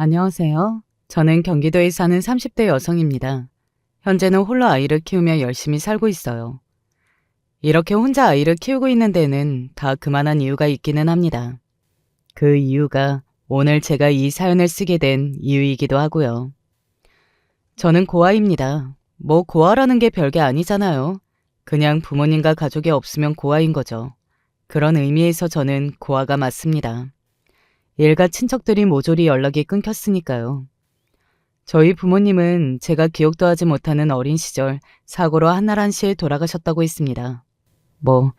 안녕하세요. 저는 경기도에 사는 30대 여성입니다. 현재는 홀로 아이를 키우며 열심히 살고 있어요. 이렇게 혼자 아이를 키우고 있는 데는 다 그만한 이유가 있기는 합니다. 그 이유가 오늘 제가 이 사연을 쓰게 된 이유이기도 하고요. 저는 고아입니다. 뭐 고아라는 게 별게 아니잖아요. 그냥 부모님과 가족이 없으면 고아인 거죠. 그런 의미에서 저는 고아가 맞습니다. 일가 친척들이 모조리 연락이 끊겼으니까요. 저희 부모님은 제가 기억도 하지 못하는 어린 시절 사고로 한나란시에 돌아가셨다고 했습니다. 뭐,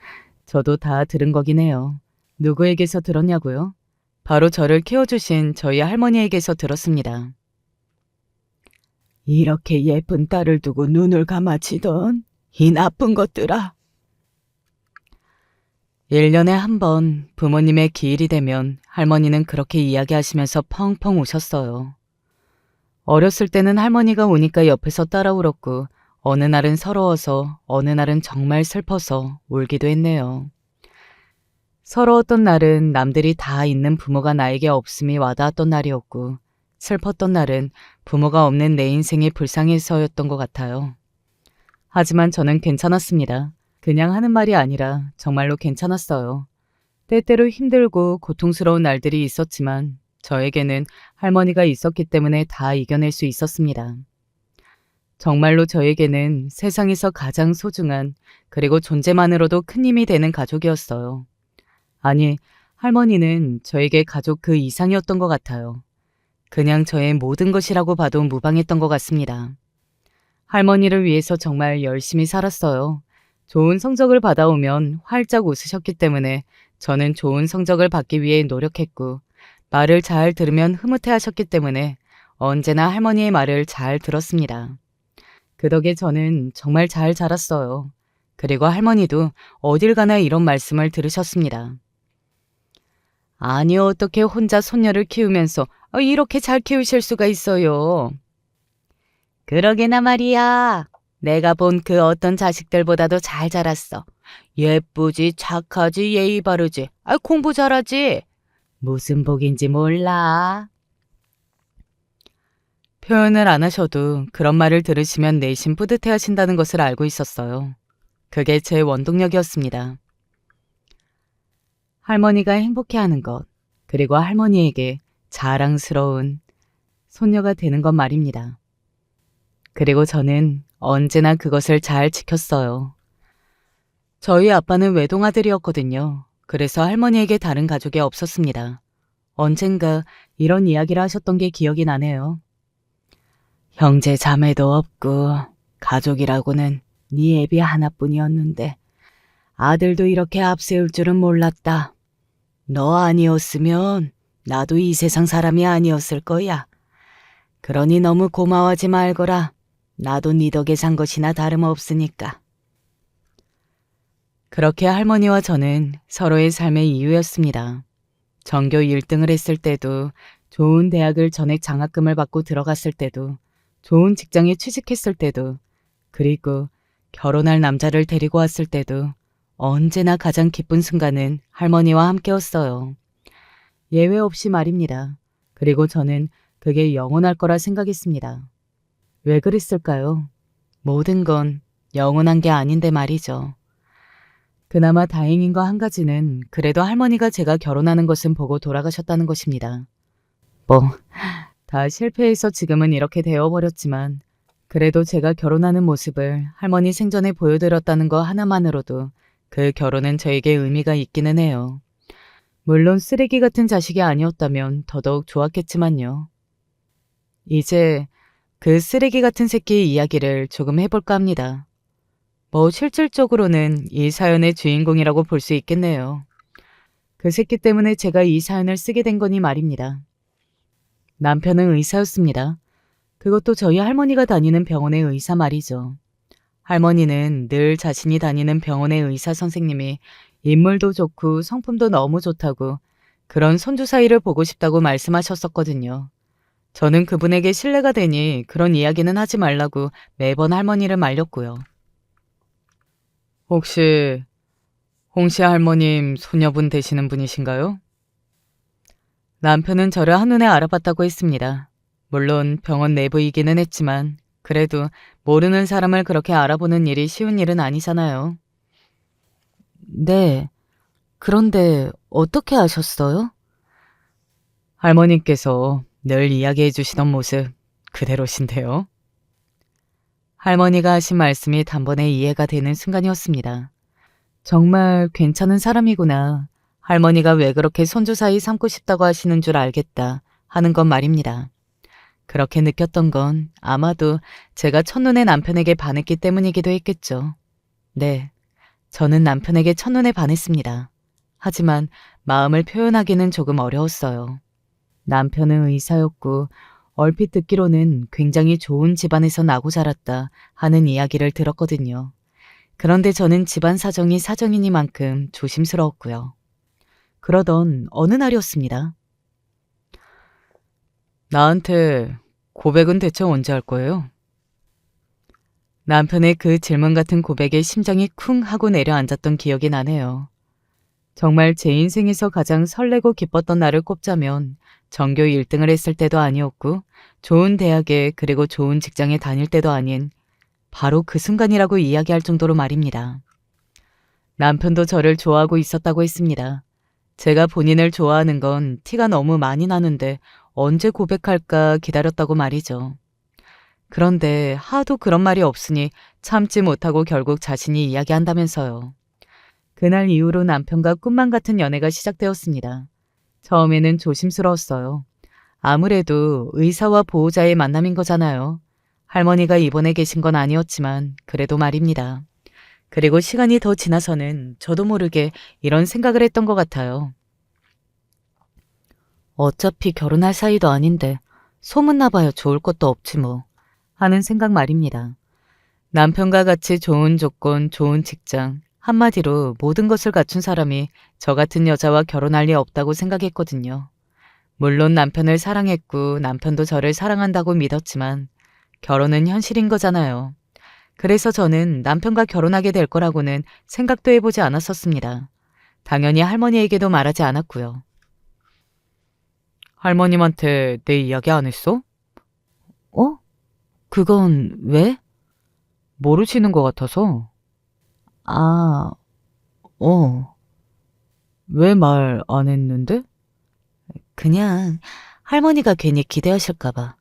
저도 다 들은 거긴 해요. 누구에게서 들었냐고요? 바로 저를 키워주신 저희 할머니에게서 들었습니다. 이렇게 예쁜 딸을 두고 눈을 감아치던 이 나쁜 것들아. 1년에 한 번 부모님의 기일이 되면 할머니는 그렇게 이야기하시면서 펑펑 우셨어요. 어렸을 때는 할머니가 우니까 옆에서 따라 울었고 어느 날은 서러워서 어느 날은 정말 슬퍼서 울기도 했네요. 서러웠던 날은 남들이 다 있는 부모가 나에게 없음이 와닿았던 날이었고 슬펐던 날은 부모가 없는 내 인생이 불쌍해서였던 것 같아요. 하지만 저는 괜찮았습니다. 그냥 하는 말이 아니라 정말로 괜찮았어요. 때때로 힘들고 고통스러운 날들이 있었지만 저에게는 할머니가 있었기 때문에 다 이겨낼 수 있었습니다. 정말로 저에게는 세상에서 가장 소중한 그리고 존재만으로도 큰 힘이 되는 가족이었어요. 아니, 할머니는 저에게 가족 그 이상이었던 것 같아요. 그냥 저의 모든 것이라고 봐도 무방했던 것 같습니다. 할머니를 위해서 정말 열심히 살았어요. 좋은 성적을 받아오면 활짝 웃으셨기 때문에 저는 좋은 성적을 받기 위해 노력했고 말을 잘 들으면 흐뭇해 하셨기 때문에 언제나 할머니의 말을 잘 들었습니다. 그 덕에 저는 정말 잘 자랐어요. 그리고 할머니도 어딜 가나 이런 말씀을 들으셨습니다. 아니 어떻게 혼자 손녀를 키우면서 이렇게 잘 키우실 수가 있어요. 그러게나 말이야. 내가 본 그 어떤 자식들보다도 잘 자랐어. 예쁘지, 착하지, 예의 바르지. 공부 잘하지. 무슨 복인지 몰라. 표현을 안 하셔도 그런 말을 들으시면 내심 뿌듯해 하신다는 것을 알고 있었어요. 그게 제 원동력이었습니다. 할머니가 행복해하는 것, 그리고 할머니에게 자랑스러운 손녀가 되는 것 말입니다. 그리고 저는 언제나 그것을 잘 지켰어요. 저희 아빠는 외동아들이었거든요. 그래서 할머니에게 다른 가족이 없었습니다. 언젠가 이런 이야기를 하셨던 게 기억이 나네요. 형제 자매도 없고 가족이라고는 네 애비 하나뿐이었는데 아들도 이렇게 앞세울 줄은 몰랐다. 너 아니었으면 나도 이 세상 사람이 아니었을 거야. 그러니 너무 고마워하지 말거라. 나도 네 덕에 산 것이나 다름없으니까. 그렇게 할머니와 저는 서로의 삶의 이유였습니다. 전교 1등을 했을 때도, 좋은 대학을 전액 장학금을 받고 들어갔을 때도, 좋은 직장에 취직했을 때도, 그리고 결혼할 남자를 데리고 왔을 때도 언제나 가장 기쁜 순간은 할머니와 함께였어요. 예외 없이 말입니다. 그리고 저는 그게 영원할 거라 생각했습니다. 왜 그랬을까요? 모든 건 영원한 게 아닌데 말이죠. 그나마 다행인 거 한 가지는 그래도 할머니가 제가 결혼하는 것은 보고 돌아가셨다는 것입니다. 다 실패해서 지금은 이렇게 되어버렸지만 그래도 제가 결혼하는 모습을 할머니 생전에 보여드렸다는 거 하나만으로도 그 결혼은 저에게 의미가 있기는 해요. 물론 쓰레기 같은 자식이 아니었다면 더더욱 좋았겠지만요. 이제 그 쓰레기 같은 새끼의 이야기를 조금 해볼까 합니다. 실질적으로는 이 사연의 주인공이라고 볼 수 있겠네요. 그 새끼 때문에 제가 이 사연을 쓰게 된 거니 말입니다. 남편은 의사였습니다. 그것도 저희 할머니가 다니는 병원의 의사 말이죠. 할머니는 늘 자신이 다니는 병원의 의사 선생님이 인물도 좋고 성품도 너무 좋다고 그런 손주 사이를 보고 싶다고 말씀하셨었거든요. 저는 그분에게 신뢰가 되니 그런 이야기는 하지 말라고 매번 할머니를 말렸고요. 혹시 홍씨 할머님 소녀분 되시는 분이신가요? 남편은 저를 한눈에 알아봤다고 했습니다. 물론 병원 내부이기는 했지만 그래도 모르는 사람을 그렇게 알아보는 일이 쉬운 일은 아니잖아요. 네, 그런데 어떻게 아셨어요? 할머니께서 늘 이야기해 주시던 모습 그대로신데요. 할머니가 하신 말씀이 단번에 이해가 되는 순간이었습니다. 정말 괜찮은 사람이구나. 할머니가 왜 그렇게 손주 사이 삼고 싶다고 하시는 줄 알겠다 하는 건 말입니다. 그렇게 느꼈던 건 아마도 제가 첫눈에 남편에게 반했기 때문이기도 했겠죠. 네, 저는 남편에게 첫눈에 반했습니다. 하지만 마음을 표현하기는 조금 어려웠어요. 남편은 의사였고 얼핏 듣기로는 굉장히 좋은 집안에서 나고 자랐다 하는 이야기를 들었거든요. 그런데 저는 집안 사정이 사정이니만큼 조심스러웠고요. 그러던 어느 날이었습니다. 나한테 고백은 대체 언제 할 거예요? 남편의 그 질문 같은 고백에 심장이 쿵 하고 내려앉았던 기억이 나네요. 정말 제 인생에서 가장 설레고 기뻤던 날을 꼽자면 전교 1등을 했을 때도 아니었고 좋은 대학에 그리고 좋은 직장에 다닐 때도 아닌 바로 그 순간이라고 이야기할 정도로 말입니다. 남편도 저를 좋아하고 있었다고 했습니다. 제가 본인을 좋아하는 건 티가 너무 많이 나는데 언제 고백할까 기다렸다고 말이죠. 그런데 하도 그런 말이 없으니 참지 못하고 결국 자신이 이야기한다면서요. 그날 이후로 남편과 꿈만 같은 연애가 시작되었습니다. 처음에는 조심스러웠어요. 아무래도 의사와 보호자의 만남인 거잖아요. 할머니가 입원해 계신 건 아니었지만 그래도 말입니다. 그리고 시간이 더 지나서는 저도 모르게 이런 생각을 했던 것 같아요. 어차피 결혼할 사이도 아닌데 소문나봐야 좋을 것도 없지 뭐 하는 생각 말입니다. 남편과 같이 좋은 조건, 좋은 직장, 한마디로 모든 것을 갖춘 사람이 저 같은 여자와 결혼할 리 없다고 생각했거든요. 물론 남편을 사랑했고 남편도 저를 사랑한다고 믿었지만 결혼은 현실인 거잖아요. 그래서 저는 남편과 결혼하게 될 거라고는 생각도 해보지 않았었습니다. 당연히 할머니에게도 말하지 않았고요. 할머님한테 내 이야기 안 했어? 어? 그건 왜? 모르시는 것 같아서. 아, 어. 왜 말 안 했는데? 그냥 할머니가 괜히 기대하실까 봐.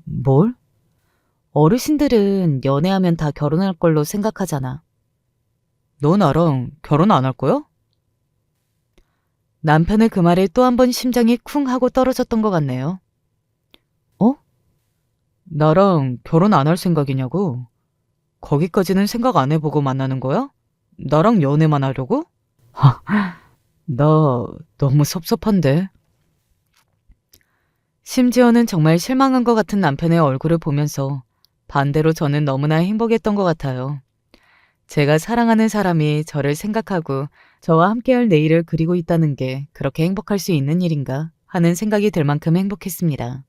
뭘? 어르신들은 연애하면 다 결혼할 걸로 생각하잖아. 너 나랑 결혼 안 할 거야? 남편의 그 말에 또 한 번 심장이 쿵 하고 떨어졌던 것 같네요. 어? 나랑 결혼 안 할 생각이냐고? 거기까지는 생각 안 해보고 만나는 거야? 나랑 연애만 하려고? 나 너무 섭섭한데. 심지어는 정말 실망한 것 같은 남편의 얼굴을 보면서 반대로 저는 너무나 행복했던 것 같아요. 제가 사랑하는 사람이 저를 생각하고 저와 함께할 내일을 그리고 있다는 게 그렇게 행복할 수 있는 일인가 하는 생각이 들 만큼 행복했습니다.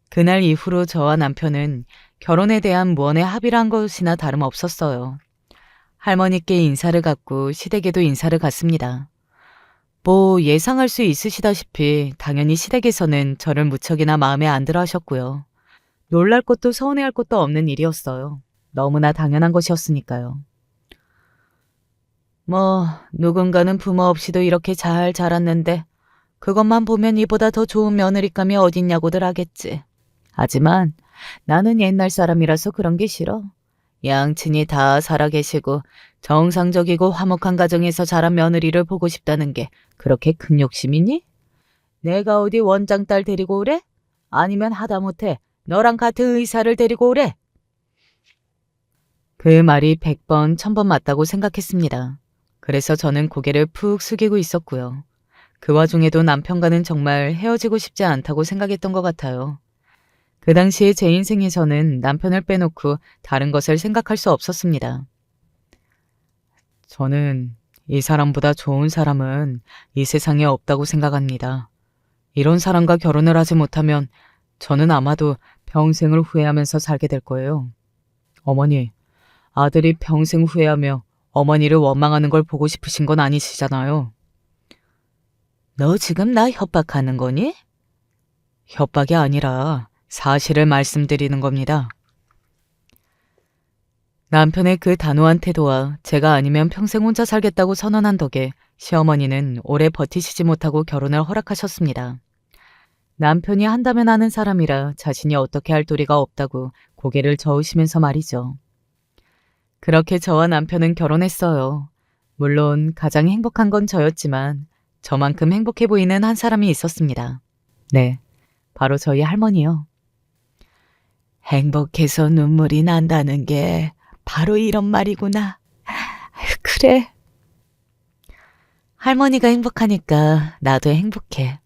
그날 이후로 저와 남편은 결혼에 대한 무언의 합의를 한 것이나 다름없었어요. 할머니께 인사를 갖고 시댁에도 인사를 갔습니다. 뭐 예상할 수 있으시다시피 당연히 시댁에서는 저를 무척이나 마음에 안 들어 하셨고요. 놀랄 것도 서운해할 것도 없는 일이었어요. 너무나 당연한 것이었으니까요. 뭐 누군가는 부모 없이도 이렇게 잘 자랐는데 그것만 보면 이보다 더 좋은 며느리감이 어딨냐고들 하겠지. 하지만 나는 옛날 사람이라서 그런 게 싫어. 양친이 다 살아계시고 정상적이고 화목한 가정에서 자란 며느리를 보고 싶다는 게 그렇게 큰 욕심이니? 내가 어디 원장 딸 데리고 오래? 아니면 하다못해 너랑 같은 의사를 데리고 오래? 그 말이 100번, 1000번 맞다고 생각했습니다. 그래서 저는 고개를 푹 숙이고 있었고요. 그 와중에도 남편과는 정말 헤어지고 싶지 않다고 생각했던 것 같아요. 그 당시에 제 인생에서는 남편을 빼놓고 다른 것을 생각할 수 없었습니다. 저는 이 사람보다 좋은 사람은 이 세상에 없다고 생각합니다. 이런 사람과 결혼을 하지 못하면 저는 아마도 평생을 후회하면서 살게 될 거예요. 어머니, 아들이 평생 후회하며 어머니를 원망하는 걸 보고 싶으신 건 아니시잖아요. 너 지금 나 협박하는 거니? 협박이 아니라 사실을 말씀드리는 겁니다. 남편의 그 단호한 태도와 제가 아니면 평생 혼자 살겠다고 선언한 덕에 시어머니는 오래 버티시지 못하고 결혼을 허락하셨습니다. 남편이 한다면 하는 사람이라 자신이 어떻게 할 도리가 없다고 고개를 저으시면서 말이죠. 그렇게 저와 남편은 결혼했어요. 물론 가장 행복한 건 저였지만 저만큼 행복해 보이는 한 사람이 있었습니다. 네, 바로 저희 할머니요. 행복해서 눈물이 난다는 게 바로 이런 말이구나. 그래. 할머니가 행복하니까 나도 행복해.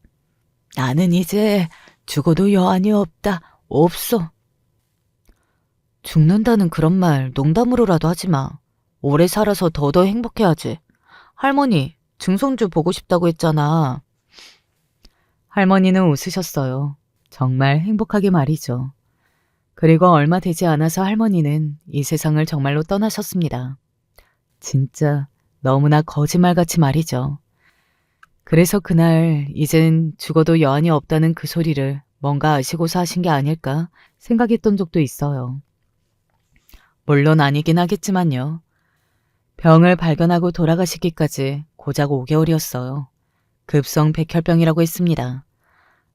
나는 이제 죽어도 여한이 없다. 없어. 죽는다는 그런 말 농담으로라도 하지 마. 오래 살아서 더더 행복해야지. 할머니, 증손주 보고 싶다고 했잖아. 할머니는 웃으셨어요. 정말 행복하게 말이죠. 그리고 얼마 되지 않아서 할머니는 이 세상을 정말로 떠나셨습니다. 진짜 너무나 거짓말같이 말이죠. 그래서 그날 이젠 죽어도 여한이 없다는 그 소리를 뭔가 아시고서 하신 게 아닐까 생각했던 적도 있어요. 물론 아니긴 하겠지만요. 병을 발견하고 돌아가시기까지 고작 5개월이었어요. 급성 백혈병이라고 했습니다.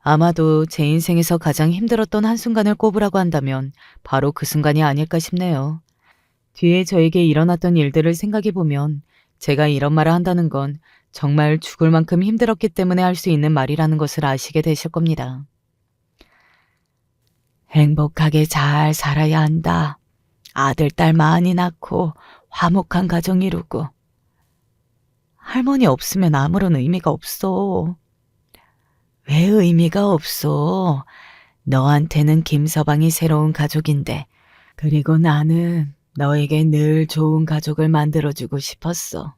아마도 제 인생에서 가장 힘들었던 한순간을 꼽으라고 한다면 바로 그 순간이 아닐까 싶네요. 뒤에 저에게 일어났던 일들을 생각해보면 제가 이런 말을 한다는 건 정말 죽을 만큼 힘들었기 때문에 할 수 있는 말이라는 것을 아시게 되실 겁니다. 행복하게 잘 살아야 한다. 아들, 딸 많이 낳고 화목한 가정 이루고. 할머니 없으면 아무런 의미가 없어. 왜 의미가 없어? 너한테는 김서방이 새로운 가족인데, 그리고 나는 너에게 늘 좋은 가족을 만들어주고 싶었어.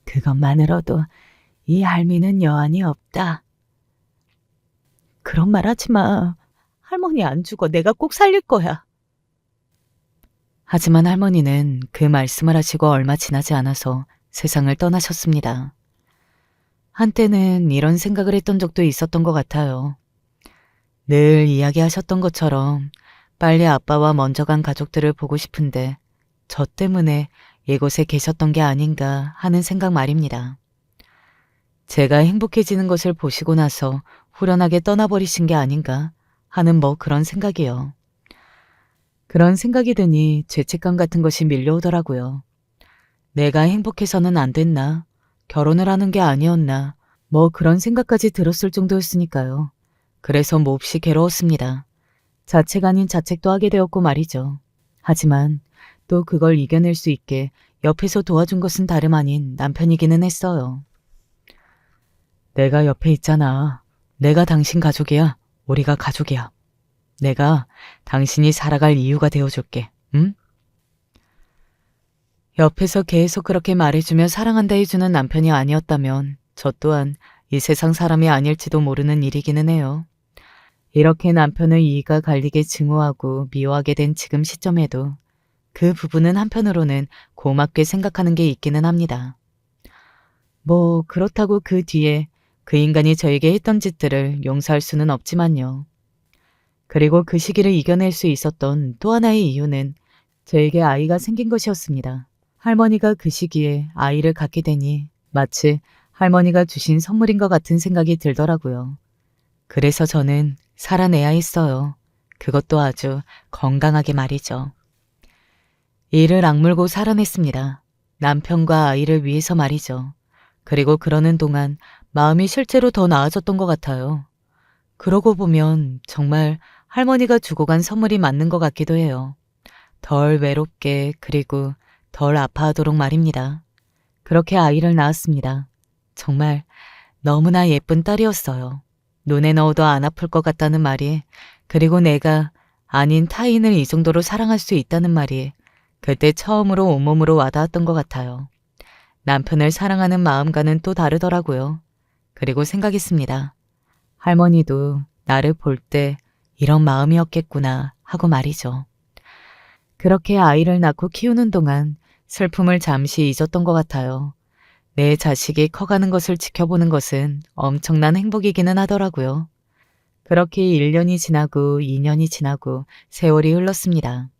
그것만으로도 이 할미는 여한이 없다. 그런 말 하지 마. 할머니 안 죽어. 내가 꼭 살릴 거야. 하지만 할머니는 그 말씀을 하시고 얼마 지나지 않아서 세상을 떠나셨습니다. 한때는 이런 생각을 했던 적도 있었던 것 같아요. 늘 이야기하셨던 것처럼 빨리 아빠와 먼저 간 가족들을 보고 싶은데 저 때문에 이곳에 계셨던 게 아닌가 하는 생각 말입니다. 제가 행복해지는 것을 보시고 나서 후련하게 떠나버리신 게 아닌가 하는 그런 생각이요. 그런 생각이 드니 죄책감 같은 것이 밀려오더라고요. 내가 행복해서는 안 됐나? 결혼을 하는 게 아니었나? 그런 생각까지 들었을 정도였으니까요. 그래서 몹시 괴로웠습니다. 자책 아닌 자책도 하게 되었고 말이죠. 하지만 또 그걸 이겨낼 수 있게 옆에서 도와준 것은 다름 아닌 남편이기는 했어요. 내가 옆에 있잖아. 내가 당신 가족이야. 우리가 가족이야. 내가 당신이 살아갈 이유가 되어줄게. 응? 옆에서 계속 그렇게 말해주며 사랑한다 해주는 남편이 아니었다면 저 또한 이 세상 사람이 아닐지도 모르는 일이기는 해요. 이렇게 남편을 이가 갈리게 증오하고 미워하게 된 지금 시점에도 그 부분은 한편으로는 고맙게 생각하는 게 있기는 합니다. 그렇다고 그 뒤에 그 인간이 저에게 했던 짓들을 용서할 수는 없지만요. 그리고 그 시기를 이겨낼 수 있었던 또 하나의 이유는 저에게 아이가 생긴 것이었습니다. 할머니가 그 시기에 아이를 갖게 되니 마치 할머니가 주신 선물인 것 같은 생각이 들더라고요. 그래서 저는 살아내야 했어요. 그것도 아주 건강하게 말이죠. 이를 악물고 살아냈습니다. 남편과 아이를 위해서 말이죠. 그리고 그러는 동안 마음이 실제로 더 나아졌던 것 같아요. 그러고 보면 정말 할머니가 주고 간 선물이 맞는 것 같기도 해요. 덜 외롭게 그리고 덜 아파하도록 말입니다. 그렇게 아이를 낳았습니다. 정말 너무나 예쁜 딸이었어요. 눈에 넣어도 안 아플 것 같다는 말이, 그리고 내가 아닌 타인을 이 정도로 사랑할 수 있다는 말이 그때 처음으로 온몸으로 와닿았던 것 같아요. 남편을 사랑하는 마음과는 또 다르더라고요. 그리고 생각했습니다. 할머니도 나를 볼 때 이런 마음이었겠구나 하고 말이죠. 그렇게 아이를 낳고 키우는 동안 슬픔을 잠시 잊었던 것 같아요. 내 자식이 커가는 것을 지켜보는 것은 엄청난 행복이기는 하더라고요. 그렇게 1년이 지나고 2년이 지나고 세월이 흘렀습니다.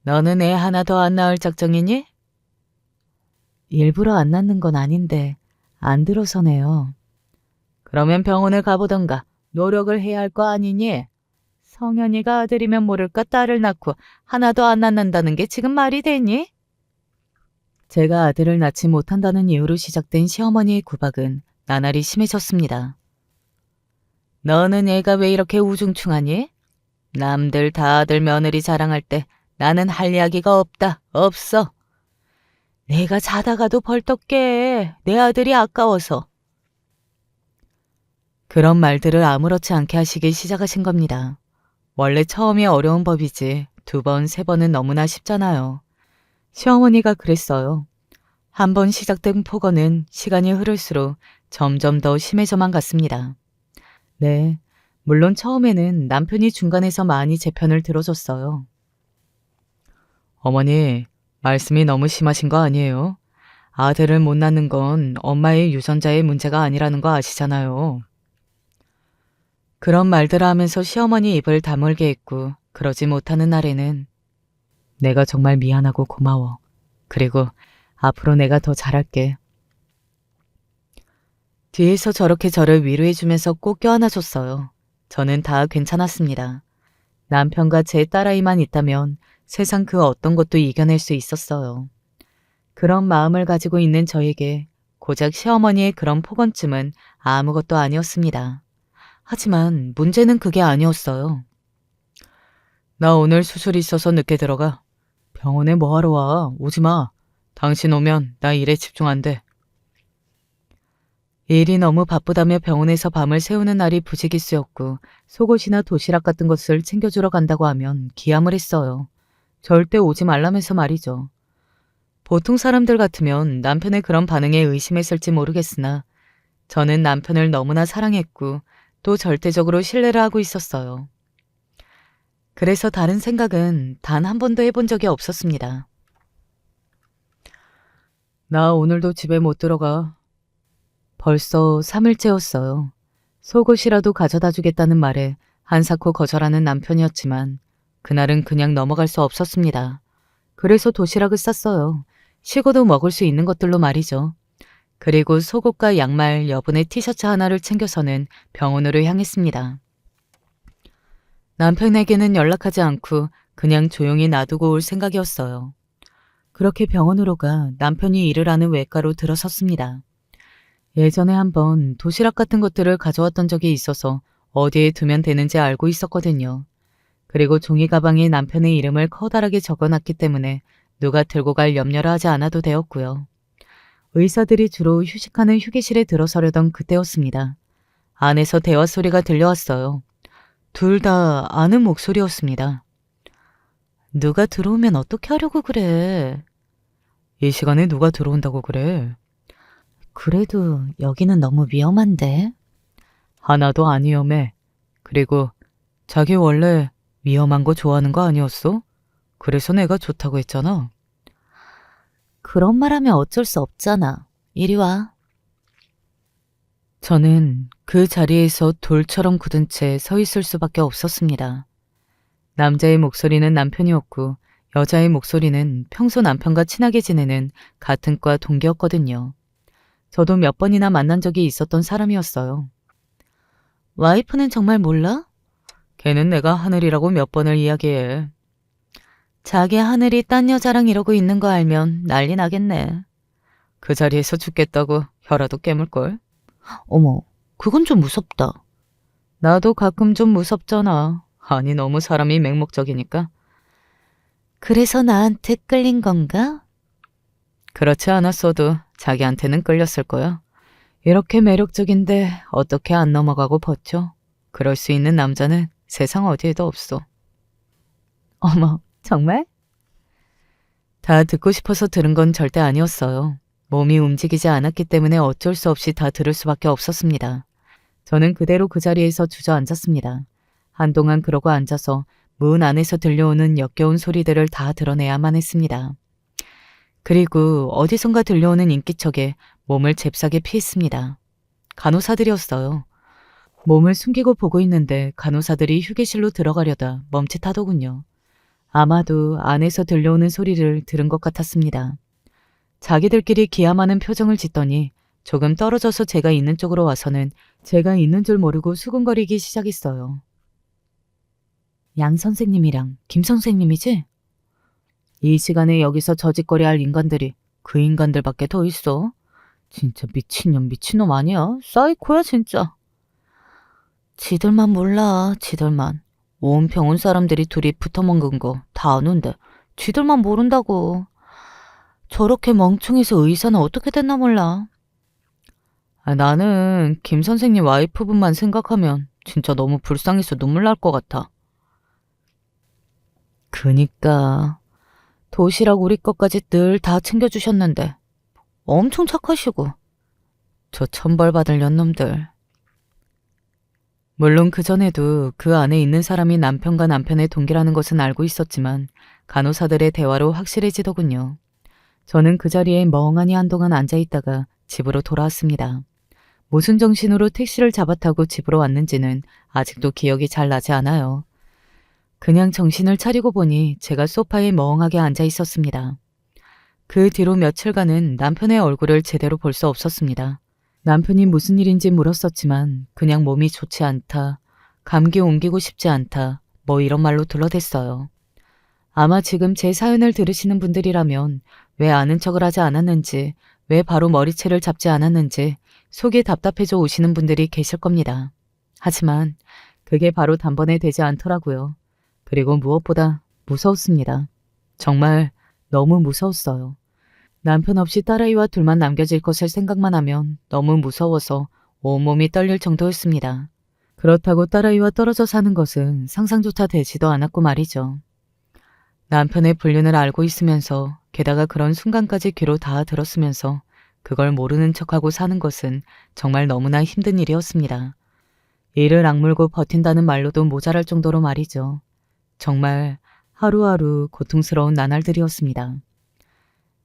너는 애 하나 더 안 낳을 작정이니? 일부러 안 낳는 건 아닌데 안 들어서네요. 그러면 병원을 가보던가 노력을 해야 할 거 아니니? 성현이가 아들이면 모를까 딸을 낳고 하나도 안 낳는다는 게 지금 말이 되니? 제가 아들을 낳지 못한다는 이유로 시작된 시어머니의 구박은 나날이 심해졌습니다. 너는 애가 왜 이렇게 우중충하니? 남들 다 아들 며느리 자랑할 때 나는 할 이야기가 없다. 없어. 내가 자다가도 벌떡 깨. 내 아들이 아까워서. 그런 말들을 아무렇지 않게 하시기 시작하신 겁니다. 원래 처음이 어려운 법이지 2번, 3번은 너무나 쉽잖아요. 시어머니가 그랬어요. 한 번 시작된 폭언은 시간이 흐를수록 점점 더 심해져만 갔습니다. 네, 물론 처음에는 남편이 중간에서 많이 제 편을 들어줬어요. 어머니, 말씀이 너무 심하신 거 아니에요? 아들을 못 낳는 건 엄마의 유전자의 문제가 아니라는 거 아시잖아요. 그런 말들을 하면서 시어머니 입을 다물게 했고 그러지 못하는 날에는 내가 정말 미안하고 고마워. 그리고 앞으로 내가 더 잘할게. 뒤에서 저렇게 저를 위로해주면서 꼭 껴안아줬어요. 저는 다 괜찮았습니다. 남편과 제 딸아이만 있다면 세상 그 어떤 것도 이겨낼 수 있었어요. 그런 마음을 가지고 있는 저에게 고작 시어머니의 그런 폭언쯤은 아무것도 아니었습니다. 하지만 문제는 그게 아니었어요. 나 오늘 수술이 있어서 늦게 들어가. 병원에 뭐하러 와? 오지 마. 당신 오면 나 일에 집중 안 돼. 일이 너무 바쁘다며 병원에서 밤을 새우는 날이 부지기수였고 속옷이나 도시락 같은 것을 챙겨주러 간다고 하면 기함을 했어요. 절대 오지 말라면서 말이죠. 보통 사람들 같으면 남편의 그런 반응에 의심했을지 모르겠으나 저는 남편을 너무나 사랑했고 또 절대적으로 신뢰를 하고 있었어요. 그래서 다른 생각은 단 한 번도 해본 적이 없었습니다. 나 오늘도 집에 못 들어가. 벌써 3일째였어요. 속옷이라도 가져다 주겠다는 말에 한사코 거절하는 남편이었지만 그날은 그냥 넘어갈 수 없었습니다. 그래서 도시락을 쌌어요. 식어도 먹을 수 있는 것들로 말이죠. 그리고 속옷과 양말, 여분의 티셔츠 하나를 챙겨서는 병원으로 향했습니다. 남편에게는 연락하지 않고 그냥 조용히 놔두고 올 생각이었어요. 그렇게 병원으로 가 남편이 일을 하는 외과로 들어섰습니다. 예전에 한번 도시락 같은 것들을 가져왔던 적이 있어서 어디에 두면 되는지 알고 있었거든요. 그리고 종이 가방에 남편의 이름을 커다랗게 적어놨기 때문에 누가 들고 갈 염려를 하지 않아도 되었고요. 의사들이 주로 휴식하는 휴게실에 들어서려던 그때였습니다. 안에서 대화 소리가 들려왔어요. 둘 다 아는 목소리였습니다. 누가 들어오면 어떻게 하려고 그래? 이 시간에 누가 들어온다고 그래? 그래도 여기는 너무 위험한데? 하나도 안 위험해. 그리고 자기 원래 위험한 거 좋아하는 거 아니었어? 그래서 내가 좋다고 했잖아. 그런 말 하면 어쩔 수 없잖아. 이리 와. 저는 그 자리에서 돌처럼 굳은 채 서 있을 수밖에 없었습니다. 남자의 목소리는 남편이었고 여자의 목소리는 평소 남편과 친하게 지내는 같은 과 동기였거든요. 저도 몇 번이나 만난 적이 있었던 사람이었어요. 와이프는 정말 몰라? 걔는 내가 하늘이라고 몇 번을 이야기해. 자기 하늘이 딴 여자랑 이러고 있는 거 알면 난리 나겠네. 그 자리에서 죽겠다고 혀라도 깨물걸. 어머, 그건 좀 무섭다. 나도 가끔 좀 무섭잖아. 아니 너무 사람이 맹목적이니까. 그래서 나한테 끌린 건가? 그렇지 않았어도 자기한테는 끌렸을 거야. 이렇게 매력적인데 어떻게 안 넘어가고 버텨? 그럴 수 있는 남자는 세상 어디에도 없어. 어머, 정말? 다 듣고 싶어서 들은 건 절대 아니었어요. 몸이 움직이지 않았기 때문에 어쩔 수 없이 다 들을 수밖에 없었습니다. 저는 그대로 그 자리에서 주저앉았습니다. 한동안 그러고 앉아서 문 안에서 들려오는 역겨운 소리들을 다 드러내야만 했습니다. 그리고 어디선가 들려오는 인기척에 몸을 잽싸게 피했습니다. 간호사들이었어요. 몸을 숨기고 보고 있는데 간호사들이 휴게실로 들어가려다 멈칫하더군요. 아마도 안에서 들려오는 소리를 들은 것 같았습니다. 자기들끼리 기함하는 표정을 짓더니 조금 떨어져서 제가 있는 쪽으로 와서는 제가 있는 줄 모르고 수근거리기 시작했어요. 양 선생님이랑 김 선생님이지? 이 시간에 여기서 저짓거리 할 인간들이 그 인간들밖에 더 있어? 진짜 미친놈 아니야? 사이코야 진짜. 지들만 몰라, 지들만. 온 병원 사람들이 둘이 붙어먹은 거 다 아는데 지들만 모른다고. 저렇게 멍청해서 의사는 어떻게 됐나 몰라. 나는 김 선생님 와이프분만 생각하면 진짜 너무 불쌍해서 눈물 날 것 같아. 그니까 도시락 우리 것까지 늘 다 챙겨주셨는데 엄청 착하시고. 저 천벌받을 년놈들. 물론 그전에도 그 안에 있는 사람이 남편과 남편의 동기라는 것은 알고 있었지만 간호사들의 대화로 확실해지더군요. 저는 그 자리에 멍하니 한동안 앉아있다가 집으로 돌아왔습니다. 무슨 정신으로 택시를 잡아타고 집으로 왔는지는 아직도 기억이 잘 나지 않아요. 그냥 정신을 차리고 보니 제가 소파에 멍하게 앉아 있었습니다. 그 뒤로 며칠간은 남편의 얼굴을 제대로 볼 수 없었습니다. 남편이 무슨 일인지 물었었지만 그냥 몸이 좋지 않다, 감기 옮기고 싶지 않다, 뭐 이런 말로 둘러댔어요. 아마 지금 제 사연을 들으시는 분들이라면 왜 아는 척을 하지 않았는지, 왜 바로 머리채를 잡지 않았는지 속이 답답해져 오시는 분들이 계실 겁니다. 하지만 그게 바로 단번에 되지 않더라고요. 그리고 무엇보다 무서웠습니다. 정말 너무 무서웠어요. 남편 없이 딸아이와 둘만 남겨질 것을 생각만 하면 너무 무서워서 온몸이 떨릴 정도였습니다. 그렇다고 딸아이와 떨어져 사는 것은 상상조차 되지도 않았고 말이죠. 남편의 불륜을 알고 있으면서 게다가 그런 순간까지 귀로 다 들었으면서 그걸 모르는 척하고 사는 것은 정말 너무나 힘든 일이었습니다. 이를 악물고 버틴다는 말로도 모자랄 정도로 말이죠. 정말 하루하루 고통스러운 나날들이었습니다.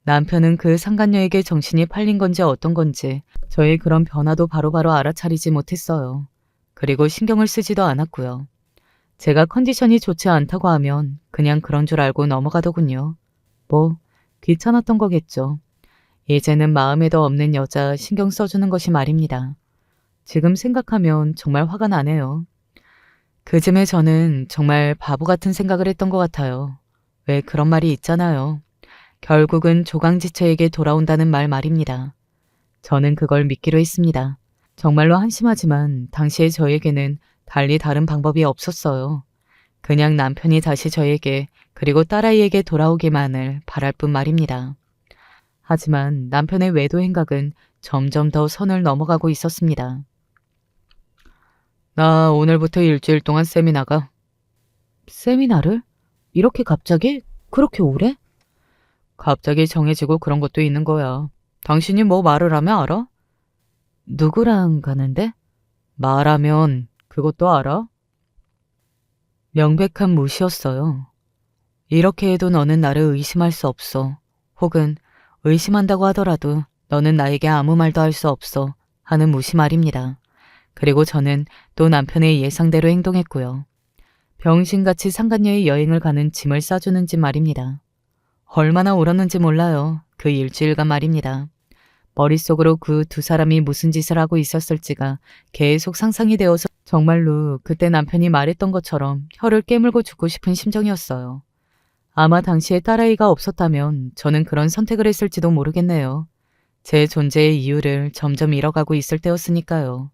남편은 그 상간녀에게 정신이 팔린 건지 어떤 건지 저의 그런 변화도 바로바로 알아차리지 못했어요. 그리고 신경을 쓰지도 않았고요. 제가 컨디션이 좋지 않다고 하면 그냥 그런 줄 알고 넘어가더군요. 뭐 귀찮았던 거겠죠. 이제는 마음에도 없는 여자 신경 써주는 것이 말입니다. 지금 생각하면 정말 화가 나네요. 그쯤에 저는 정말 바보 같은 생각을 했던 것 같아요. 왜 그런 말이 있잖아요. 결국은 조강지처에게 돌아온다는 말입니다. 저는 그걸 믿기로 했습니다. 정말로 한심하지만 당시에 저에게는 달리 다른 방법이 없었어요. 그냥 남편이 다시 저에게 그리고 딸아이에게 돌아오기만을 바랄 뿐 말입니다. 하지만 남편의 외도 행각은 점점 더 선을 넘어가고 있었습니다. 나 오늘부터 일주일 동안 세미나가. 세미나를? 이렇게 갑자기? 그렇게 오래? 갑자기 정해지고 그런 것도 있는 거야. 당신이 뭐 말을 하면 알아? 누구랑 가는데? 말하면 그것도 알아? 명백한 무시였어요. 이렇게 해도 너는 나를 의심할 수 없어. 혹은 의심한다고 하더라도 너는 나에게 아무 말도 할 수 없어 하는 무시 말입니다. 그리고 저는 또 남편의 예상대로 행동했고요. 병신같이 상간녀의 여행을 가는 짐을 싸주는 집 말입니다. 얼마나 울었는지 몰라요. 그 일주일간 말입니다. 머릿속으로 그 두 사람이 무슨 짓을 하고 있었을지가 계속 상상이 되어서 정말로 그때 남편이 말했던 것처럼 혀를 깨물고 죽고 싶은 심정이었어요. 아마 당시에 딸아이가 없었다면 저는 그런 선택을 했을지도 모르겠네요. 제 존재의 이유를 점점 잃어가고 있을 때였으니까요.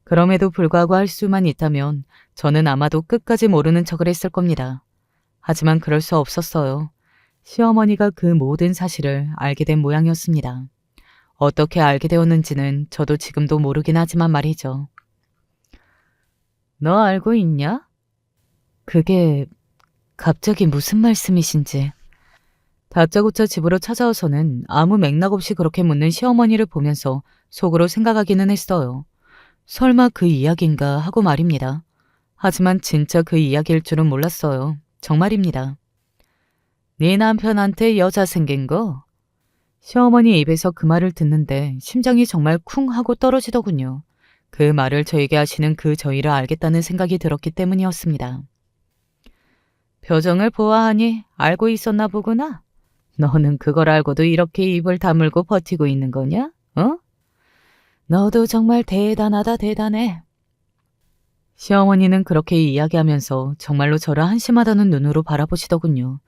그럼에도 불구하고 할 수만 있다면 저는 아마도 끝까지 모르는 척을 했을 겁니다. 하지만 그럴 수 없었어요. 시어머니가 그 모든 사실을 알게 된 모양이었습니다. 어떻게 알게 되었는지는 저도 지금도 모르긴 하지만 말이죠. 너 알고 있냐? 그게 갑자기 무슨 말씀이신지. 다짜고짜 집으로 찾아와서는 아무 맥락 없이 그렇게 묻는 시어머니를 보면서 속으로 생각하기는 했어요. 설마 그 이야기인가 하고 말입니다. 하지만 진짜 그 이야기일 줄은 몰랐어요. 정말입니다. 네 남편한테 여자 생긴 거? 시어머니 입에서 그 말을 듣는데 심장이 정말 쿵 하고 떨어지더군요. 그 말을 저에게 하시는 그 저희를 알겠다는 생각이 들었기 때문이었습니다. 표정을 보아하니 알고 있었나 보구나. 너는 그걸 알고도 이렇게 입을 다물고 버티고 있는 거냐? 어? 너도 정말 대단하다 대단해. 시어머니는 그렇게 이야기하면서 정말로 저를 한심하다는 눈으로 바라보시더군요.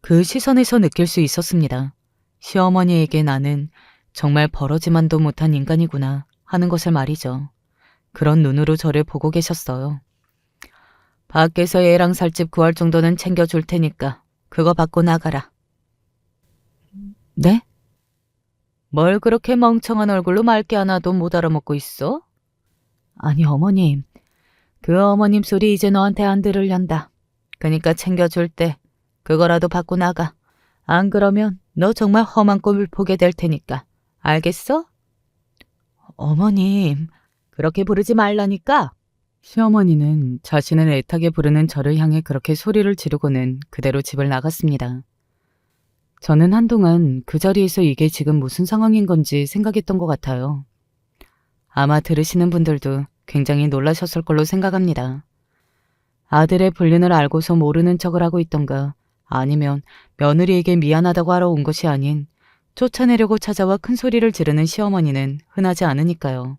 그 시선에서 느낄 수 있었습니다. 시어머니에게 나는 정말 버러지만도 못한 인간이구나 하는 것을 말이죠. 그런 눈으로 저를 보고 계셨어요. 밖에서 애랑 살집 구할 정도는 챙겨줄 테니까 그거 받고 나가라. 네? 뭘 그렇게 멍청한 얼굴로 맑게 하나도 못 알아먹고 있어? 아니 어머님, 그 어머님 소리 이제 너한테 안 들으련다. 그니까 챙겨줄 때 그거라도 받고 나가. 안 그러면 너 정말 험한 꿈을 보게 될 테니까. 알겠어? 어머님, 그렇게 부르지 말라니까. 시어머니는 자신을 애타게 부르는 저를 향해 그렇게 소리를 지르고는 그대로 집을 나갔습니다. 저는 한동안 그 자리에서 이게 지금 무슨 상황인 건지 생각했던 것 같아요. 아마 들으시는 분들도 굉장히 놀라셨을 걸로 생각합니다. 아들의 불륜을 알고서 모르는 척을 하고 있던가 아니면 며느리에게 미안하다고 하러 온 것이 아닌 쫓아내려고 찾아와 큰 소리를 지르는 시어머니는 흔하지 않으니까요.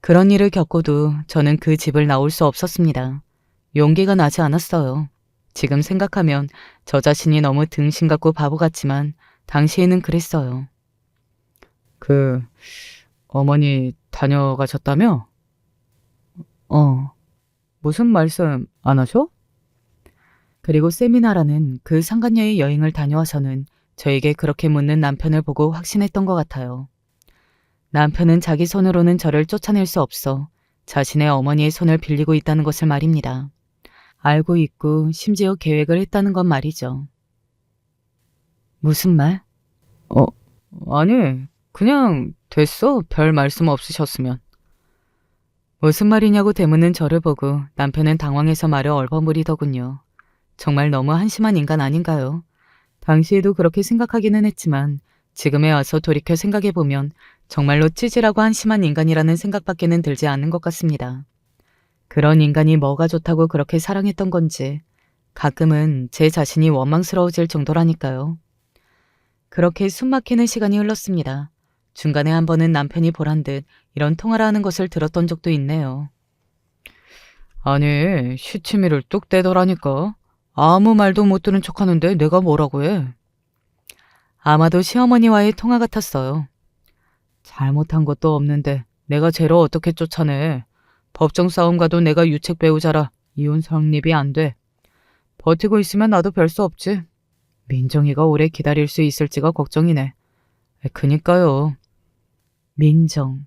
그런 일을 겪고도 저는 그 집을 나올 수 없었습니다. 용기가 나지 않았어요. 지금 생각하면 저 자신이 너무 등신 같고 바보 같지만 당시에는 그랬어요. 어머니 다녀가셨다며? 무슨 말씀 안 하셔? 그리고 세미나라는 그 상간녀의 여행을 다녀와서는 저에게 그렇게 묻는 남편을 보고 확신했던 것 같아요. 남편은 자기 손으로는 저를 쫓아낼 수 없어 자신의 어머니의 손을 빌리고 있다는 것을 말입니다. 알고 있고 심지어 계획을 했다는 건 말이죠. 무슨 말? 아니, 그냥 됐어. 별 말씀 없으셨으면. 무슨 말이냐고 되묻는 저를 보고 남편은 당황해서 말을 얼버무리더군요. 정말 너무 한심한 인간 아닌가요? 당시에도 그렇게 생각하기는 했지만 지금에 와서 돌이켜 생각해보면 정말로 찌질하고 한심한 인간이라는 생각밖에는 들지 않는 것 같습니다. 그런 인간이 뭐가 좋다고 그렇게 사랑했던 건지 가끔은 제 자신이 원망스러워질 정도라니까요. 그렇게 숨막히는 시간이 흘렀습니다. 중간에 한 번은 남편이 보란 듯 이런 통화를 하는 것을 들었던 적도 있네요. 아니, 시치미를 뚝 떼더라니까. 아무 말도 못 들은 척하는데 내가 뭐라고 해. 아마도 시어머니와의 통화 같았어요. 잘못한 것도 없는데 내가 죄로 어떻게 쫓아내. 법정 싸움 가도 내가 유책 배우자라 이혼 성립이 안 돼. 버티고 있으면 나도 별 수 없지. 민정이가 오래 기다릴 수 있을지가 걱정이네. 그니까요. 민정.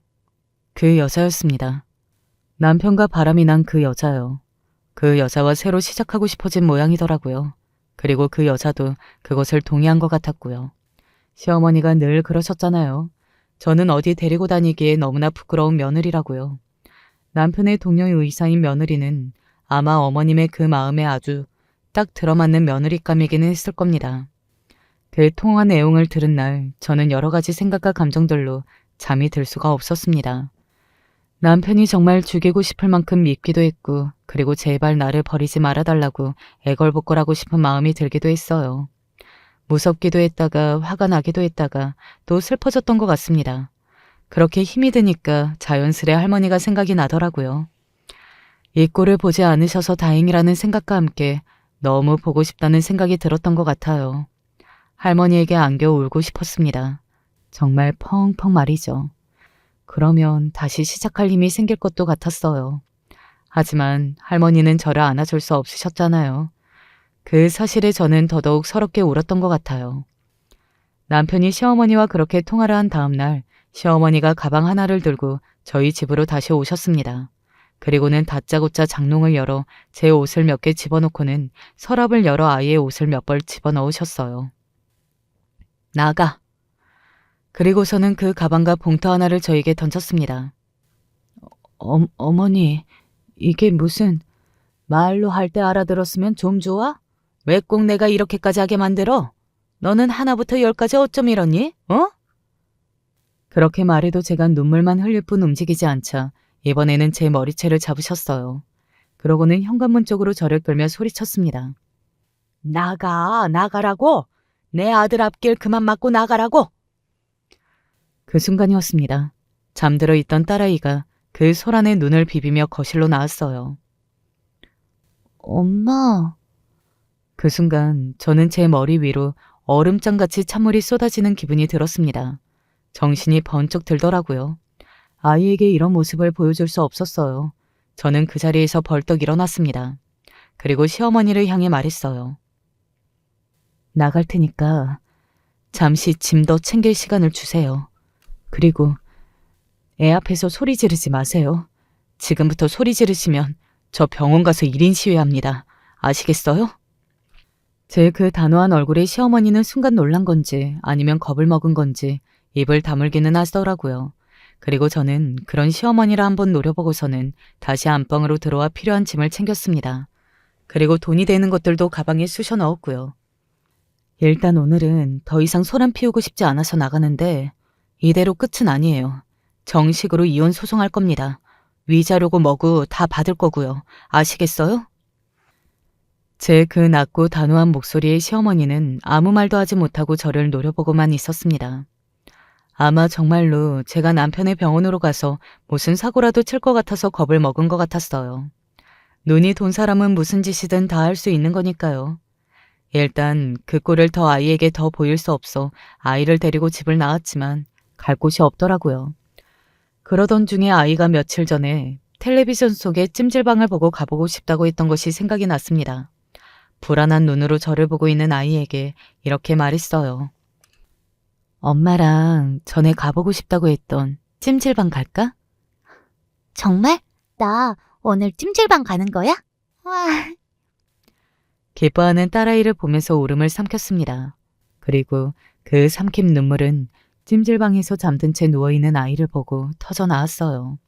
그 여자였습니다. 남편과 바람이 난 그 여자요. 그 여자와 새로 시작하고 싶어진 모양이더라고요. 그리고 그 여자도 그것을 동의한 것 같았고요. 시어머니가 늘 그러셨잖아요. 저는 어디 데리고 다니기에 너무나 부끄러운 며느리라고요. 남편의 동료의 의사인 며느리는 아마 어머님의 그 마음에 아주 딱 들어맞는 며느리감이기는 했을 겁니다. 그 통화 내용을 들은 날 저는 여러 가지 생각과 감정들로 잠이 들 수가 없었습니다. 남편이 정말 죽이고 싶을 만큼 밉기도 했고 그리고 제발 나를 버리지 말아달라고 애걸복걸하고 싶은 마음이 들기도 했어요. 무섭기도 했다가 화가 나기도 했다가 또 슬퍼졌던 것 같습니다. 그렇게 힘이 드니까 자연스레 할머니가 생각이 나더라고요. 이 꼴을 보지 않으셔서 다행이라는 생각과 함께 너무 보고 싶다는 생각이 들었던 것 같아요. 할머니에게 안겨 울고 싶었습니다. 정말 펑펑 말이죠. 그러면 다시 시작할 힘이 생길 것도 같았어요. 하지만 할머니는 저를 안아줄 수 없으셨잖아요. 그 사실에 저는 더더욱 서럽게 울었던 것 같아요. 남편이 시어머니와 그렇게 통화를 한 다음 날 시어머니가 가방 하나를 들고 저희 집으로 다시 오셨습니다. 그리고는 다짜고짜 장롱을 열어 제 옷을 몇 개 집어넣고는 서랍을 열어 아이의 옷을 몇 벌 집어넣으셨어요. 나가. 그리고서는 그 가방과 봉투 하나를 저에게 던졌습니다. 어머니, 이게 무슨... 말로 할 때 알아들었으면 좀 좋아? 왜 꼭 내가 이렇게까지 하게 만들어? 너는 하나부터 열까지 어쩜 이러니? 어? 그렇게 말해도 제가 눈물만 흘릴 뿐 움직이지 않자 이번에는 제 머리채를 잡으셨어요. 그러고는 현관문 쪽으로 저를 끌며 소리쳤습니다. 나가라고! 내 아들 앞길 그만 막고 나가라고! 그 순간이었습니다. 잠들어 있던 딸아이가 그 소란에 눈을 비비며 거실로 나왔어요. 엄마. 그 순간 저는 제 머리 위로 얼음장같이 찬물이 쏟아지는 기분이 들었습니다. 정신이 번쩍 들더라고요. 아이에게 이런 모습을 보여줄 수 없었어요. 저는 그 자리에서 벌떡 일어났습니다. 그리고 시어머니를 향해 말했어요. 나갈 테니까 잠시 짐 더 챙길 시간을 주세요. 그리고 애 앞에서 소리 지르지 마세요. 지금부터 소리 지르시면 저 병원 가서 1인 시위합니다. 아시겠어요? 제 그 단호한 얼굴에 시어머니는 순간 놀란 건지 아니면 겁을 먹은 건지 입을 다물기는 하더라고요. 그리고 저는 그런 시어머니를 한번 노려보고서는 다시 안방으로 들어와 필요한 짐을 챙겼습니다. 그리고 돈이 되는 것들도 가방에 쑤셔 넣었고요. 일단 오늘은 더 이상 소란 피우고 싶지 않아서 나가는데 이대로 끝은 아니에요. 정식으로 이혼 소송할 겁니다. 위자료고 뭐고 다 받을 거고요. 아시겠어요? 제 그 낮고 단호한 목소리의 시어머니는 아무 말도 하지 못하고 저를 노려보고만 있었습니다. 아마 정말로 제가 남편의 병원으로 가서 무슨 사고라도 칠 것 같아서 겁을 먹은 것 같았어요. 눈이 돈 사람은 무슨 짓이든 다 할 수 있는 거니까요. 일단 그 꼴을 더 아이에게 더 보일 수 없어 아이를 데리고 집을 나왔지만 갈 곳이 없더라고요. 그러던 중에 아이가 며칠 전에 텔레비전 속에 찜질방을 보고 가보고 싶다고 했던 것이 생각이 났습니다. 불안한 눈으로 저를 보고 있는 아이에게 이렇게 말했어요. 엄마랑 전에 가보고 싶다고 했던 찜질방 갈까? 정말? 나 오늘 찜질방 가는 거야? 와, 기뻐하는 딸아이를 보면서 울음을 삼켰습니다. 그리고 그 삼킨 눈물은 찜질방에서 잠든 채 누워있는 아이를 보고 터져 나왔어요.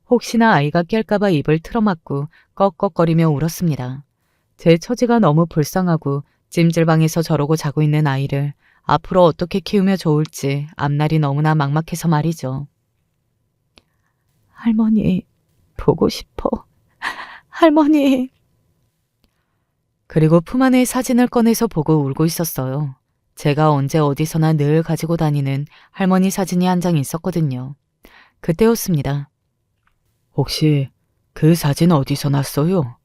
혹시나 아이가 깰까봐 입을 틀어막고 꺽꺽거리며 울었습니다. 제 처지가 너무 불쌍하고 찜질방에서 저러고 자고 있는 아이를 앞으로 어떻게 키우며 좋을지 앞날이 너무나 막막해서 말이죠. 할머니, 보고 싶어. 할머니. 그리고 품 안에 사진을 꺼내서 보고 울고 있었어요. 제가 언제 어디서나 늘 가지고 다니는 할머니 사진이 한 장 있었거든요. 그때였습니다. 혹시 그 사진 어디서 났어요?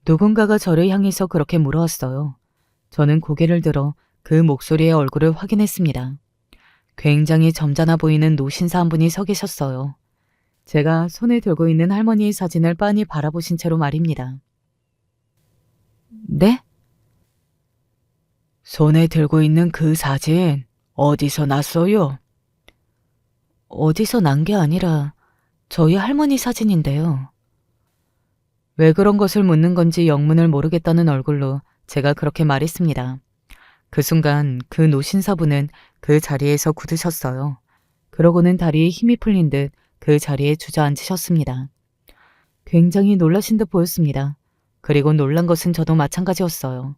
누군가가 저를 향해서 그렇게 물어왔어요. 저는 고개를 들어 그 목소리의 얼굴을 확인했습니다. 굉장히 점잖아 보이는 노신사 한 분이 서 계셨어요. 제가 손에 들고 있는 할머니의 사진을 빤히 바라보신 채로 말입니다. 네? 손에 들고 있는 그 사진 어디서 났어요? 어디서 난 게 아니라 저희 할머니 사진인데요. 왜 그런 것을 묻는 건지 영문을 모르겠다는 얼굴로 제가 그렇게 말했습니다. 그 순간 그 노신사분은 그 자리에서 굳으셨어요. 그러고는 다리에 힘이 풀린 듯 그 자리에 주저앉으셨습니다. 굉장히 놀라신 듯 보였습니다. 그리고 놀란 것은 저도 마찬가지였어요.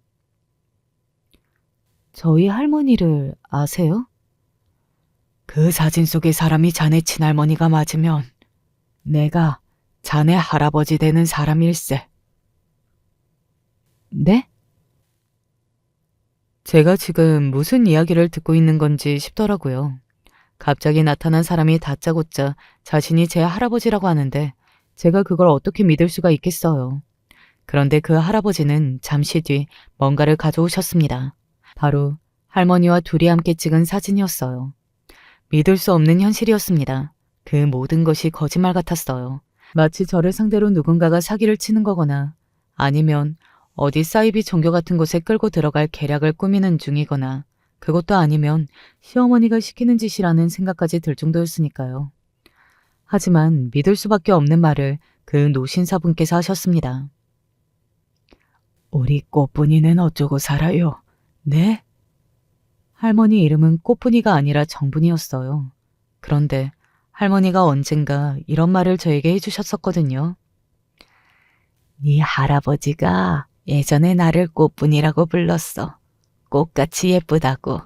저희 할머니를 아세요? 그 사진 속의 사람이 자네 친할머니가 맞으면 내가 자네 할아버지 되는 사람일세. 네? 제가 지금 무슨 이야기를 듣고 있는 건지 싶더라고요. 갑자기 나타난 사람이 다짜고짜 자신이 제 할아버지라고 하는데 제가 그걸 어떻게 믿을 수가 있겠어요. 그런데 그 할아버지는 잠시 뒤 뭔가를 가져오셨습니다. 바로 할머니와 둘이 함께 찍은 사진이었어요. 믿을 수 없는 현실이었습니다. 그 모든 것이 거짓말 같았어요. 마치 저를 상대로 누군가가 사기를 치는 거거나 아니면 어디 사이비 종교 같은 곳에 끌고 들어갈 계략을 꾸미는 중이거나 그것도 아니면 시어머니가 시키는 짓이라는 생각까지 들 정도였으니까요. 하지만 믿을 수밖에 없는 말을 그 노신사분께서 하셨습니다. 우리 꽃분이는 어쩌고 살아요? 네? 할머니 이름은 꽃분이가 아니라 정분이었어요. 그런데 할머니가 언젠가 이런 말을 저에게 해주셨었거든요. 네 할아버지가 예전에 나를 꽃분이라고 불렀어. 꽃같이 예쁘다고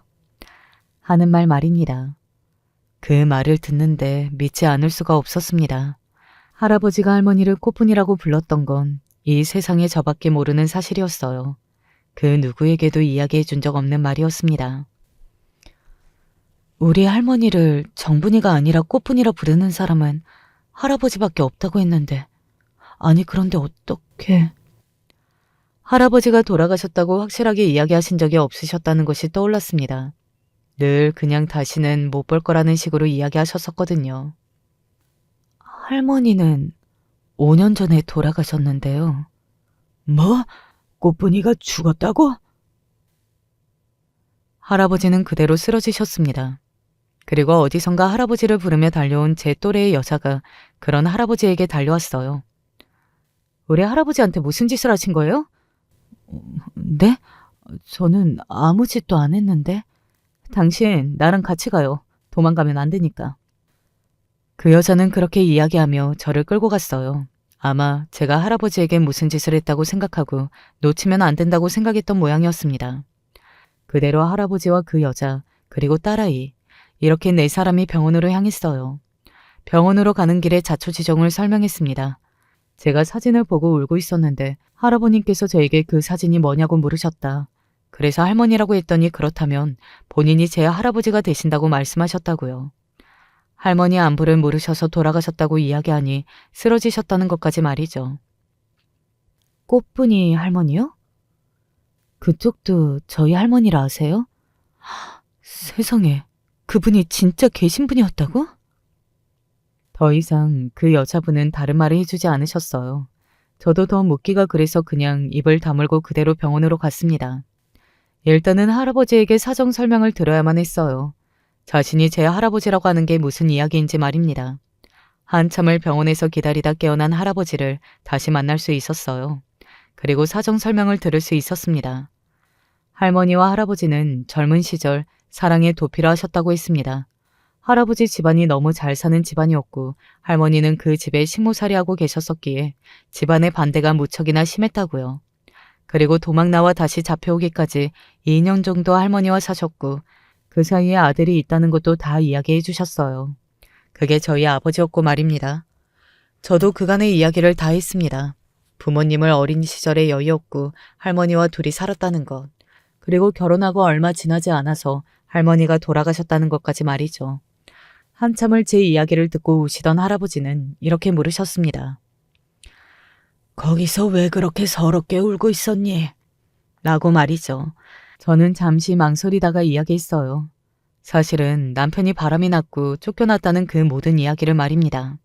하는 말 말입니다. 그 말을 듣는데 믿지 않을 수가 없었습니다. 할아버지가 할머니를 꽃분이라고 불렀던 건 이 세상에 저밖에 모르는 사실이었어요. 그 누구에게도 이야기해 준 적 없는 말이었습니다. 우리 할머니를 정분이가 아니라 꽃분이라 부르는 사람은 할아버지밖에 없다고 했는데, 아니 그런데 어떻게... 할아버지가 돌아가셨다고 확실하게 이야기하신 적이 없으셨다는 것이 떠올랐습니다. 늘 그냥 다시는 못 볼 거라는 식으로 이야기하셨었거든요. 할머니는 5년 전에 돌아가셨는데요. 뭐? 꽃분이가 죽었다고? 할아버지는 그대로 쓰러지셨습니다. 그리고 어디선가 할아버지를 부르며 달려온 제 또래의 여자가 그런 할아버지에게 달려왔어요. 우리 할아버지한테 무슨 짓을 하신 거예요? 네? 저는 아무 짓도 안 했는데. 당신 나랑 같이 가요. 도망가면 안 되니까. 그 여자는 그렇게 이야기하며 저를 끌고 갔어요. 아마 제가 할아버지에게 무슨 짓을 했다고 생각하고 놓치면 안 된다고 생각했던 모양이었습니다. 그대로 할아버지와 그 여자, 그리고 딸아이, 이렇게 네 사람이 병원으로 향했어요. 병원으로 가는 길에 자초지종을 설명했습니다. 제가 사진을 보고 울고 있었는데 할아버님께서 저에게 그 사진이 뭐냐고 물으셨다. 그래서 할머니라고 했더니 그렇다면 본인이 제 할아버지가 되신다고 말씀하셨다고요. 할머니 안부를 물으셔서 돌아가셨다고 이야기하니 쓰러지셨다는 것까지 말이죠. 꽃분이 할머니요? 그쪽도 저희 할머니라 아세요? 세상에, 그분이 진짜 계신 분이었다고? 더 이상 그 여자분은 다른 말을 해주지 않으셨어요. 저도 더 묻기가 그래서 그냥 입을 다물고 그대로 병원으로 갔습니다. 일단은 할아버지에게 사정 설명을 들어야만 했어요. 자신이 제 할아버지라고 하는 게 무슨 이야기인지 말입니다. 한참을 병원에서 기다리다 깨어난 할아버지를 다시 만날 수 있었어요. 그리고 사정 설명을 들을 수 있었습니다. 할머니와 할아버지는 젊은 시절 사랑에 도피를 하셨다고 했습니다. 할아버지 집안이 너무 잘 사는 집안이었고 할머니는 그 집에 식모살이하고 계셨었기에 집안의 반대가 무척이나 심했다고요. 그리고 도망 나와 다시 잡혀오기까지 2년 정도 할머니와 사셨고 그 사이에 아들이 있다는 것도 다 이야기해 주셨어요. 그게 저희 아버지였고 말입니다. 저도 그간의 이야기를 다 했습니다. 부모님을 어린 시절에 여의었고 할머니와 둘이 살았다는 것, 그리고 결혼하고 얼마 지나지 않아서 할머니가 돌아가셨다는 것까지 말이죠. 한참을 제 이야기를 듣고 우시던 할아버지는 이렇게 물으셨습니다. 거기서 왜 그렇게 서럽게 울고 있었니? 라고 말이죠. 저는 잠시 망설이다가 이야기했어요. 사실은 남편이 바람이 났고 쫓겨났다는 그 모든 이야기를 말입니다.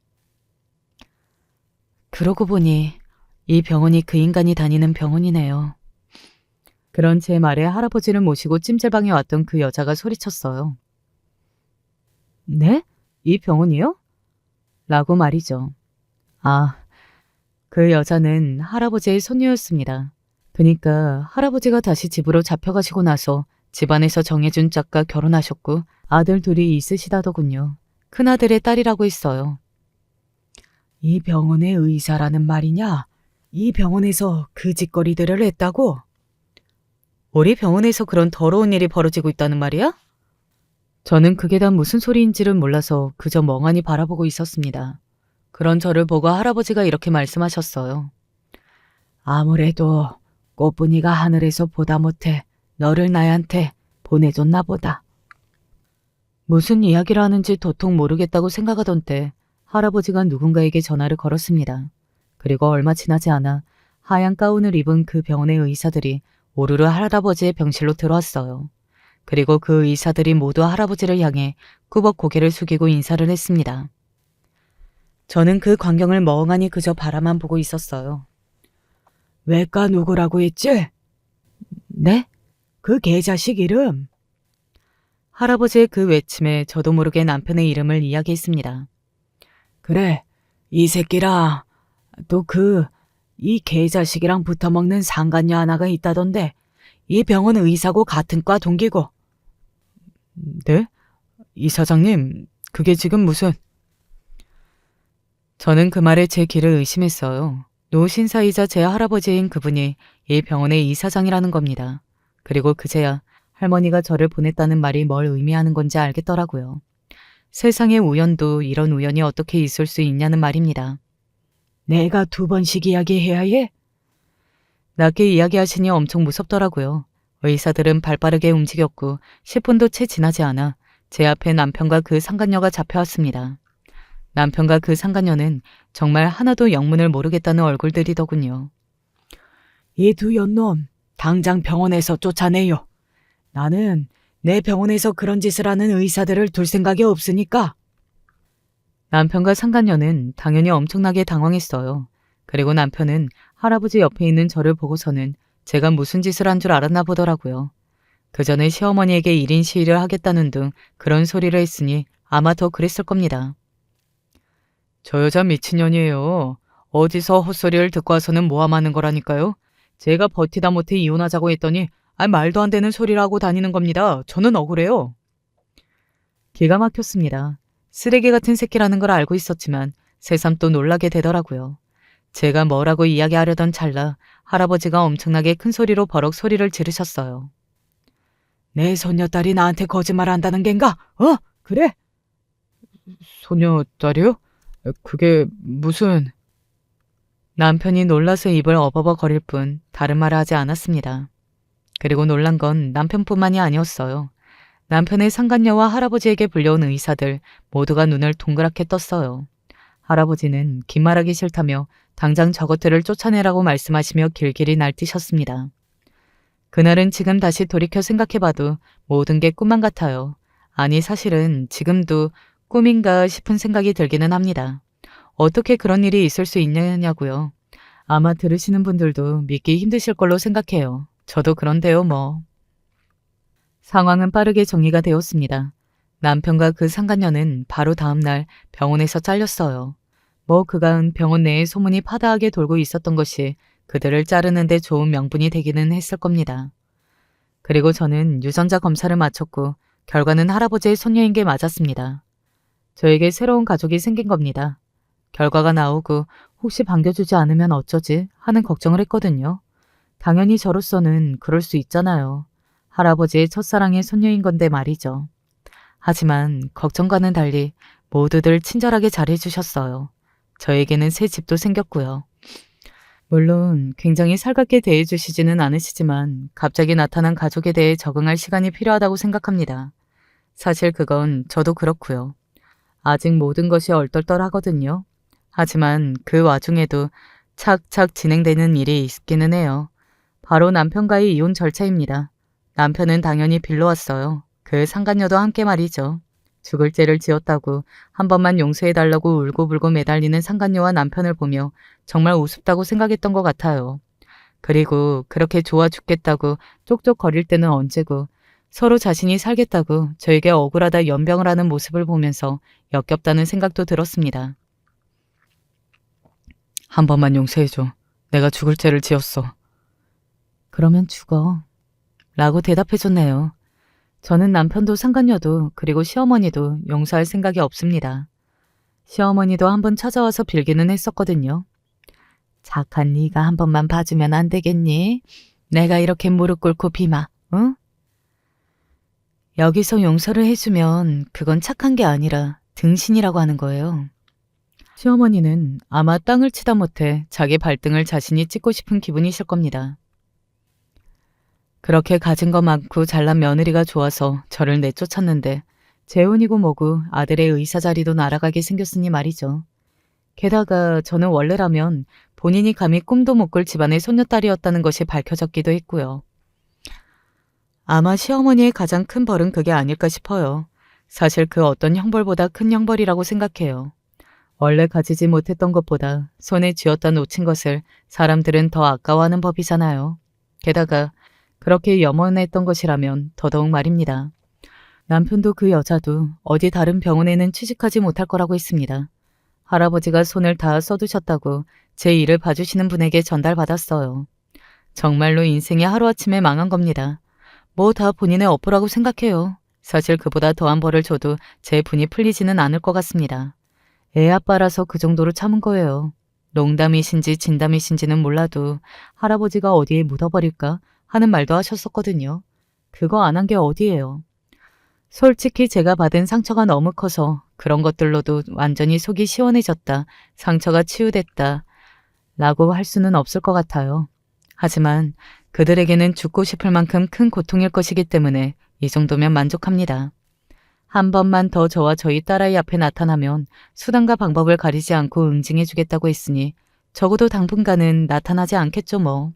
그러고 보니 이 병원이 그 인간이 다니는 병원이네요. 그런 제 말에 할아버지를 모시고 찜질방에 왔던 그 여자가 소리쳤어요. 네? 이 병원이요? 라고 말이죠. 아, 그 여자는 할아버지의 손녀였습니다. 그러니까 할아버지가 다시 집으로 잡혀가시고 나서 집안에서 정해준 짝과 결혼하셨고 아들 둘이 있으시다더군요. 큰아들의 딸이라고 했어요. 이 병원의 의사라는 말이냐? 이 병원에서 그 짓거리들을 했다고? 우리 병원에서 그런 더러운 일이 벌어지고 있다는 말이야? 저는 그게 다 무슨 소리인지를 몰라서 그저 멍하니 바라보고 있었습니다. 그런 저를 보고 할아버지가 이렇게 말씀하셨어요. 아무래도 꽃분이가 하늘에서 보다 못해 너를 나한테 보내줬나 보다. 무슨 이야기를 하는지 도통 모르겠다고 생각하던 때 할아버지가 누군가에게 전화를 걸었습니다. 그리고 얼마 지나지 않아 하얀 가운을 입은 그 병원의 의사들이 오르르 할아버지의 병실로 들어왔어요. 그리고 그 의사들이 모두 할아버지를 향해 꾸벅 고개를 숙이고 인사를 했습니다. 저는 그 광경을 멍하니 그저 바라만 보고 있었어요. 외과 누구라고 했지? 네? 그 개자식 이름? 할아버지의 그 외침에 저도 모르게 남편의 이름을 이야기했습니다. 그래, 이 새끼랑 또 이 개자식이랑 붙어먹는 상간녀 하나가 있다던데 이 병원 의사고 같은 과 동기고. 네? 이사장님, 그게 지금 무슨... 저는 그 말에 제 귀를 의심했어요. 노신사이자 제 할아버지인 그분이 이 병원의 이사장이라는 겁니다. 그리고 그제야 할머니가 저를 보냈다는 말이 뭘 의미하는 건지 알겠더라고요. 세상에 우연도 이런 우연이 어떻게 있을 수 있냐는 말입니다. 내가 2번씩 이야기해야 해? 낮게 이야기하시니 엄청 무섭더라고요. 의사들은 발빠르게 움직였고 10분도 채 지나지 않아 제 앞에 남편과 그 상간녀가 잡혀왔습니다. 남편과 그 상간녀는 정말 하나도 영문을 모르겠다는 얼굴들이더군요. 이 2 연놈, 당장 병원에서 쫓아내요. 나는 내 병원에서 그런 짓을 하는 의사들을 둘 생각이 없으니까. 남편과 상간녀는 당연히 엄청나게 당황했어요. 그리고 남편은 할아버지 옆에 있는 저를 보고서는 제가 무슨 짓을 한 줄 알았나 보더라고요. 그 전에 시어머니에게 1인 시위를 하겠다는 등 그런 소리를 했으니 아마 더 그랬을 겁니다. 저 여자 미친년이에요. 어디서 헛소리를 듣고 와서는 모함하는 거라니까요. 제가 버티다 못해 이혼하자고 했더니 말도 안 되는 소리를 하고 다니는 겁니다. 저는 억울해요. 기가 막혔습니다. 쓰레기 같은 새끼라는 걸 알고 있었지만 새삼 또 놀라게 되더라고요. 제가 뭐라고 이야기하려던 찰나 할아버지가 엄청나게 큰 소리로 버럭 소리를 지르셨어요. 내 손녀딸이 나한테 거짓말한다는 겐가? 그래? 손녀딸이요? 그게 무슨... 남편이 놀라서 입을 어버버거릴 뿐 다른 말을 하지 않았습니다. 그리고 놀란 건 남편뿐만이 아니었어요. 남편의 상간녀와 할아버지에게 불려온 의사들 모두가 눈을 동그랗게 떴어요. 할아버지는 긴 말하기 싫다며 당장 저것들을 쫓아내라고 말씀하시며 길길이 날뛰셨습니다. 그날은 지금 다시 돌이켜 생각해봐도 모든 게 꿈만 같아요. 아니 사실은 지금도 꿈인가 싶은 생각이 들기는 합니다. 어떻게 그런 일이 있을 수 있느냐고요. 아마 들으시는 분들도 믿기 힘드실 걸로 생각해요. 저도 그런데요 뭐. 상황은 빠르게 정리가 되었습니다. 남편과 그 상간녀는 바로 다음 날 병원에서 잘렸어요. 뭐 그간 병원 내에 소문이 파다하게 돌고 있었던 것이 그들을 자르는 데 좋은 명분이 되기는 했을 겁니다. 그리고 저는 유전자 검사를 마쳤고 결과는 할아버지의 손녀인 게 맞았습니다. 저에게 새로운 가족이 생긴 겁니다. 결과가 나오고 혹시 반겨주지 않으면 어쩌지 하는 걱정을 했거든요. 당연히 저로서는 그럴 수 있잖아요. 할아버지의 첫사랑의 손녀인 건데 말이죠. 하지만 걱정과는 달리 모두들 친절하게 잘해주셨어요. 저에게는 새 집도 생겼고요. 물론 굉장히 살갑게 대해주시지는 않으시지만 갑자기 나타난 가족에 대해 적응할 시간이 필요하다고 생각합니다. 사실 그건 저도 그렇고요. 아직 모든 것이 얼떨떨하거든요. 하지만 그 와중에도 착착 진행되는 일이 있기는 해요. 바로 남편과의 이혼 절차입니다. 남편은 당연히 빌려왔어요. 그 상간녀도 함께 말이죠. 죽을 죄를 지었다고 한 번만 용서해달라고 울고불고 매달리는 상간녀와 남편을 보며 정말 우습다고 생각했던 것 같아요. 그리고 그렇게 좋아 죽겠다고 쪽쪽거릴 때는 언제고 서로 자신이 살겠다고 저에게 억울하다 연병을 하는 모습을 보면서 역겹다는 생각도 들었습니다. 한 번만 용서해줘. 내가 죽을 죄를 지었어. 그러면 죽어. 라고 대답해줬네요. 저는 남편도 상간녀도 그리고 시어머니도 용서할 생각이 없습니다. 시어머니도 한번 찾아와서 빌기는 했었거든요. 착한 네가 한 번만 봐주면 안 되겠니? 내가 이렇게 무릎 꿇고 비마, 응? 여기서 용서를 해주면 그건 착한 게 아니라 등신이라고 하는 거예요. 시어머니는 아마 땅을 치다 못해 자기 발등을 자신이 찍고 싶은 기분이실 겁니다. 그렇게 가진 거 많고 잘난 며느리가 좋아서 저를 내쫓았는데 재혼이고 뭐고 아들의 의사 자리도 날아가게 생겼으니 말이죠. 게다가 저는 원래라면 본인이 감히 꿈도 못 꿀 집안의 손녀딸이었다는 것이 밝혀졌기도 했고요. 아마 시어머니의 가장 큰 벌은 그게 아닐까 싶어요. 사실 그 어떤 형벌보다 큰 형벌이라고 생각해요. 원래 가지지 못했던 것보다 손에 쥐었다 놓친 것을 사람들은 더 아까워하는 법이잖아요. 게다가 그렇게 염원했던 것이라면 더더욱 말입니다. 남편도 그 여자도 어디 다른 병원에는 취직하지 못할 거라고 했습니다. 할아버지가 손을 다 써두셨다고 제 일을 봐주시는 분에게 전달받았어요. 정말로 인생이 하루아침에 망한 겁니다. 뭐 다 본인의 업보라고 생각해요. 사실 그보다 더한 벌을 줘도 제 분이 풀리지는 않을 것 같습니다. 애 아빠라서 그 정도로 참은 거예요. 농담이신지 진담이신지는 몰라도 할아버지가 어디에 묻어버릴까 하는 말도 하셨었거든요. 그거 안 한 게 어디예요. 솔직히 제가 받은 상처가 너무 커서 그런 것들로도 완전히 속이 시원해졌다, 상처가 치유됐다 라고 할 수는 없을 것 같아요. 하지만 그들에게는 죽고 싶을 만큼 큰 고통일 것이기 때문에 이 정도면 만족합니다. 한 번만 더 저와 저희 딸아이 앞에 나타나면 수단과 방법을 가리지 않고 응징해주겠다고 했으니 적어도 당분간은 나타나지 않겠죠 뭐.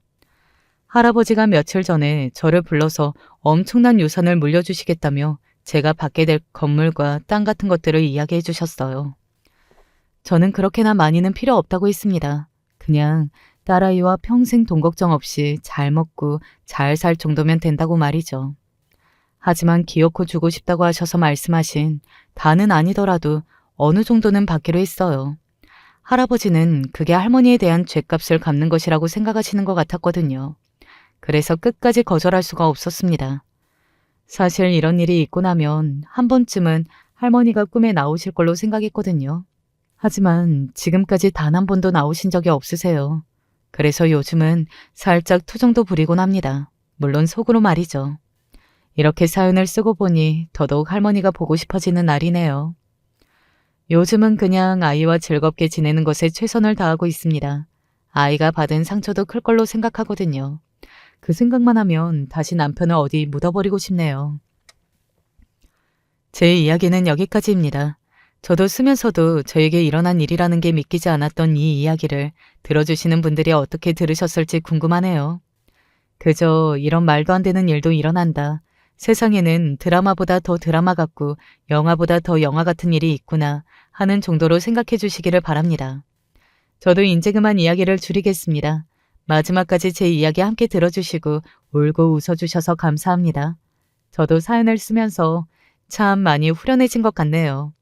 할아버지가 며칠 전에 저를 불러서 엄청난 유산을 물려주시겠다며 제가 받게 될 건물과 땅 같은 것들을 이야기해 주셨어요. 저는 그렇게나 많이는 필요 없다고 했습니다. 그냥 딸아이와 평생 돈 걱정 없이 잘 먹고 잘 살 정도면 된다고 말이죠. 하지만 기어코 주고 싶다고 하셔서 말씀하신 다는 아니더라도 어느 정도는 받기로 했어요. 할아버지는 그게 할머니에 대한 죗값을 갚는 것이라고 생각하시는 것 같았거든요. 그래서 끝까지 거절할 수가 없었습니다. 사실 이런 일이 있고 나면 한 번쯤은 할머니가 꿈에 나오실 걸로 생각했거든요. 하지만 지금까지 단 한 번도 나오신 적이 없으세요. 그래서 요즘은 살짝 투정도 부리곤 합니다. 물론 속으로 말이죠. 이렇게 사연을 쓰고 보니 더더욱 할머니가 보고 싶어지는 날이네요. 요즘은 그냥 아이와 즐겁게 지내는 것에 최선을 다하고 있습니다. 아이가 받은 상처도 클 걸로 생각하거든요. 그 생각만 하면 다시 남편을 어디 묻어버리고 싶네요. 제 이야기는 여기까지입니다. 저도 쓰면서도 저에게 일어난 일이라는 게 믿기지 않았던 이 이야기를 들어주시는 분들이 어떻게 들으셨을지 궁금하네요. 그저 이런 말도 안 되는 일도 일어난다. 세상에는 드라마보다 더 드라마 같고 영화보다 더 영화 같은 일이 있구나 하는 정도로 생각해 주시기를 바랍니다. 저도 이제 그만 이야기를 줄이겠습니다. 마지막까지 제 이야기 함께 들어주시고 울고 웃어주셔서 감사합니다. 저도 사연을 쓰면서 참 많이 후련해진 것 같네요.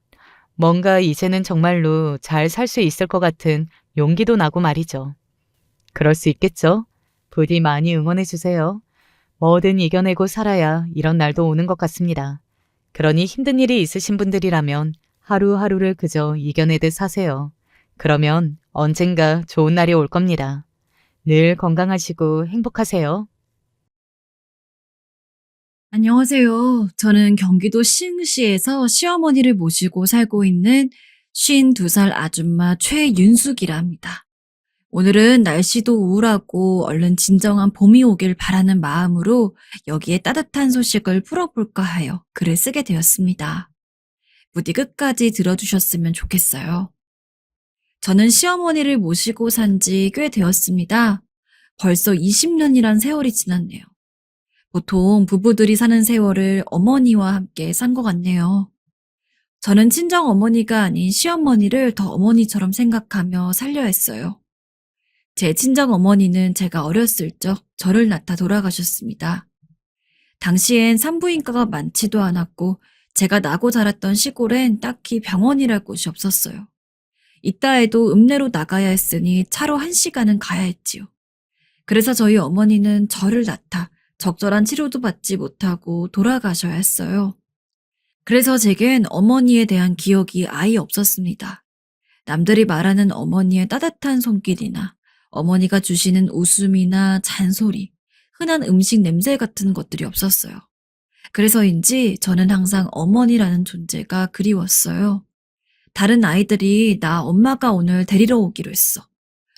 뭔가 이제는 정말로 잘 살 수 있을 것 같은 용기도 나고 말이죠. 그럴 수 있겠죠? 부디 많이 응원해주세요. 뭐든 이겨내고 살아야 이런 날도 오는 것 같습니다. 그러니 힘든 일이 있으신 분들이라면 하루하루를 그저 이겨내듯 사세요. 그러면 언젠가 좋은 날이 올 겁니다. 늘 건강하시고 행복하세요. 안녕하세요. 저는 경기도 시흥시에서 시어머니를 모시고 살고 있는 52살 아줌마 최윤숙이라 합니다. 오늘은 날씨도 우울하고 얼른 진정한 봄이 오길 바라는 마음으로 여기에 따뜻한 소식을 풀어볼까 하여 글을 쓰게 되었습니다. 부디 끝까지 들어주셨으면 좋겠어요. 저는 시어머니를 모시고 산지 꽤 되었습니다. 벌써 20년이란 세월이 지났네요. 보통 부부들이 사는 세월을 어머니와 함께 산 것 같네요. 저는 친정 어머니가 아닌 시어머니를 더 어머니처럼 생각하며 살려 했어요. 제 친정 어머니는 제가 어렸을 적 저를 낳다 돌아가셨습니다. 당시엔 산부인과가 많지도 않았고 제가 나고 자랐던 시골엔 딱히 병원이랄 곳이 없었어요. 이따 해도 읍내로 나가야 했으니 차로 1시간은 가야 했지요. 그래서 저희 어머니는 저를 낳다 적절한 치료도 받지 못하고 돌아가셔야 했어요. 그래서 제겐 어머니에 대한 기억이 아예 없었습니다. 남들이 말하는 어머니의 따뜻한 손길이나 어머니가 주시는 웃음이나 잔소리, 흔한 음식 냄새 같은 것들이 없었어요. 그래서인지 저는 항상 어머니라는 존재가 그리웠어요. 다른 아이들이 나 엄마가 오늘 데리러 오기로 했어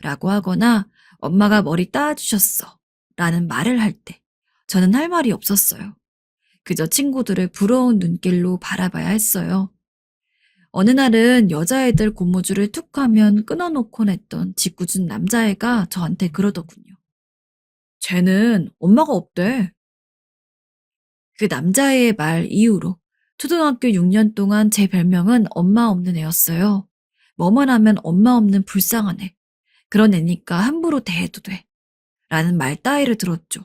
라고 하거나 엄마가 머리 따주셨어 라는 말을 할 때 저는 할 말이 없었어요. 그저 친구들을 부러운 눈길로 바라봐야 했어요. 어느 날은 여자애들 고무줄을 툭 하면 끊어놓곤 했던 짓궂은 남자애가 저한테 그러더군요. 쟤는 엄마가 없대. 그 남자애의 말 이후로 초등학교 6년 동안 제 별명은 엄마 없는 애였어요. 뭐만 하면 엄마 없는 불쌍한 애. 그런 애니까 함부로 대해도 돼. 라는 말 따위를 들었죠.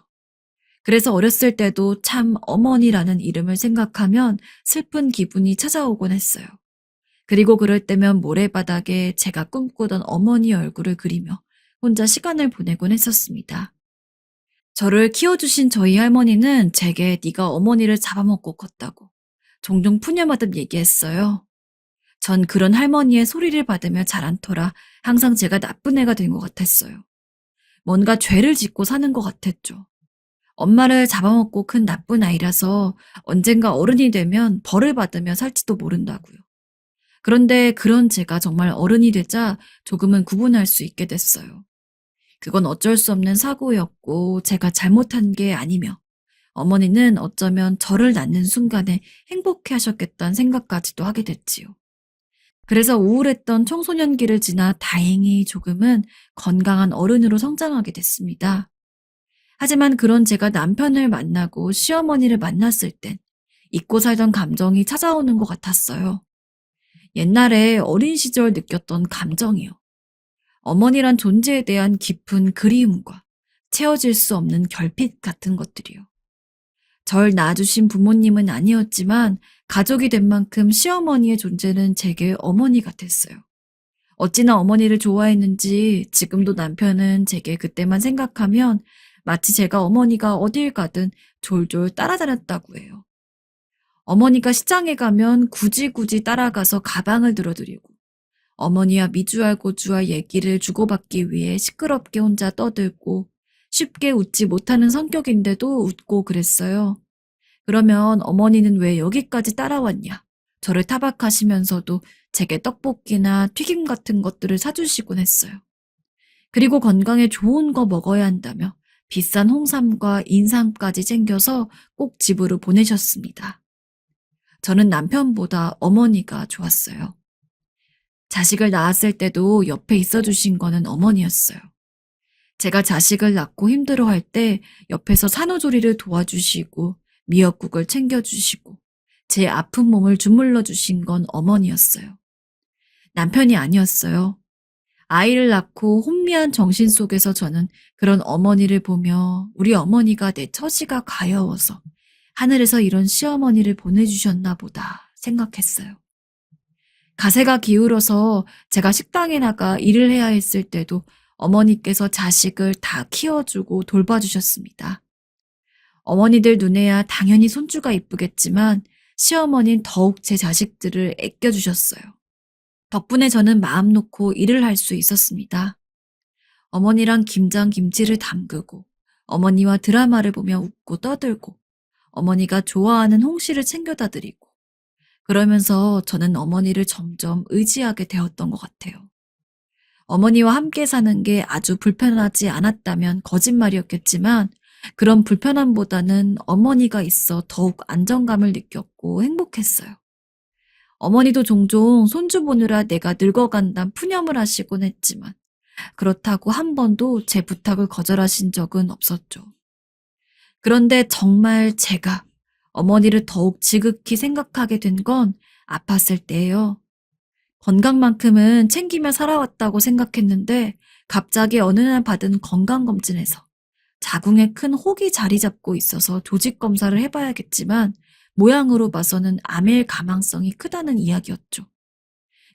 그래서 어렸을 때도 참 어머니라는 이름을 생각하면 슬픈 기분이 찾아오곤 했어요. 그리고 그럴 때면 모래바닥에 제가 꿈꾸던 어머니 얼굴을 그리며 혼자 시간을 보내곤 했었습니다. 저를 키워주신 저희 할머니는 제게 네가 어머니를 잡아먹고 컸다고 종종 푸념하듯 얘기했어요. 전 그런 할머니의 소리를 받으며 자란 터라 항상 제가 나쁜 애가 된 것 같았어요. 뭔가 죄를 짓고 사는 것 같았죠. 엄마를 잡아먹고 큰 나쁜 아이라서 언젠가 어른이 되면 벌을 받으며 살지도 모른다고요. 그런데 그런 제가 정말 어른이 되자 조금은 구분할 수 있게 됐어요. 그건 어쩔 수 없는 사고였고 제가 잘못한 게 아니며 어머니는 어쩌면 저를 낳는 순간에 행복해 하셨겠다는 생각까지도 하게 됐지요. 그래서 우울했던 청소년기를 지나 다행히 조금은 건강한 어른으로 성장하게 됐습니다. 하지만 그런 제가 남편을 만나고 시어머니를 만났을 땐 잊고 살던 감정이 찾아오는 것 같았어요. 옛날에 어린 시절 느꼈던 감정이요. 어머니란 존재에 대한 깊은 그리움과 채워질 수 없는 결핍 같은 것들이요. 절 낳아주신 부모님은 아니었지만 가족이 된 만큼 시어머니의 존재는 제게 어머니 같았어요. 어찌나 어머니를 좋아했는지 지금도 남편은 제게 그때만 생각하면 마치 제가 어머니가 어딜 가든 졸졸 따라다녔다고 해요. 어머니가 시장에 가면 굳이 따라가서 가방을 들어드리고 어머니와 미주알 고주알 얘기를 주고받기 위해 시끄럽게 혼자 떠들고 쉽게 웃지 못하는 성격인데도 웃고 그랬어요. 그러면 어머니는 왜 여기까지 따라왔냐? 저를 타박하시면서도 제게 떡볶이나 튀김 같은 것들을 사주시곤 했어요. 그리고 건강에 좋은 거 먹어야 한다며 비싼 홍삼과 인삼까지 챙겨서 꼭 집으로 보내셨습니다. 저는 남편보다 어머니가 좋았어요. 자식을 낳았을 때도 옆에 있어주신 거는 어머니였어요. 제가 자식을 낳고 힘들어할 때 옆에서 산후조리를 도와주시고 미역국을 챙겨주시고 제 아픈 몸을 주물러 주신 건 어머니였어요. 남편이 아니었어요. 아이를 낳고 혼미한 정신 속에서 저는 그런 어머니를 보며 우리 어머니가 내 처지가 가여워서 하늘에서 이런 시어머니를 보내주셨나 보다 생각했어요. 가세가 기울어서 제가 식당에 나가 일을 해야 했을 때도 어머니께서 자식을 다 키워주고 돌봐주셨습니다. 어머니들 눈에야 당연히 손주가 이쁘겠지만 시어머니는 더욱 제 자식들을 아껴주셨어요. 덕분에 저는 마음 놓고 일을 할 수 있었습니다. 어머니랑 김장김치를 담그고 어머니와 드라마를 보며 웃고 떠들고 어머니가 좋아하는 홍시를 챙겨다 드리고 그러면서 저는 어머니를 점점 의지하게 되었던 것 같아요. 어머니와 함께 사는 게 아주 불편하지 않았다면 거짓말이었겠지만 그런 불편함보다는 어머니가 있어 더욱 안정감을 느꼈고 행복했어요. 어머니도 종종 손주 보느라 내가 늙어간다는 푸념을 하시곤 했지만 그렇다고 한 번도 제 부탁을 거절하신 적은 없었죠. 그런데 정말 제가 어머니를 더욱 지극히 생각하게 된 건 아팠을 때예요. 건강만큼은 챙기며 살아왔다고 생각했는데 갑자기 어느 날 받은 건강검진에서 자궁에 큰 혹이 자리 잡고 있어서 조직 검사를 해봐야겠지만 모양으로 봐서는 암일 가망성이 크다는 이야기였죠.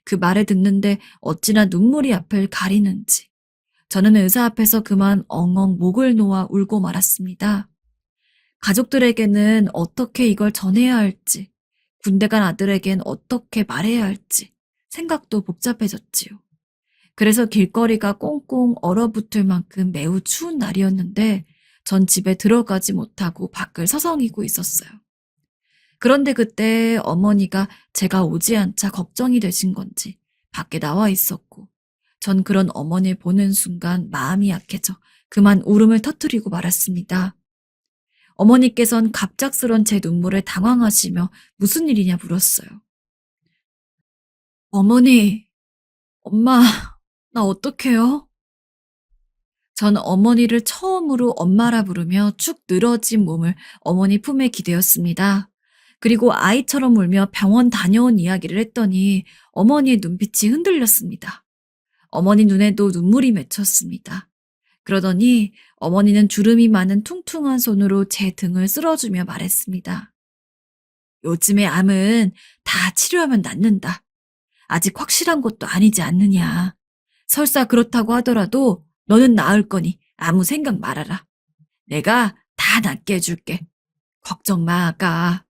그 말을 듣는데 어찌나 눈물이 앞을 가리는지 저는 의사 앞에서 그만 엉엉 목을 놓아 울고 말았습니다. 가족들에게는 어떻게 이걸 전해야 할지, 군대 간 아들에겐 어떻게 말해야 할지 생각도 복잡해졌지요. 그래서 길거리가 꽁꽁 얼어붙을 만큼 매우 추운 날이었는데 전 집에 들어가지 못하고 밖을 서성이고 있었어요. 그런데 그때 어머니가 제가 오지 않자 걱정이 되신 건지 밖에 나와 있었고 전 그런 어머니를 보는 순간 마음이 약해져 그만 울음을 터뜨리고 말았습니다. 어머니께선 갑작스런 제 눈물에 당황하시며 무슨 일이냐 물었어요. 어머니, 엄마, 나 어떡해요? 전 어머니를 처음으로 엄마라 부르며 축 늘어진 몸을 어머니 품에 기대었습니다. 그리고 아이처럼 울며 병원 다녀온 이야기를 했더니 어머니의 눈빛이 흔들렸습니다. 어머니 눈에도 눈물이 맺혔습니다. 그러더니 어머니는 주름이 많은 퉁퉁한 손으로 제 등을 쓸어주며 말했습니다. 요즘의 암은 다 치료하면 낫는다. 아직 확실한 것도 아니지 않느냐. 설사 그렇다고 하더라도 너는 나을 거니 아무 생각 말아라. 내가 다 낫게 해줄게. 걱정 마, 아가.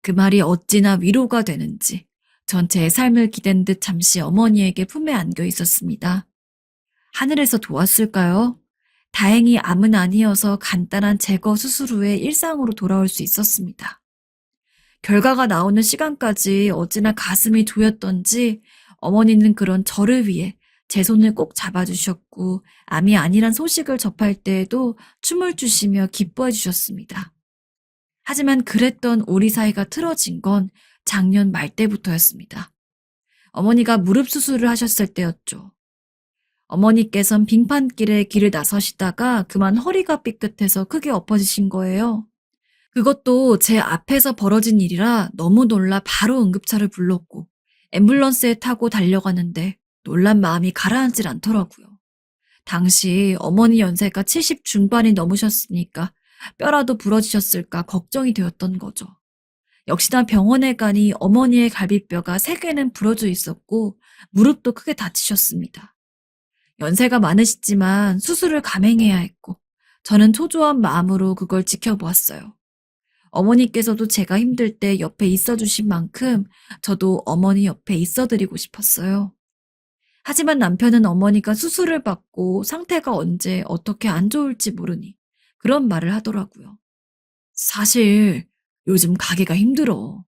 그 말이 어찌나 위로가 되는지 전 제 삶을 기댄 듯 잠시 어머니에게 품에 안겨 있었습니다. 하늘에서 도왔을까요? 다행히 암은 아니어서 간단한 제거 수술 후에 일상으로 돌아올 수 있었습니다. 결과가 나오는 시간까지 어찌나 가슴이 조였던지 어머니는 그런 저를 위해 제 손을 꼭 잡아주셨고 암이 아니란 소식을 접할 때에도 춤을 추시며 기뻐해 주셨습니다. 하지만 그랬던 우리 사이가 틀어진 건 작년 말 때부터였습니다. 어머니가 무릎 수술을 하셨을 때였죠. 어머니께선 빙판길에 길을 나서시다가 그만 허리가 삐끗해서 크게 엎어지신 거예요. 그것도 제 앞에서 벌어진 일이라 너무 놀라 바로 응급차를 불렀고 앰뷸런스에 타고 달려가는데 놀란 마음이 가라앉질 않더라고요. 당시 어머니 연세가 70 중반이 넘으셨으니까 뼈라도 부러지셨을까 걱정이 되었던 거죠. 역시나 병원에 가니 어머니의 갈비뼈가 3개는 부러져 있었고 무릎도 크게 다치셨습니다. 연세가 많으시지만 수술을 감행해야 했고 저는 초조한 마음으로 그걸 지켜보았어요. 어머니께서도 제가 힘들 때 옆에 있어주신 만큼 저도 어머니 옆에 있어드리고 싶었어요. 하지만 남편은 어머니가 수술을 받고 상태가 언제 어떻게 안 좋을지 모르니 그런 말을 하더라고요. 사실 요즘 가게가 힘들어.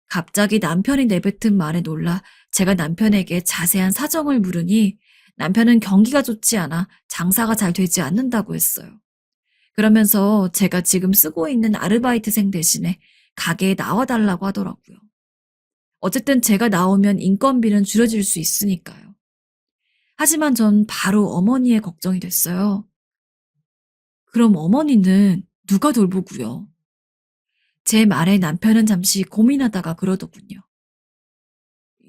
갑자기 남편이 내뱉은 말에 놀라 제가 남편에게 자세한 사정을 물으니 남편은 경기가 좋지 않아 장사가 잘 되지 않는다고 했어요. 그러면서 제가 지금 쓰고 있는 아르바이트생 대신에 가게에 나와달라고 하더라고요. 어쨌든 제가 나오면 인건비는 줄여질 수 있으니까요. 하지만 전 바로 어머니의 걱정이 됐어요. 그럼 어머니는 누가 돌보고요? 제 말에 남편은 잠시 고민하다가 그러더군요.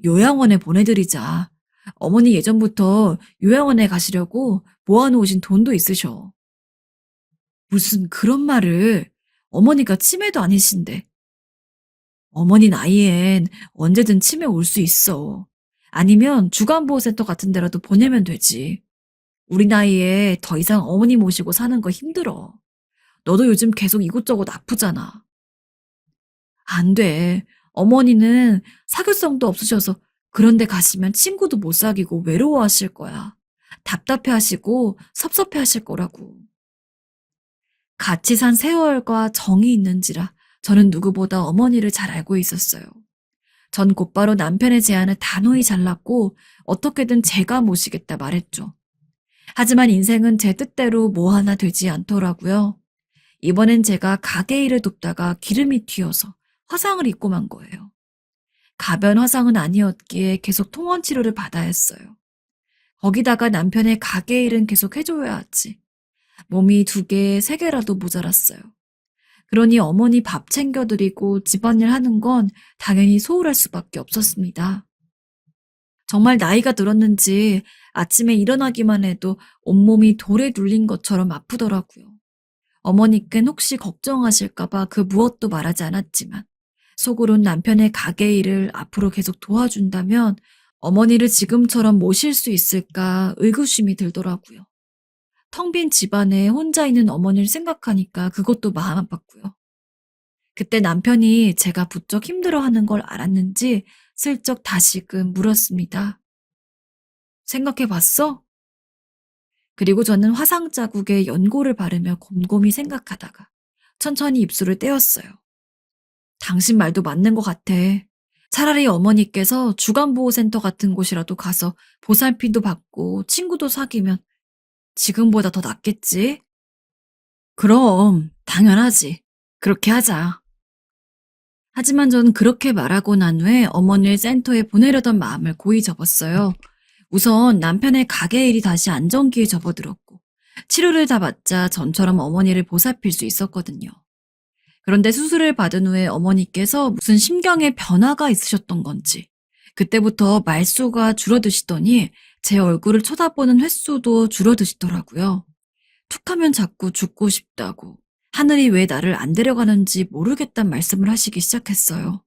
요양원에 보내드리자. 어머니 예전부터 요양원에 가시려고 모아놓으신 돈도 있으셔. 무슨 그런 말을. 어머니가 치매도 아니신데. 어머니 나이엔 언제든 치매 올 수 있어. 아니면 주간보호센터 같은 데라도 보내면 되지. 우리 나이에 더 이상 어머니 모시고 사는 거 힘들어. 너도 요즘 계속 이곳저곳 아프잖아. 안 돼. 어머니는 사교성도 없으셔서 그런 데 가시면 친구도 못 사귀고 외로워하실 거야. 답답해하시고 섭섭해하실 거라고. 같이 산 세월과 정이 있는지라 저는 누구보다 어머니를 잘 알고 있었어요. 전 곧바로 남편의 제안을 단호히 잘랐고 어떻게든 제가 모시겠다 말했죠. 하지만 인생은 제 뜻대로 뭐 하나 되지 않더라고요. 이번엔 제가 가게 일을 돕다가 기름이 튀어서 화상을 입고 만 거예요. 가변 화상은 아니었기에 계속 통원 치료를 받아야 했어요. 거기다가 남편의 가게 일은 계속 해줘야 하지. 몸이 2개, 3개라도 모자랐어요. 그러니 어머니 밥 챙겨드리고 집안일 하는 건 당연히 소홀할 수밖에 없었습니다. 정말 나이가 들었는지 아침에 일어나기만 해도 온몸이 돌에 눌린 것처럼 아프더라고요. 어머니께는 혹시 걱정하실까봐 그 무엇도 말하지 않았지만 속으론 남편의 가게 일을 앞으로 계속 도와준다면 어머니를 지금처럼 모실 수 있을까 의구심이 들더라고요. 텅 빈 집안에 혼자 있는 어머니를 생각하니까 그것도 마음 아팠고요. 그때 남편이 제가 부쩍 힘들어하는 걸 알았는지 슬쩍 다시금 물었습니다. 생각해봤어? 그리고 저는 화상 자국에 연고를 바르며 곰곰이 생각하다가 천천히 입술을 떼었어요. 당신 말도 맞는 것 같아. 차라리 어머니께서 주간보호센터 같은 곳이라도 가서 보살핌도 받고 친구도 사귀면 지금보다 더 낫겠지? 그럼 당연하지. 그렇게 하자. 하지만 전 그렇게 말하고 난 후에 어머니를 센터에 보내려던 마음을 고이 접었어요. 우선 남편의 가게 일이 다시 안정기에 접어들었고 치료를 다 받자 전처럼 어머니를 보살필 수 있었거든요. 그런데 수술을 받은 후에 어머니께서 무슨 심경에 변화가 있으셨던 건지 그때부터 말수가 줄어드시더니 제 얼굴을 쳐다보는 횟수도 줄어드시더라고요. 툭하면 자꾸 죽고 싶다고 하늘이 왜 나를 안 데려가는지 모르겠단 말씀을 하시기 시작했어요.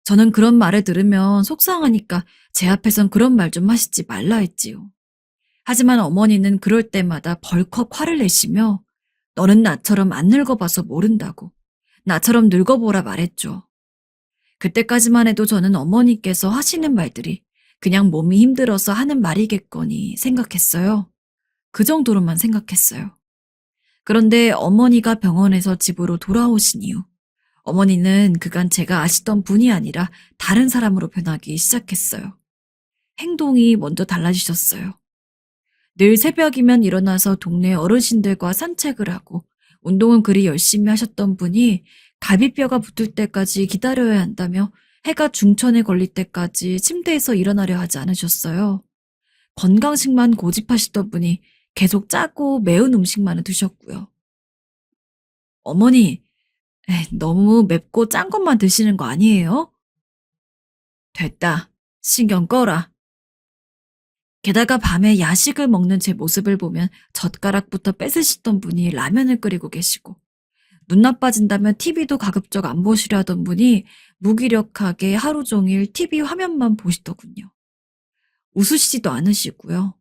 저는 그런 말을 들으면 속상하니까 제 앞에선 그런 말 좀 하시지 말라 했지요. 하지만 어머니는 그럴 때마다 벌컥 화를 내시며 너는 나처럼 안 늙어봐서 모른다고 나처럼 늙어보라 말했죠. 그때까지만 해도 저는 어머니께서 하시는 말들이 그냥 몸이 힘들어서 하는 말이겠거니 생각했어요. 그 정도로만 생각했어요. 그런데 어머니가 병원에서 집으로 돌아오신 이후 어머니는 그간 제가 아시던 분이 아니라 다른 사람으로 변하기 시작했어요. 행동이 먼저 달라지셨어요. 늘 새벽이면 일어나서 동네 어르신들과 산책을 하고 운동은 그리 열심히 하셨던 분이 갈비뼈가 붙을 때까지 기다려야 한다며 해가 중천에 걸릴 때까지 침대에서 일어나려 하지 않으셨어요. 건강식만 고집하시던 분이 계속 짜고 매운 음식만을 드셨고요. 어머니, 너무 맵고 짠 것만 드시는 거 아니에요? 됐다. 신경 꺼라. 게다가 밤에 야식을 먹는 제 모습을 보면 젓가락부터 뺏으시던 분이 라면을 끓이고 계시고 눈 나빠진다면 TV도 가급적 안 보시려 하던 분이 무기력하게 하루 종일 TV 화면만 보시더군요. 웃으시지도 않으시고요.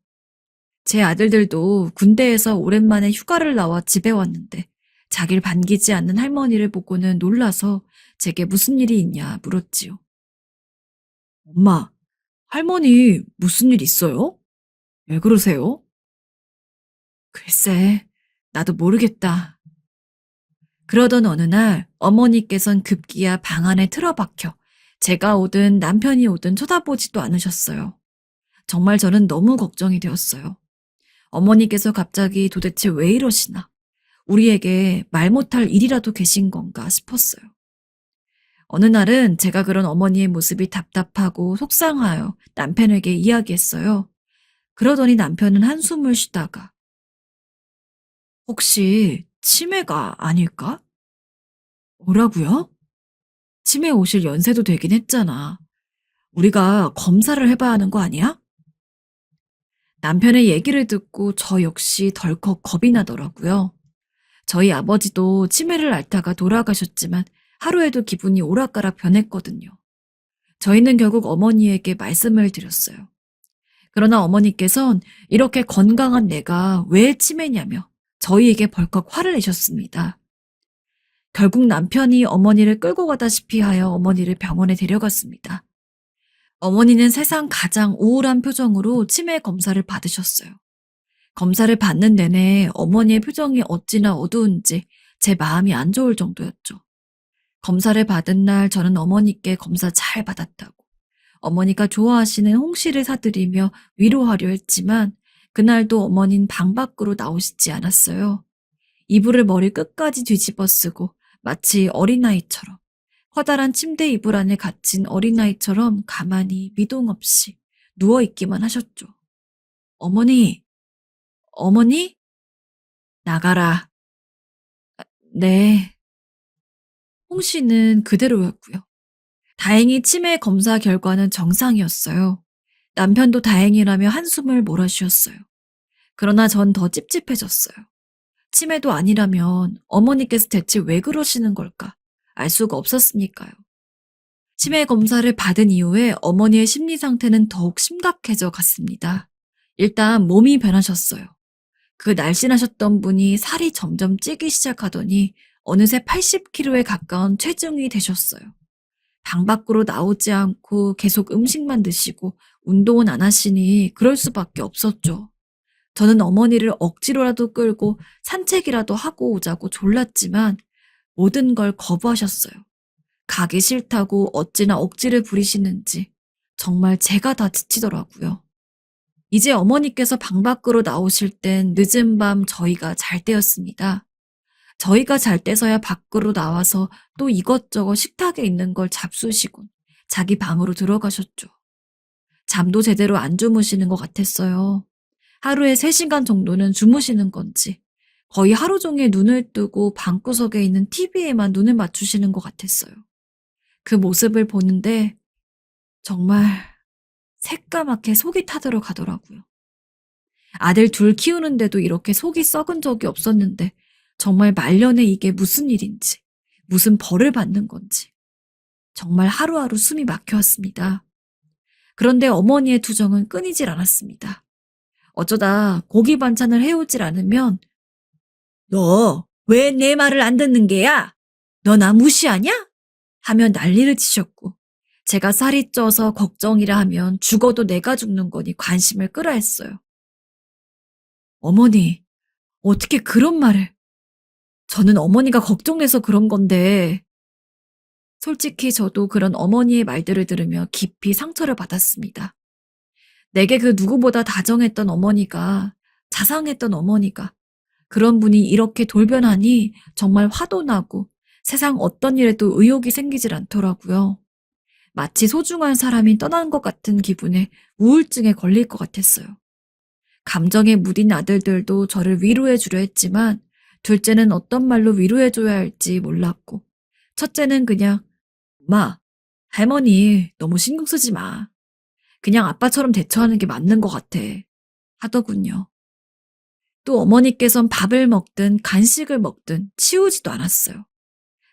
제 아들들도 군대에서 오랜만에 휴가를 나와 집에 왔는데 자기를 반기지 않는 할머니를 보고는 놀라서 제게 무슨 일이 있냐 물었지요. 엄마, 할머니 무슨 일 있어요? 왜 그러세요? 글쎄, 나도 모르겠다. 그러던 어느 날 어머니께선 급기야 방 안에 틀어박혀 제가 오든 남편이 오든 쳐다보지도 않으셨어요. 정말 저는 너무 걱정이 되었어요. 어머니께서 갑자기 도대체 왜 이러시나? 우리에게 말 못할 일이라도 계신 건가 싶었어요. 어느 날은 제가 그런 어머니의 모습이 답답하고 속상하여 남편에게 이야기했어요. 그러더니 남편은 한숨을 쉬다가 혹시 치매가 아닐까? 뭐라고요? 치매 오실 연세도 되긴 했잖아. 우리가 검사를 해봐야 하는 거 아니야? 남편의 얘기를 듣고 저 역시 덜컥 겁이 나더라고요. 저희 아버지도 치매를 앓다가 돌아가셨지만 하루에도 기분이 오락가락 변했거든요. 저희는 결국 어머니에게 말씀을 드렸어요. 그러나 어머니께선 이렇게 건강한 내가 왜 치매냐며 저희에게 벌컥 화를 내셨습니다. 결국 남편이 어머니를 끌고 가다시피 하여 어머니를 병원에 데려갔습니다. 어머니는 세상 가장 우울한 표정으로 치매 검사를 받으셨어요. 검사를 받는 내내 어머니의 표정이 어찌나 어두운지 제 마음이 안 좋을 정도였죠. 검사를 받은 날 저는 어머니께 검사 잘 받았다고 어머니가 좋아하시는 홍시를 사드리며 위로하려 했지만 그날도 어머니는 방 밖으로 나오시지 않았어요. 이불을 머리 끝까지 뒤집어 쓰고 마치 어린아이처럼 커다란 침대 이불 안에 갇힌 어린아이처럼 가만히 미동 없이 누워있기만 하셨죠. 어머니, 어머니? 나가라. 네. 홍 씨는 그대로였고요. 다행히 치매 검사 결과는 정상이었어요. 남편도 다행이라며 한숨을 몰아쉬었어요. 그러나 전 더 찝찝해졌어요. 치매도 아니라면 어머니께서 대체 왜 그러시는 걸까? 알 수가 없었으니까요. 치매 검사를 받은 이후에 어머니의 심리 상태는 더욱 심각해져 갔습니다. 일단 몸이 변하셨어요. 그 날씬하셨던 분이 살이 점점 찌기 시작하더니 어느새 80kg에 가까운 체중이 되셨어요. 방 밖으로 나오지 않고 계속 음식만 드시고 운동은 안 하시니 그럴 수밖에 없었죠. 저는 어머니를 억지로라도 끌고 산책이라도 하고 오자고 졸랐지만 모든 걸 거부하셨어요. 가기 싫다고 어찌나 억지를 부리시는지 정말 제가 다 지치더라고요. 이제 어머니께서 방 밖으로 나오실 땐 늦은 밤 저희가 잘 때였습니다. 저희가 잘 때서야 밖으로 나와서 또 이것저것 식탁에 있는 걸 잡수시곤 자기 방으로 들어가셨죠. 잠도 제대로 안 주무시는 것 같았어요. 하루에 3시간 정도는 주무시는 건지 거의 하루 종일 눈을 뜨고 방구석에 있는 TV에만 눈을 맞추시는 것 같았어요. 그 모습을 보는데 정말 새까맣게 속이 타들어 가더라고요. 아들 둘 키우는데도 이렇게 속이 썩은 적이 없었는데 정말 말년에 이게 무슨 일인지, 무슨 벌을 받는 건지 정말 하루하루 숨이 막혀왔습니다. 그런데 어머니의 투정은 끊이질 않았습니다. 어쩌다 고기 반찬을 해오질 않으면 너 왜 내 말을 안 듣는 게야? 너 나 무시하냐? 하며 난리를 치셨고 제가 살이 쪄서 걱정이라 하면 죽어도 내가 죽는 거니 관심을 끌어 했어요. 어머니, 어떻게 그런 말을. 저는 어머니가 걱정돼서 그런 건데. 솔직히 저도 그런 어머니의 말들을 들으며 깊이 상처를 받았습니다. 내게 그 누구보다 다정했던 어머니가, 자상했던 어머니가, 그런 분이 이렇게 돌변하니 정말 화도 나고 세상 어떤 일에도 의욕이 생기질 않더라고요. 마치 소중한 사람이 떠난 것 같은 기분에 우울증에 걸릴 것 같았어요. 감정에 무딘 아들들도 저를 위로해 주려 했지만 둘째는 어떤 말로 위로해 줘야 할지 몰랐고 첫째는 그냥 엄마, 할머니 너무 신경 쓰지 마. 그냥 아빠처럼 대처하는 게 맞는 것 같아 하더군요. 또 어머니께선 밥을 먹든 간식을 먹든 치우지도 않았어요.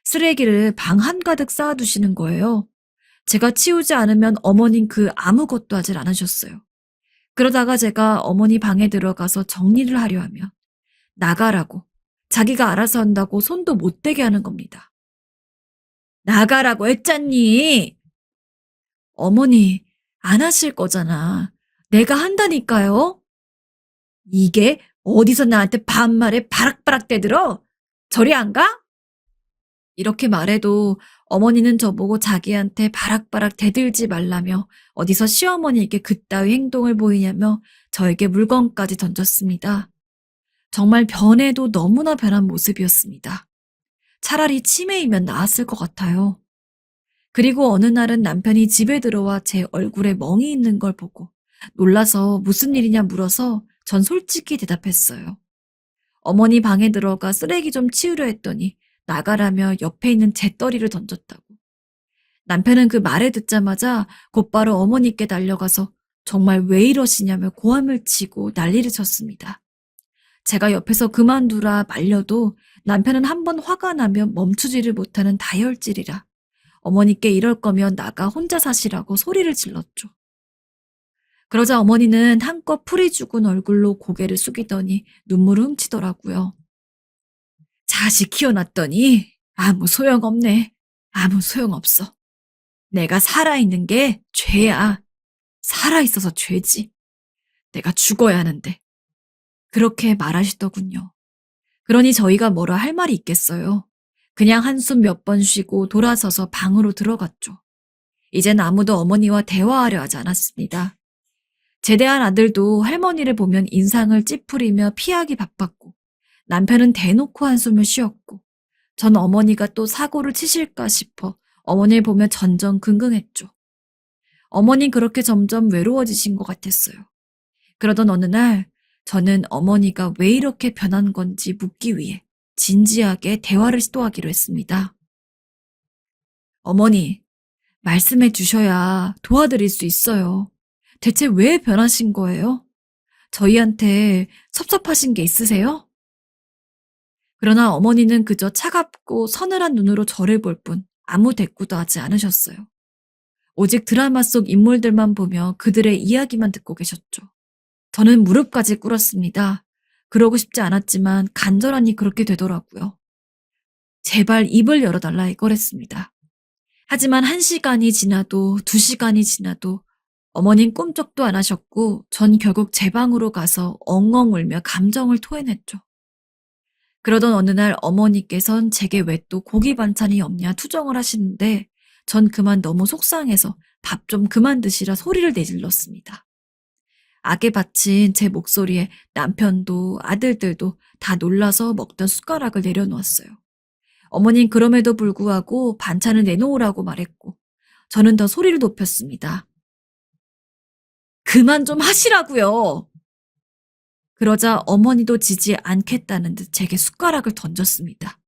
쓰레기를 방 한가득 쌓아두시는 거예요. 제가 치우지 않으면 어머닌 그 아무것도 하질 않으셨어요. 그러다가 제가 어머니 방에 들어가서 정리를 하려 하면 나가라고, 자기가 알아서 한다고 손도 못 대게 하는 겁니다. 나가라고 했잖니. 어머니, 안 하실 거잖아. 내가 한다니까요. 이게 어디서 나한테 반말에 바락바락 대들어? 저리 안 가? 이렇게 말해도 어머니는 저보고 자기한테 바락바락 대들지 말라며 어디서 시어머니에게 그따위 행동을 보이냐며 저에게 물건까지 던졌습니다. 정말 변해도 너무나 변한 모습이었습니다. 차라리 치매이면 나았을 것 같아요. 그리고 어느 날은 남편이 집에 들어와 제 얼굴에 멍이 있는 걸 보고 놀라서 무슨 일이냐 물어서 전 솔직히 대답했어요. 어머니 방에 들어가 쓰레기 좀 치우려 했더니 나가라며 옆에 있는 재떨이를 던졌다고. 남편은 그 말을 듣자마자 곧바로 어머니께 달려가서 정말 왜 이러시냐며 고함을 치고 난리를 쳤습니다. 제가 옆에서 그만두라 말려도 남편은 한번 화가 나면 멈추지를 못하는 다혈질이라 어머니께 이럴 거면 나가 혼자 사시라고 소리를 질렀죠. 그러자 어머니는 한껏 풀이 죽은 얼굴로 고개를 숙이더니 눈물을 훔치더라고요. 자식 키워놨더니 아무 소용없네. 아무 소용없어. 내가 살아있는 게 죄야. 살아있어서 죄지. 내가 죽어야 하는데. 그렇게 말하시더군요. 그러니 저희가 뭐라 할 말이 있겠어요. 그냥 한숨 몇 번 쉬고 돌아서서 방으로 들어갔죠. 이젠 아무도 어머니와 대화하려 하지 않았습니다. 제대한 아들도 할머니를 보면 인상을 찌푸리며 피하기 바빴고 남편은 대놓고 한숨을 쉬었고 전 어머니가 또 사고를 치실까 싶어 어머니를 보며 전전긍긍했죠. 어머니 그렇게 점점 외로워지신 것 같았어요. 그러던 어느 날 저는 어머니가 왜 이렇게 변한 건지 묻기 위해 진지하게 대화를 시도하기로 했습니다. 어머니, 말씀해 주셔야 도와드릴 수 있어요. 대체 왜 변하신 거예요? 저희한테 섭섭하신 게 있으세요? 그러나 어머니는 그저 차갑고 서늘한 눈으로 저를 볼 뿐 아무 대꾸도 하지 않으셨어요. 오직 드라마 속 인물들만 보며 그들의 이야기만 듣고 계셨죠. 저는 무릎까지 꿇었습니다. 그러고 싶지 않았지만 간절하니 그렇게 되더라고요. 제발 입을 열어달라 이거랬습니다. 하지만 1시간이 지나도 2시간이 지나도 어머님 꿈쩍도 안 하셨고 전 결국 제 방으로 가서 엉엉 울며 감정을 토해냈죠. 그러던 어느 날 어머니께선 제게 왜 또 고기 반찬이 없냐 투정을 하시는데 전 그만 너무 속상해서 밥 좀 그만 드시라 소리를 내질렀습니다. 악에 바친 제 목소리에 남편도 아들들도 다 놀라서 먹던 숟가락을 내려놓았어요. 어머닌 그럼에도 불구하고 반찬을 내놓으라고 말했고 저는 더 소리를 높였습니다. 그만 좀 하시라고요. 그러자 어머니도 지지 않겠다는 듯 제게 숟가락을 던졌습니다.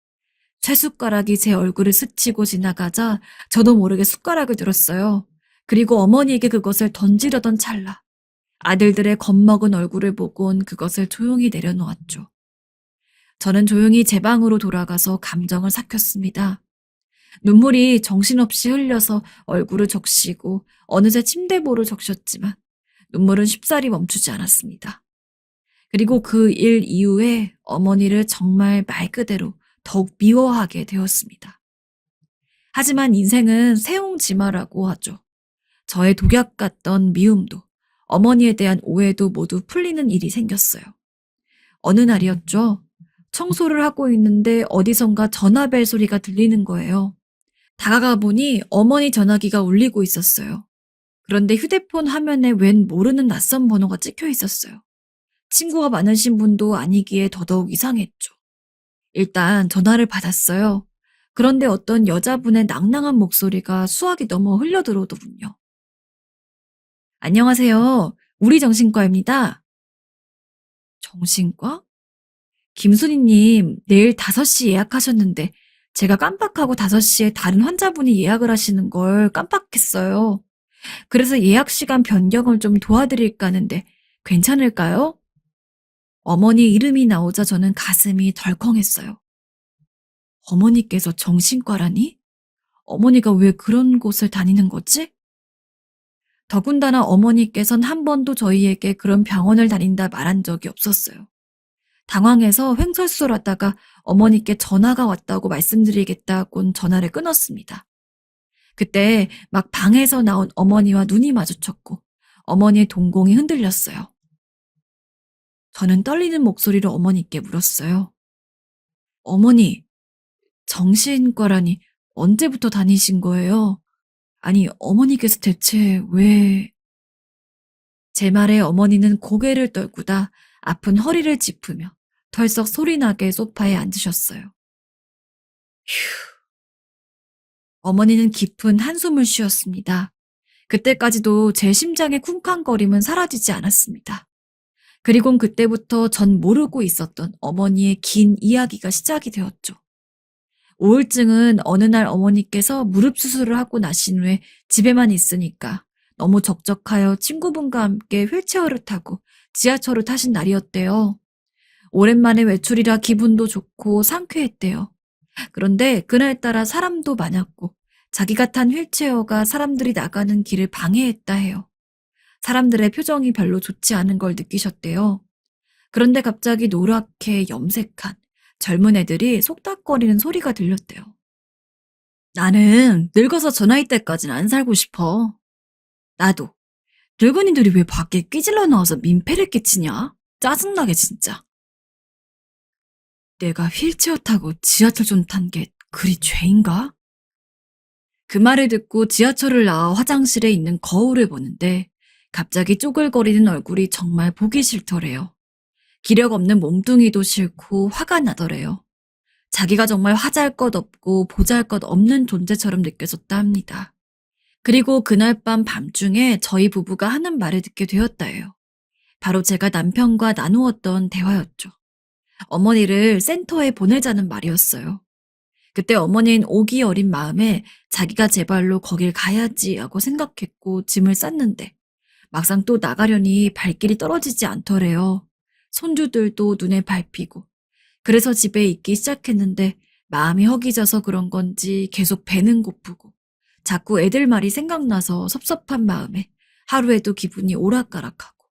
쇠숟가락이 제 얼굴을 스치고 지나가자 저도 모르게 숟가락을 들었어요. 그리고 어머니에게 그것을 던지려던 찰나 아들들의 겁먹은 얼굴을 보곤 그것을 조용히 내려놓았죠. 저는 조용히 제 방으로 돌아가서 감정을 삭혔습니다. 눈물이 정신없이 흘려서 얼굴을 적시고 어느새 침대보를 적셨지만 눈물은 쉽사리 멈추지 않았습니다. 그리고 그 일 이후에 어머니를 정말 말 그대로 더욱 미워하게 되었습니다. 하지만 인생은 세옹지마라고 하죠. 저의 독약 같던 미움도 어머니에 대한 오해도 모두 풀리는 일이 생겼어요. 어느 날이었죠. 청소를 하고 있는데 어디선가 전화벨 소리가 들리는 거예요. 다가가 보니 어머니 전화기가 울리고 있었어요. 그런데 휴대폰 화면에 웬 모르는 낯선 번호가 찍혀 있었어요. 친구가 많으신 분도 아니기에 더더욱 이상했죠. 일단 전화를 받았어요. 그런데 어떤 여자분의 낭낭한 목소리가 수화기 넘어 흘려들어오더군요. 안녕하세요. 우리 정신과입니다. 정신과? 김순희님, 내일 5시 예약하셨는데 제가 깜빡하고 5시에 다른 환자분이 예약을 하시는 걸 깜빡했어요. 그래서 예약 시간 변경을 좀 도와드릴까 하는데 괜찮을까요? 어머니 이름이 나오자 저는 가슴이 덜컹했어요. 어머니께서 정신과라니? 어머니가 왜 그런 곳을 다니는 거지? 더군다나 어머니께선 한 번도 저희에게 그런 병원을 다닌다 말한 적이 없었어요. 당황해서 횡설수설하다가 어머니께 전화가 왔다고 말씀드리겠다곤 전화를 끊었습니다. 그때 막 방에서 나온 어머니와 눈이 마주쳤고 어머니의 동공이 흔들렸어요. 저는 떨리는 목소리로 어머니께 물었어요. 어머니, 정신과라니 언제부터 다니신 거예요? 아니, 어머니께서 대체 왜... 제 말에 어머니는 고개를 떨구다 아픈 허리를 짚으며 털썩 소리나게 소파에 앉으셨어요. 휴. 어머니는 깊은 한숨을 쉬었습니다. 그때까지도 제 심장의 쿵쾅거림은 사라지지 않았습니다. 그리곤 그때부터 전 모르고 있었던 어머니의 긴 이야기가 시작이 되었죠. 우울증은 어느 날 어머니께서 무릎 수술을 하고 나신 후에 집에만 있으니까 너무 적적하여 친구분과 함께 휠체어를 타고 지하철을 타신 날이었대요. 오랜만에 외출이라 기분도 좋고 상쾌했대요. 그런데 그날따라 사람도 많았고 자기가 탄 휠체어가 사람들이 나가는 길을 방해했다 해요. 사람들의 표정이 별로 좋지 않은 걸 느끼셨대요. 그런데 갑자기 노랗게 염색한 젊은 애들이 속닥거리는 소리가 들렸대요. 나는 늙어서 저 나이 때까지는 안 살고 싶어. 나도. 늙은이들이 왜 밖에 끼질러 나와서 민폐를 끼치냐? 짜증나게 진짜. 내가 휠체어 타고 지하철 좀 탄 게 그리 죄인가? 그 말을 듣고 지하철을 나와 화장실에 있는 거울을 보는데 갑자기 쪼글거리는 얼굴이 정말 보기 싫더래요. 기력 없는 몸뚱이도 싫고 화가 나더래요. 자기가 정말 화잘 것 없고 보잘 것 없는 존재처럼 느껴졌다 합니다. 그리고 그날 밤 밤중에 저희 부부가 하는 말을 듣게 되었다 해요. 바로 제가 남편과 나누었던 대화였죠. 어머니를 센터에 보내자는 말이었어요. 그때 어머니는 오기 어린 마음에 자기가 제 발로 거길 가야지 하고 생각했고 짐을 쌌는데 막상 또 나가려니 발길이 떨어지지 않더래요. 손주들도 눈에 밟히고. 그래서 집에 있기 시작했는데 마음이 허기져서 그런 건지 계속 배는 고프고 자꾸 애들 말이 생각나서 섭섭한 마음에 하루에도 기분이 오락가락하고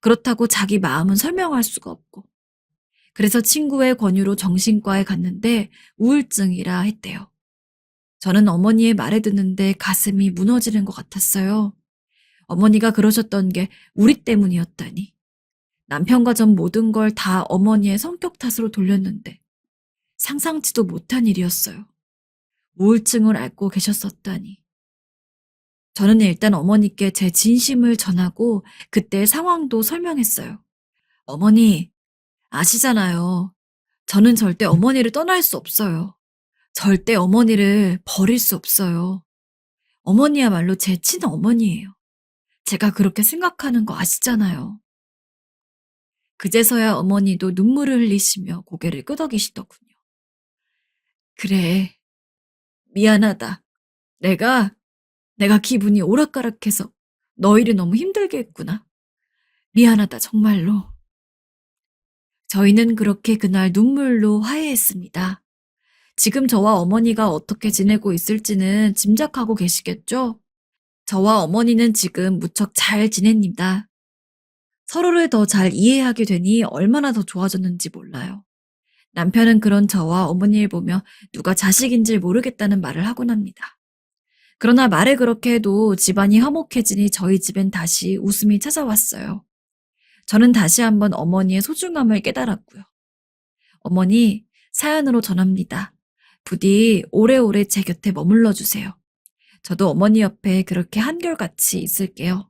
그렇다고 자기 마음은 설명할 수가 없고 그래서 친구의 권유로 정신과에 갔는데 우울증이라 했대요. 저는 어머니의 말을 듣는데 가슴이 무너지는 것 같았어요. 어머니가 그러셨던 게 우리 때문이었다니. 남편과 전 모든 걸 다 어머니의 성격 탓으로 돌렸는데 상상치도 못한 일이었어요. 우울증을 앓고 계셨었다니. 저는 일단 어머니께 제 진심을 전하고 그때의 상황도 설명했어요. 어머니, 아시잖아요. 저는 절대 어머니를 떠날 수 없어요. 절대 어머니를 버릴 수 없어요. 어머니야말로 제 친어머니예요. 제가 그렇게 생각하는 거 아시잖아요. 그제서야 어머니도 눈물을 흘리시며 고개를 끄덕이시더군요. 그래, 미안하다. 내가 기분이 오락가락해서 너희를 너무 힘들게 했구나. 미안하다, 정말로. 저희는 그렇게 그날 눈물로 화해했습니다. 지금 저와 어머니가 어떻게 지내고 있을지는 짐작하고 계시겠죠? 저와 어머니는 지금 무척 잘 지냅니다. 서로를 더 잘 이해하게 되니 얼마나 더 좋아졌는지 몰라요. 남편은 그런 저와 어머니를 보며 누가 자식인지 모르겠다는 말을 하곤 합니다. 그러나 말을 그렇게 해도 집안이 화목해지니 저희 집엔 다시 웃음이 찾아왔어요. 저는 다시 한번 어머니의 소중함을 깨달았고요. 어머니, 사연으로 전합니다. 부디 오래오래 제 곁에 머물러 주세요. 저도 어머니 옆에 그렇게 한결같이 있을게요.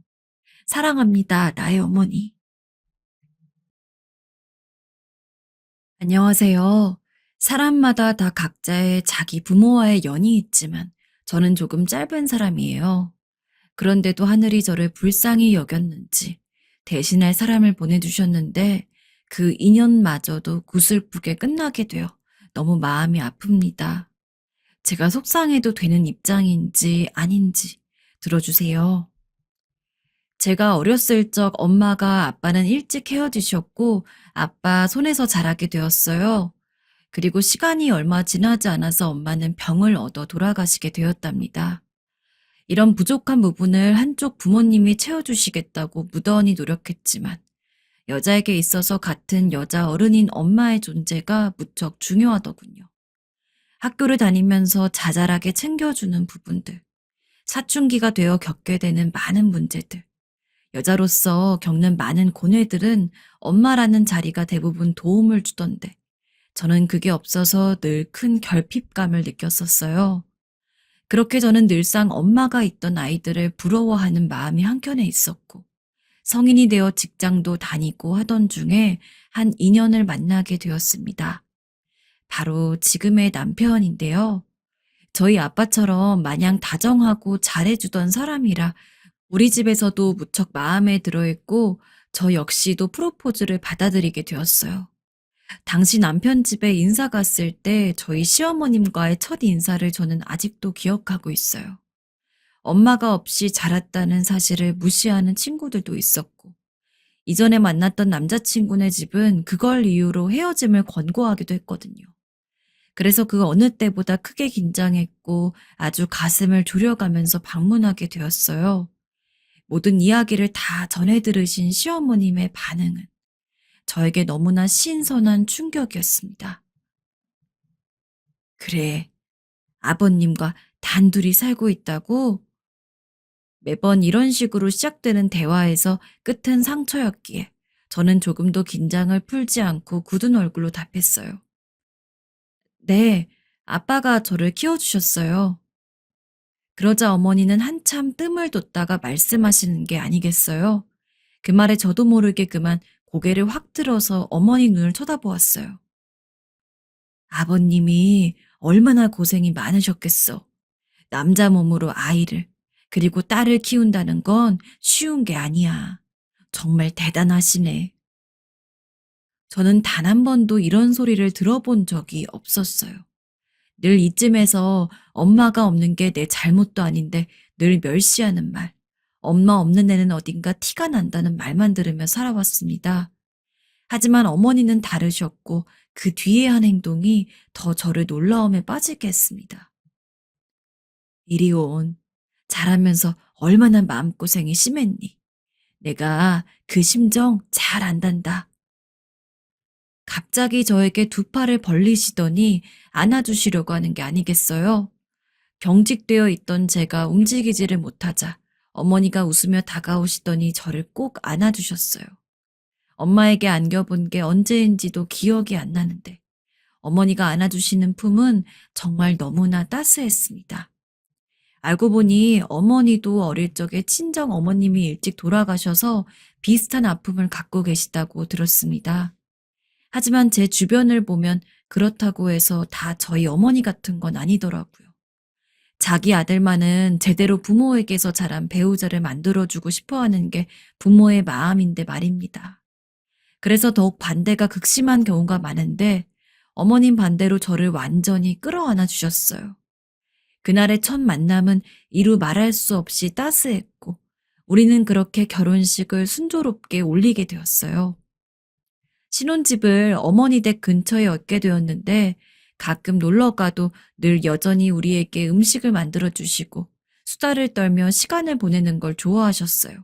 사랑합니다, 나의 어머니. 안녕하세요. 사람마다 다 각자의 자기 부모와의 연이 있지만 저는 조금 짧은 사람이에요. 그런데도 하늘이 저를 불쌍히 여겼는지 대신할 사람을 보내주셨는데 그 인연마저도 구슬프게 끝나게 되어 너무 마음이 아픕니다. 제가 속상해도 되는 입장인지 아닌지 들어주세요. 제가 어렸을 적 엄마가 아빠는 일찍 헤어지셨고 아빠 손에서 자라게 되었어요. 그리고 시간이 얼마 지나지 않아서 엄마는 병을 얻어 돌아가시게 되었답니다. 이런 부족한 부분을 한쪽 부모님이 채워주시겠다고 무던히 노력했지만 여자에게 있어서 같은 여자 어른인 엄마의 존재가 무척 중요하더군요. 학교를 다니면서 자잘하게 챙겨주는 부분들, 사춘기가 되어 겪게 되는 많은 문제들, 여자로서 겪는 많은 고뇌들은 엄마라는 자리가 대부분 도움을 주던데 저는 그게 없어서 늘 큰 결핍감을 느꼈었어요. 그렇게 저는 늘상 엄마가 있던 아이들을 부러워하는 마음이 한켠에 있었고 성인이 되어 직장도 다니고 하던 중에 한 인연을 만나게 되었습니다. 바로 지금의 남편인데요. 저희 아빠처럼 마냥 다정하고 잘해주던 사람이라 우리 집에서도 무척 마음에 들어했고 저 역시도 프로포즈를 받아들이게 되었어요. 당시 남편 집에 인사 갔을 때 저희 시어머님과의 첫 인사를 저는 아직도 기억하고 있어요. 엄마가 없이 자랐다는 사실을 무시하는 친구들도 있었고 이전에 만났던 남자친구네 집은 그걸 이유로 헤어짐을 권고하기도 했거든요. 그래서 그 어느 때보다 크게 긴장했고 아주 가슴을 졸여가면서 방문하게 되었어요. 모든 이야기를 다 전해 들으신 시어머님의 반응은 저에게 너무나 신선한 충격이었습니다. 그래, 아버님과 단둘이 살고 있다고? 매번 이런 식으로 시작되는 대화에서 끝은 상처였기에 저는 조금도 긴장을 풀지 않고 굳은 얼굴로 답했어요. 네, 아빠가 저를 키워주셨어요. 그러자 어머니는 한참 뜸을 뒀다가 말씀하시는 게 아니겠어요? 그 말에 저도 모르게 그만 고개를 확 들어서 어머니 눈을 쳐다보았어요. 아버님이 얼마나 고생이 많으셨겠어. 남자 몸으로 아이를, 그리고 딸을 키운다는 건 쉬운 게 아니야. 정말 대단하시네. 저는 단 한 번도 이런 소리를 들어본 적이 없었어요. 늘 이쯤에서 엄마가 없는 게 내 잘못도 아닌데 늘 멸시하는 말, 엄마 없는 애는 어딘가 티가 난다는 말만 들으며 살아왔습니다. 하지만 어머니는 다르셨고 그 뒤에 한 행동이 더 저를 놀라움에 빠지게 했습니다. 이리 온. 자라면서 얼마나 마음고생이 심했니? 내가 그 심정 잘 안단다. 갑자기 저에게 두 팔을 벌리시더니 안아주시려고 하는 게 아니겠어요? 경직되어 있던 제가 움직이지를 못하자 어머니가 웃으며 다가오시더니 저를 꼭 안아주셨어요. 엄마에게 안겨본 게 언제인지도 기억이 안 나는데 어머니가 안아주시는 품은 정말 너무나 따스했습니다. 알고 보니 어머니도 어릴 적에 친정 어머님이 일찍 돌아가셔서 비슷한 아픔을 갖고 계시다고 들었습니다. 하지만 제 주변을 보면 그렇다고 해서 다 저희 어머니 같은 건 아니더라고요. 자기 아들만은 제대로 부모에게서 자란 배우자를 만들어주고 싶어하는 게 부모의 마음인데 말입니다. 그래서 더욱 반대가 극심한 경우가 많은데 어머님 반대로 저를 완전히 끌어안아 주셨어요. 그날의 첫 만남은 이루 말할 수 없이 따스했고 우리는 그렇게 결혼식을 순조롭게 올리게 되었어요. 신혼집을 어머니 댁 근처에 얻게 되었는데 가끔 놀러 가도 늘 여전히 우리에게 음식을 만들어 주시고 수다를 떨며 시간을 보내는 걸 좋아하셨어요.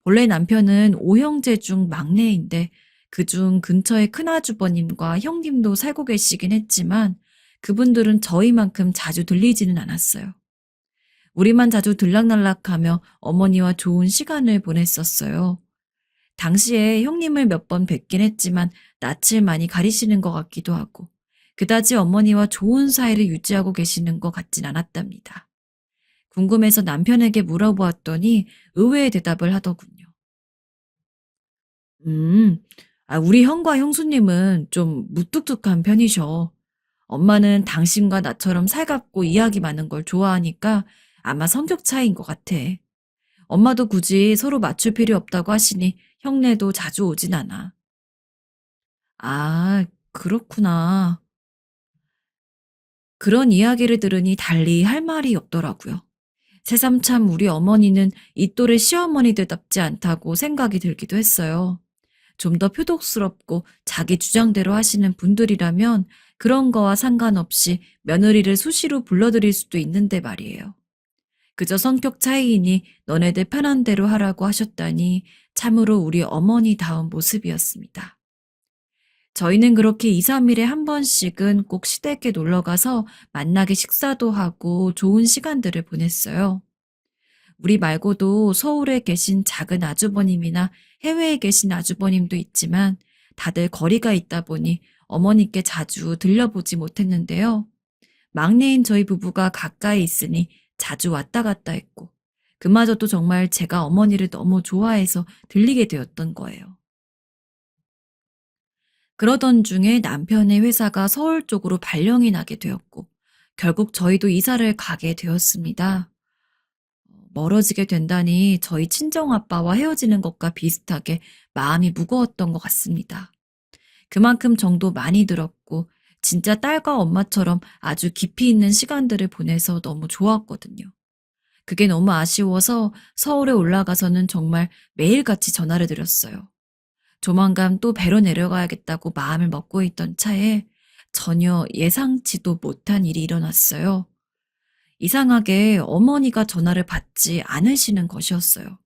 본래 남편은 5형제 중 막내인데 그중 근처에 큰아주버님과 형님도 살고 계시긴 했지만 그분들은 저희만큼 자주 들리지는 않았어요. 우리만 자주 들락날락하며 어머니와 좋은 시간을 보냈었어요. 당시에 형님을 몇 번 뵙긴 했지만 낯을 많이 가리시는 것 같기도 하고 그다지 어머니와 좋은 사이를 유지하고 계시는 것 같진 않았답니다. 궁금해서 남편에게 물어보았더니 의외의 대답을 하더군요. 음, 우리 형과 형수님은 좀 무뚝뚝한 편이셔. 엄마는 당신과 나처럼 살갑고 이야기 많은 걸 좋아하니까 아마 성격 차이인 것 같아. 엄마도 굳이 서로 맞출 필요 없다고 하시니 형네도 자주 오진 않아. 아, 그렇구나. 그런 이야기를 들으니 달리 할 말이 없더라고요. 새삼 우리 어머니는 이 또래 시어머니들답지 않다고 생각이 들기도 했어요. 좀 더 표독스럽고 자기 주장대로 하시는 분들이라면 그런 거와 상관없이 며느리를 수시로 불러들일 수도 있는데 말이에요. 그저 성격 차이이니 너네들 편한 대로 하라고 하셨다니 참으로 우리 어머니다운 모습이었습니다. 저희는 그렇게 2, 3일에 한 번씩은 꼭 시댁에 놀러 가서 만나게 식사도 하고 좋은 시간들을 보냈어요. 우리 말고도 서울에 계신 작은 아주버님이나 해외에 계신 아주버님도 있지만 다들 거리가 있다 보니 어머니께 자주 들려보지 못했는데요. 막내인 저희 부부가 가까이 있으니 자주 왔다 갔다 했고 그마저도 정말 제가 어머니를 너무 좋아해서 들리게 되었던 거예요. 그러던 중에 남편의 회사가 서울 쪽으로 발령이 나게 되었고 결국 저희도 이사를 가게 되었습니다. 멀어지게 된다니 저희 친정아빠와 헤어지는 것과 비슷하게 마음이 무거웠던 것 같습니다. 그만큼 정도 많이 들었고 진짜 딸과 엄마처럼 아주 깊이 있는 시간들을 보내서 너무 좋았거든요. 그게 너무 아쉬워서 서울에 올라가서는 정말 매일같이 전화를 드렸어요. 조만간 또 배로 내려가야겠다고 마음을 먹고 있던 차에 전혀 예상치도 못한 일이 일어났어요. 이상하게 어머니가 전화를 받지 않으시는 것이었어요.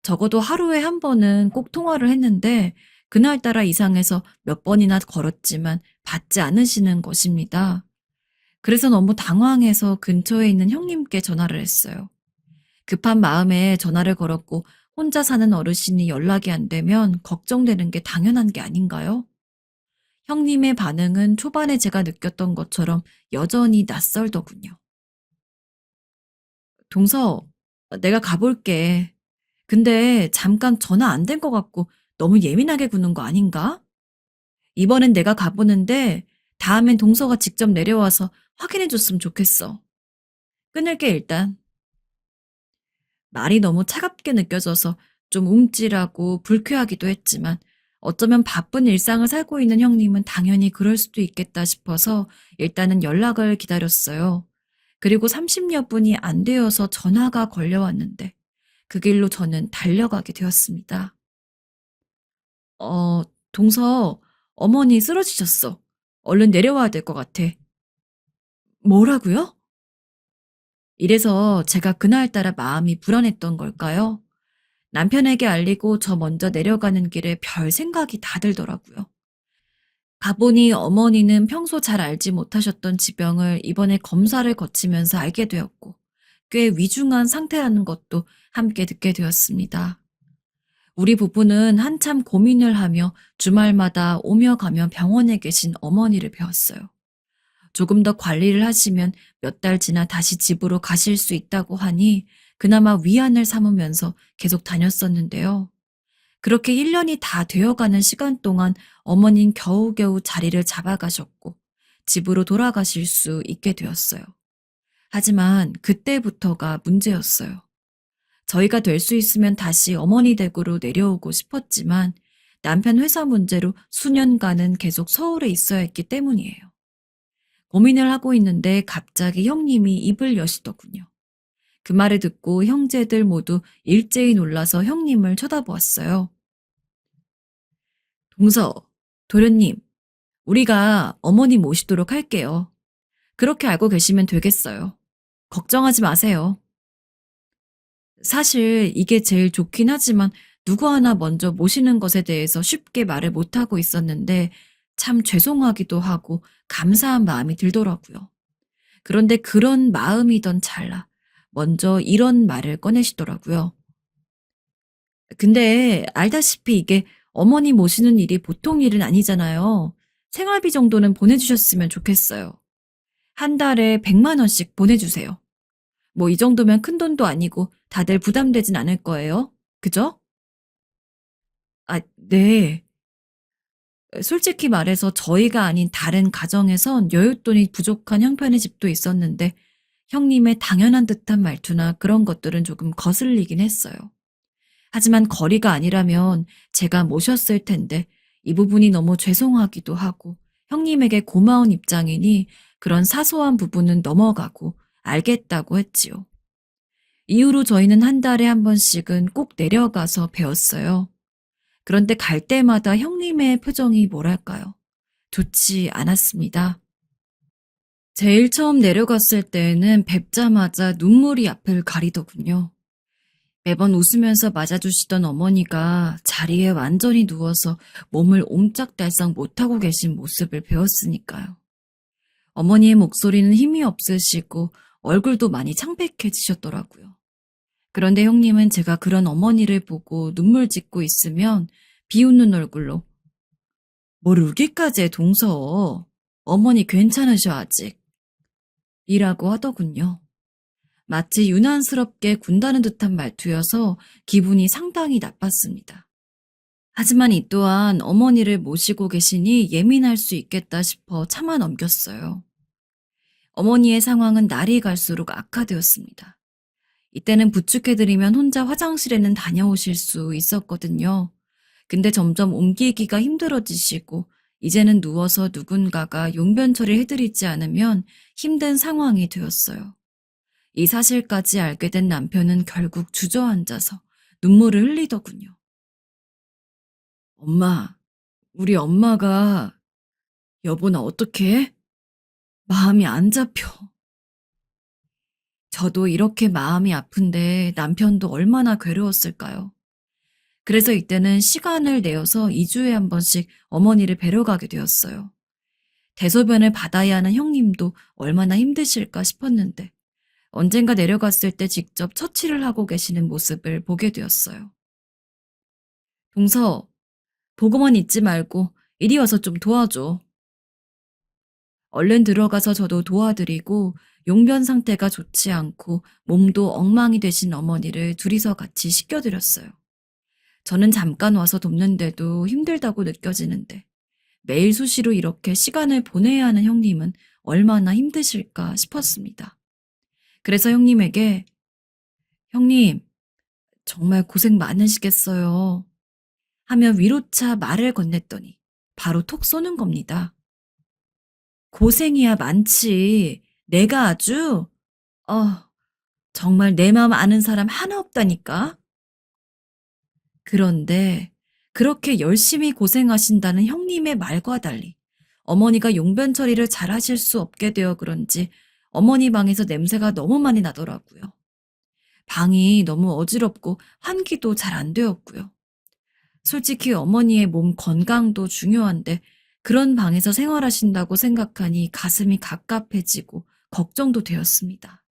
적어도 하루에 한 번은 꼭 통화를 했는데 그날따라 이상해서 몇 번이나 걸었지만 받지 않으시는 것입니다. 그래서 너무 당황해서 근처에 있는 형님께 전화를 했어요. 급한 마음에 전화를 걸었고 혼자 사는 어르신이 연락이 안 되면 걱정되는 게 당연한 게 아닌가요? 형님의 반응은 초반에 제가 느꼈던 것처럼 여전히 낯설더군요. 동서, 내가 가볼게. 근데 잠깐 전화 안 된 것 같고 너무 예민하게 구는 거 아닌가? 이번엔 내가 가보는데 다음엔 동서가 직접 내려와서 확인해 줬으면 좋겠어. 끊을게 일단. 말이 너무 차갑게 느껴져서 좀 움찔하고 불쾌하기도 했지만 어쩌면 바쁜 일상을 살고 있는 형님은 당연히 그럴 수도 있겠다 싶어서 일단은 연락을 기다렸어요. 그리고 30여 분이 안 되어서 전화가 걸려왔는데 그 길로 저는 달려가게 되었습니다. 어, 동서, 어머니 쓰러지셨어. 얼른 내려와야 될 것 같아. 뭐라고요? 이래서 제가 그날따라 마음이 불안했던 걸까요? 남편에게 알리고 저 먼저 내려가는 길에 별 생각이 다 들더라고요. 가보니 어머니는 평소 잘 알지 못하셨던 지병을 이번에 검사를 거치면서 알게 되었고 꽤 위중한 상태라는 것도 함께 듣게 되었습니다. 우리 부부는 한참 고민을 하며 주말마다 오며 가며 병원에 계신 어머니를 배웠어요. 조금 더 관리를 하시면 몇 달 지나 다시 집으로 가실 수 있다고 하니 그나마 위안을 삼으면서 계속 다녔었는데요. 그렇게 1년이 다 되어가는 시간 동안 어머닌 겨우겨우 자리를 잡아가셨고 집으로 돌아가실 수 있게 되었어요. 하지만 그때부터가 문제였어요. 저희가 될 수 있으면 다시 어머니 댁으로 내려오고 싶었지만 남편 회사 문제로 수년간은 계속 서울에 있어야 했기 때문이에요. 고민을 하고 있는데 갑자기 형님이 입을 여시더군요. 그 말을 듣고 형제들 모두 일제히 놀라서 형님을 쳐다보았어요. 동서, 도련님, 우리가 어머니 모시도록 할게요. 그렇게 알고 계시면 되겠어요. 걱정하지 마세요. 사실 이게 제일 좋긴 하지만 누구 하나 먼저 모시는 것에 대해서 쉽게 말을 못하고 있었는데 참 죄송하기도 하고 감사한 마음이 들더라고요. 그런데 그런 마음이던 찰나 먼저 이런 말을 꺼내시더라고요. 근데 알다시피 이게 어머니 모시는 일이 보통 일은 아니잖아요. 생활비 정도는 보내주셨으면 좋겠어요. 한 달에 100만 원씩 보내주세요. 뭐 이 정도면 큰 돈도 아니고 다들 부담되진 않을 거예요. 그죠? 아, 네. 솔직히 말해서 저희가 아닌 다른 가정에선 여윳돈이 부족한 형편의 집도 있었는데 형님의 당연한 듯한 말투나 그런 것들은 조금 거슬리긴 했어요. 하지만 거리가 아니라면 제가 모셨을 텐데 이 부분이 너무 죄송하기도 하고 형님에게 고마운 입장이니 그런 사소한 부분은 넘어가고 알겠다고 했지요. 이후로 저희는 한 달에 한 번씩은 꼭 내려가서 배웠어요. 그런데 갈 때마다 형님의 표정이 뭐랄까요? 좋지 않았습니다. 제일 처음 내려갔을 때에는 뵙자마자 눈물이 앞을 가리더군요. 매번 웃으면서 맞아주시던 어머니가 자리에 완전히 누워서 몸을 옴짝달싹 못하고 계신 모습을 배웠으니까요. 어머니의 목소리는 힘이 없으시고 얼굴도 많이 창백해지셨더라고요. 그런데 형님은 제가 그런 어머니를 보고 눈물 짓고 있으면 비웃는 얼굴로 뭘 울기까지 해 동서. 어머니 괜찮으셔 아직. 이라고 하더군요. 마치 유난스럽게 군다는 듯한 말투여서 기분이 상당히 나빴습니다. 하지만 이 또한 어머니를 모시고 계시니 예민할 수 있겠다 싶어 참아 넘겼어요. 어머니의 상황은 날이 갈수록 악화되었습니다. 이때는 부축해드리면 혼자 화장실에는 다녀오실 수 있었거든요. 근데 점점 옮기기가 힘들어지시고 이제는 누워서 누군가가 용변 처리를 해드리지 않으면 힘든 상황이 되었어요. 이 사실까지 알게 된 남편은 결국 주저앉아서 눈물을 흘리더군요. 엄마, 우리 엄마가 여보 나 어떡해? 마음이 안 잡혀. 저도 이렇게 마음이 아픈데 남편도 얼마나 괴로웠을까요? 그래서 이때는 시간을 내어서 2주에 한 번씩 어머니를 뵈러 가게 되었어요. 대소변을 받아야 하는 형님도 얼마나 힘드실까 싶었는데 언젠가 내려갔을 때 직접 처치를 하고 계시는 모습을 보게 되었어요. 동서, 보고만 있지 말고 이리 와서 좀 도와줘. 얼른 들어가서 저도 도와드리고 용변 상태가 좋지 않고 몸도 엉망이 되신 어머니를 둘이서 같이 씻겨드렸어요. 저는 잠깐 와서 돕는데도 힘들다고 느껴지는데 매일 수시로 이렇게 시간을 보내야 하는 형님은 얼마나 힘드실까 싶었습니다. 그래서 형님에게 형님, 정말 고생 많으시겠어요. 하며 위로차 말을 건넸더니 바로 톡 쏘는 겁니다. 고생이야 많지. 내가 아주, 정말 내 마음 아는 사람 하나 없다니까. 그런데 그렇게 열심히 고생하신다는 형님의 말과 달리 어머니가 용변 처리를 잘 하실 수 없게 되어 그런지 어머니 방에서 냄새가 너무 많이 나더라고요. 방이 너무 어지럽고 환기도 잘 안 되었고요. 솔직히 어머니의 몸 건강도 중요한데 그런 방에서 생활하신다고 생각하니 가슴이 갑갑해지고 걱정도 되었습니다.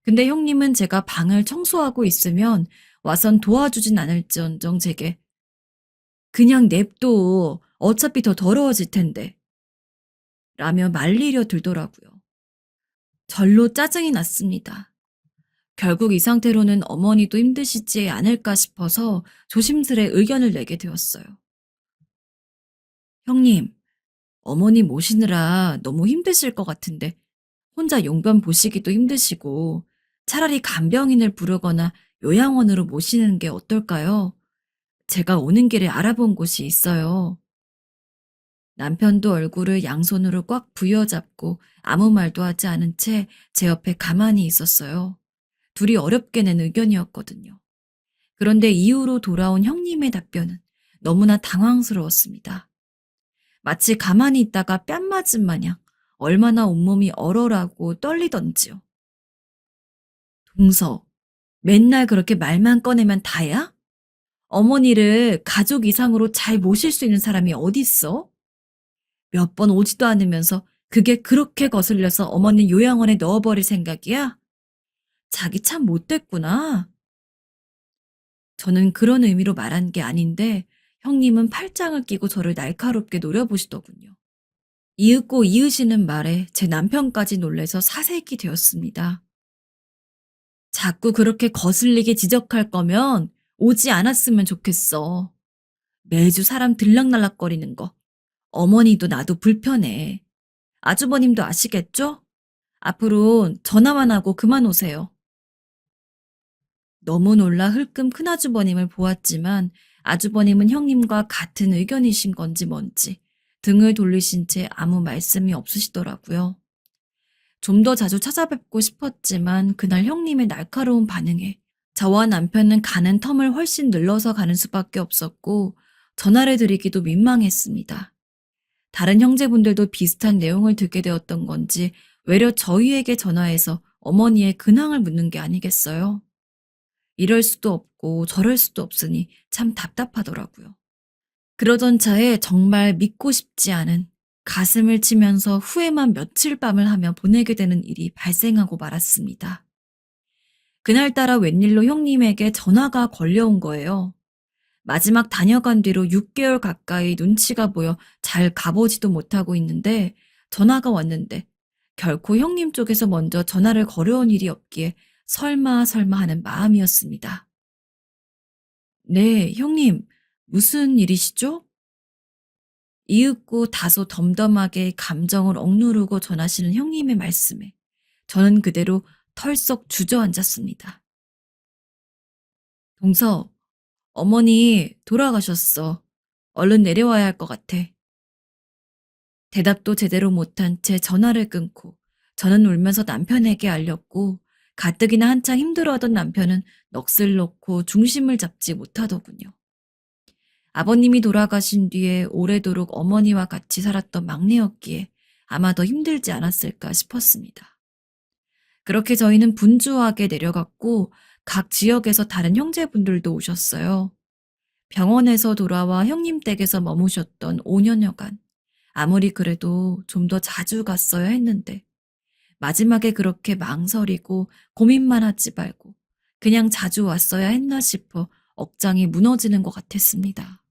근데 형님은 제가 방을 청소하고 있으면 와선 도와주진 않을지언정 제게 그냥 냅둬. 어차피 더 더러워질 텐데. 라며 말리려 들더라고요. 절로 짜증이 났습니다. 결국 이 상태로는 어머니도 힘드시지 않을까 싶어서 조심스레 의견을 내게 되었어요. 형님, 어머니 모시느라 너무 힘드실 것 같은데 혼자 용변 보시기도 힘드시고 차라리 간병인을 부르거나 요양원으로 모시는 게 어떨까요? 제가 오는 길에 알아본 곳이 있어요. 남편도 얼굴을 양손으로 꽉 부여잡고 아무 말도 하지 않은 채 제 옆에 가만히 있었어요. 둘이 어렵게 낸 의견이었거든요. 그런데 이후로 돌아온 형님의 답변은 너무나 당황스러웠습니다. 마치 가만히 있다가 뺨 맞은 마냥 얼마나 온몸이 얼얼하고 떨리던지요. 동서, 맨날 그렇게 말만 꺼내면 다야? 어머니를 가족 이상으로 잘 모실 수 있는 사람이 어딨어? 몇 번 오지도 않으면서 그게 그렇게 거슬려서 어머니 요양원에 넣어버릴 생각이야? 자기 참 못됐구나. 저는 그런 의미로 말한 게 아닌데 형님은 팔짱을 끼고 저를 날카롭게 노려보시더군요. 이윽고 이으시는 말에 제 남편까지 놀래서 사색이 되었습니다. 자꾸 그렇게 거슬리게 지적할 거면 오지 않았으면 좋겠어. 매주 사람 들락날락거리는 거. 어머니도 나도 불편해. 아주버님도 아시겠죠? 앞으로 전화만 하고 그만 오세요. 너무 놀라 흘끔 큰아주버님을 보았지만 아주버님은 형님과 같은 의견이신 건지 뭔지 등을 돌리신 채 아무 말씀이 없으시더라고요. 좀 더 자주 찾아뵙고 싶었지만 그날 형님의 날카로운 반응에 저와 남편은 가는 텀을 훨씬 늘러서 가는 수밖에 없었고 전화를 드리기도 민망했습니다. 다른 형제분들도 비슷한 내용을 듣게 되었던 건지 외려 저희에게 전화해서 어머니의 근황을 묻는 게 아니겠어요? 이럴 수도 없고 저럴 수도 없으니 참 답답하더라고요. 그러던 차에 정말 믿고 싶지 않은 가슴을 치면서 후회만 며칠 밤을 하며 보내게 되는 일이 발생하고 말았습니다. 그날따라 웬일로 형님에게 전화가 걸려온 거예요. 마지막 다녀간 뒤로 6개월 가까이 눈치가 보여 잘 가보지도 못하고 있는데 전화가 왔는데 결코 형님 쪽에서 먼저 전화를 걸어온 일이 없기에 설마 하는 마음이었습니다. 네, 형님, 무슨 일이시죠? 이윽고 다소 덤덤하게 감정을 억누르고 전하시는 형님의 말씀에 저는 그대로 털썩 주저앉았습니다. 동서, 어머니 돌아가셨어. 얼른 내려와야 할 것 같아. 대답도 제대로 못한 채 전화를 끊고 저는 울면서 남편에게 알렸고 가뜩이나 한창 힘들어하던 남편은 넋을 놓고 중심을 잡지 못하더군요. 아버님이 돌아가신 뒤에 오래도록 어머니와 같이 살았던 막내였기에 아마 더 힘들지 않았을까 싶었습니다. 그렇게 저희는 분주하게 내려갔고 각 지역에서 다른 형제분들도 오셨어요. 병원에서 돌아와 형님 댁에서 머무셨던 5년여간. 아무리 그래도 좀 더 자주 갔어야 했는데 마지막에 그렇게 망설이고 고민만 하지 말고 그냥 자주 왔어야 했나 싶어 억장이 무너지는 것 같았습니다.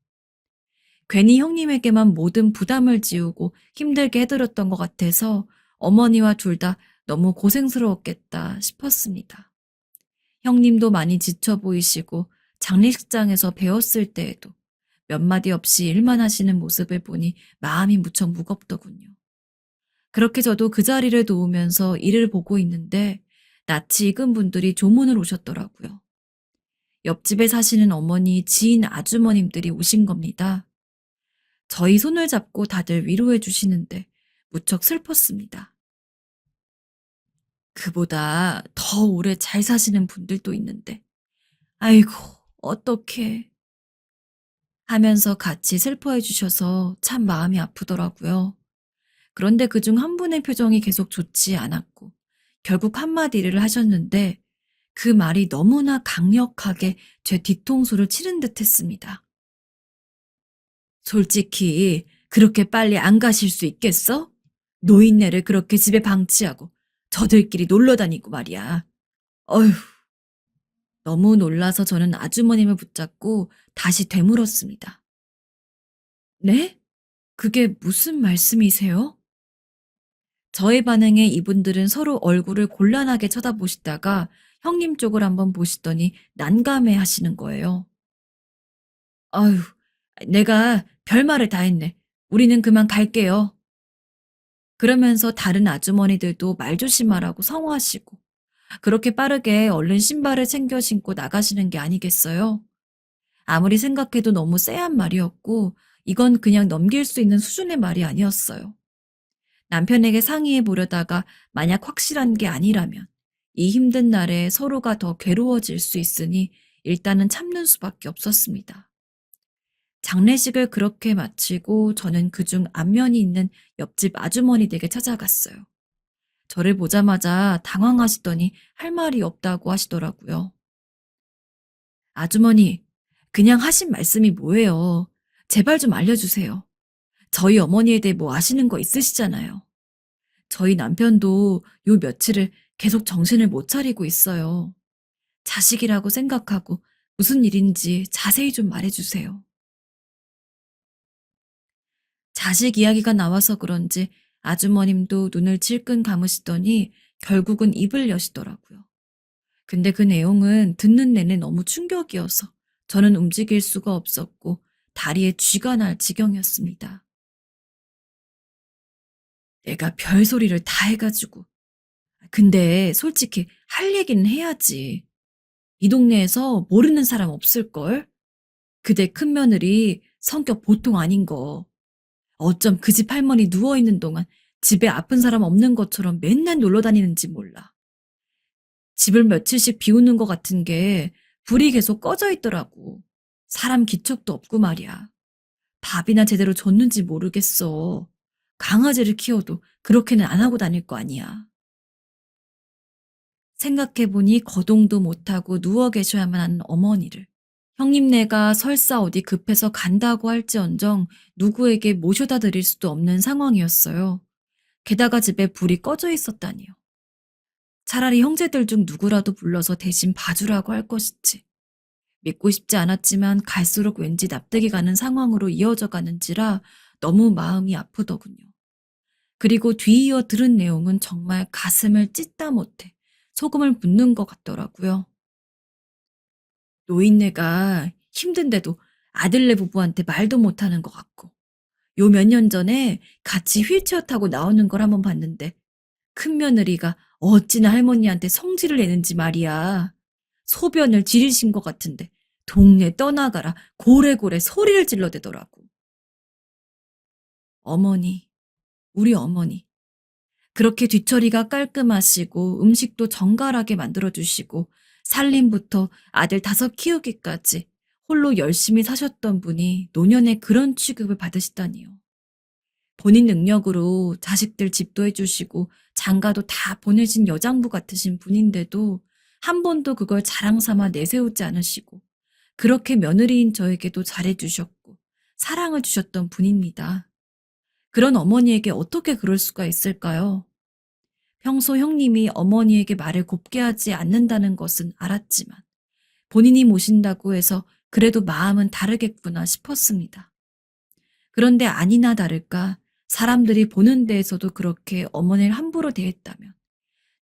괜히 형님에게만 모든 부담을 지우고 힘들게 해드렸던 것 같아서 어머니와 둘 다 너무 고생스러웠겠다 싶었습니다. 형님도 많이 지쳐 보이시고 장례식장에서 배웠을 때에도 몇 마디 없이 일만 하시는 모습을 보니 마음이 무척 무겁더군요. 그렇게 저도 그 자리를 도우면서 일을 보고 있는데 낯이 익은 분들이 조문을 오셨더라고요. 옆집에 사시는 어머니, 지인 아주머님들이 오신 겁니다. 저희 손을 잡고 다들 위로해 주시는데 무척 슬펐습니다. 그보다 더 오래 잘 사시는 분들도 있는데 아이고 어떡해 하면서 같이 슬퍼해 주셔서 참 마음이 아프더라고요. 그런데 그중 한 분의 표정이 계속 좋지 않았고 결국 한마디를 하셨는데 그 말이 너무나 강력하게 제 뒤통수를 치른 듯 했습니다. 솔직히 그렇게 빨리 안 가실 수 있겠어? 노인네를 그렇게 집에 방치하고 저들끼리 놀러 다니고 말이야. 어휴. 너무 놀라서 저는 아주머님을 붙잡고 다시 되물었습니다. 네? 그게 무슨 말씀이세요? 저의 반응에 이분들은 서로 얼굴을 곤란하게 쳐다보시다가 형님 쪽을 한번 보시더니 난감해 하시는 거예요. 아유, 내가 별말을 다 했네. 우리는 그만 갈게요. 그러면서 다른 아주머니들도 말 조심하라고 성화하시고 그렇게 빠르게 얼른 신발을 챙겨 신고 나가시는 게 아니겠어요? 아무리 생각해도 너무 쎄한 말이었고 이건 그냥 넘길 수 있는 수준의 말이 아니었어요. 남편에게 상의해 보려다가 만약 확실한 게 아니라면 이 힘든 날에 서로가 더 괴로워질 수 있으니 일단은 참는 수밖에 없었습니다. 장례식을 그렇게 마치고 저는 그중 안면이 있는 옆집 아주머니 댁에 찾아갔어요. 저를 보자마자 당황하시더니 할 말이 없다고 하시더라고요. 아주머니, 그냥 하신 말씀이 뭐예요? 제발 좀 알려주세요. 저희 어머니에 대해 뭐 아시는 거 있으시잖아요. 저희 남편도 요 며칠을 계속 정신을 못 차리고 있어요. 자식이라고 생각하고 무슨 일인지 자세히 좀 말해주세요. 자식 이야기가 나와서 그런지 아주머님도 눈을 질끈 감으시더니 결국은 입을 여시더라고요. 근데 그 내용은 듣는 내내 너무 충격이어서 저는 움직일 수가 없었고 다리에 쥐가 날 지경이었습니다. 내가 별소리를 다 해가지고. 근데 솔직히 할 얘기는 해야지. 이 동네에서 모르는 사람 없을걸? 그대 큰며느리 성격 보통 아닌 거. 어쩜 그 집 할머니 누워있는 동안 집에 아픈 사람 없는 것처럼 맨날 놀러 다니는지 몰라. 집을 며칠씩 비우는 것 같은 게 불이 계속 꺼져 있더라고. 사람 기척도 없고 말이야. 밥이나 제대로 줬는지 모르겠어. 강아지를 키워도 그렇게는 안 하고 다닐 거 아니야. 생각해보니 거동도 못하고 누워 계셔야만 하는 어머니를. 형님네가 설사 어디 급해서 간다고 할지언정 누구에게 모셔다 드릴 수도 없는 상황이었어요. 게다가 집에 불이 꺼져 있었다니요. 차라리 형제들 중 누구라도 불러서 대신 봐주라고 할 것이지. 믿고 싶지 않았지만 갈수록 왠지 납득이 가는 상황으로 이어져 가는지라 너무 마음이 아프더군요. 그리고 뒤이어 들은 내용은 정말 가슴을 찢다 못해 소금을 붓는 것 같더라고요. 노인네가 힘든데도 아들네 부부한테 말도 못하는 것 같고, 요 몇 년 전에 같이 휠체어 타고 나오는 걸 한번 봤는데 큰며느리가 어찌나 할머니한테 성질을 내는지 말이야. 소변을 지르신 것 같은데 동네 떠나가라 고래고래 소리를 질러대더라고. 어머니, 우리 어머니. 그렇게 뒤처리가 깔끔하시고 음식도 정갈하게 만들어주시고 살림부터 아들 5 키우기까지 홀로 열심히 사셨던 분이 노년에 그런 취급을 받으시다니요. 본인 능력으로 자식들 집도 해주시고 장가도 다 보내신 여장부 같으신 분인데도 한 번도 그걸 자랑 삼아 내세우지 않으시고 그렇게 며느리인 저에게도 잘해주셨고 사랑을 주셨던 분입니다. 그런 어머니에게 어떻게 그럴 수가 있을까요? 평소 형님이 어머니에게 말을 곱게 하지 않는다는 것은 알았지만 본인이 모신다고 해서 그래도 마음은 다르겠구나 싶었습니다. 그런데 아니나 다를까 사람들이 보는 데에서도 그렇게 어머니를 함부로 대했다면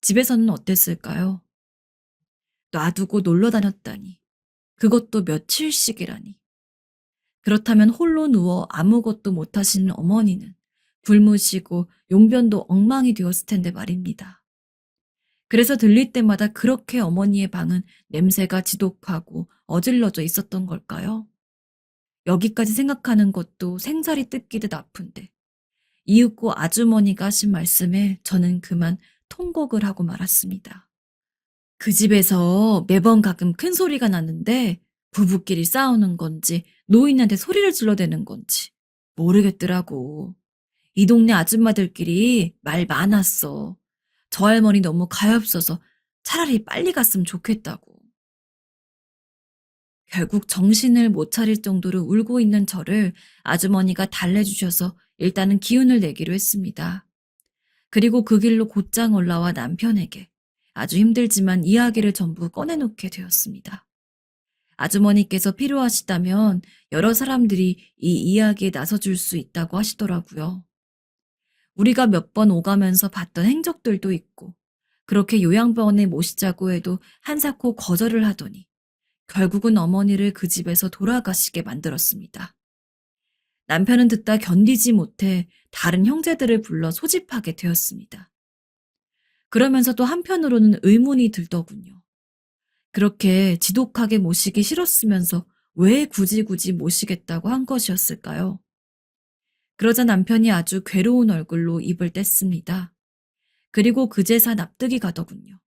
집에서는 어땠을까요? 놔두고 놀러 다녔다니. 그것도 며칠씩이라니. 그렇다면 홀로 누워 아무것도 못하시는 어머니는 굶으시고 용변도 엉망이 되었을 텐데 말입니다. 그래서 들릴 때마다 그렇게 어머니의 방은 냄새가 지독하고 어질러져 있었던 걸까요? 여기까지 생각하는 것도 생살이 뜯기듯 아픈데 이윽고 아주머니가 하신 말씀에 저는 그만 통곡을 하고 말았습니다. 그 집에서 매번 가끔 큰 소리가 나는데 부부끼리 싸우는 건지 노인한테 소리를 질러대는 건지 모르겠더라고. 이 동네 아줌마들끼리 말 많았어. 저 할머니 너무 가엾어서 차라리 빨리 갔으면 좋겠다고. 결국 정신을 못 차릴 정도로 울고 있는 저를 아주머니가 달래주셔서 일단은 기운을 내기로 했습니다. 그리고 그 길로 곧장 올라와 남편에게 아주 힘들지만 이야기를 전부 꺼내놓게 되었습니다. 아주머니께서 필요하시다면 여러 사람들이 이 이야기에 나서줄 수 있다고 하시더라고요. 우리가 몇 번 오가면서 봤던 행적들도 있고 그렇게 요양병원에 모시자고 해도 한사코 거절을 하더니 결국은 어머니를 그 집에서 돌아가시게 만들었습니다. 남편은 듣다 견디지 못해 다른 형제들을 불러 소집하게 되었습니다. 그러면서 또 한편으로는 의문이 들더군요. 그렇게 지독하게 모시기 싫었으면서 왜 굳이 모시겠다고 한 것이었을까요? 그러자 남편이 아주 괴로운 얼굴로 입을 뗐습니다. 그리고 그제야 납득이 가더군요.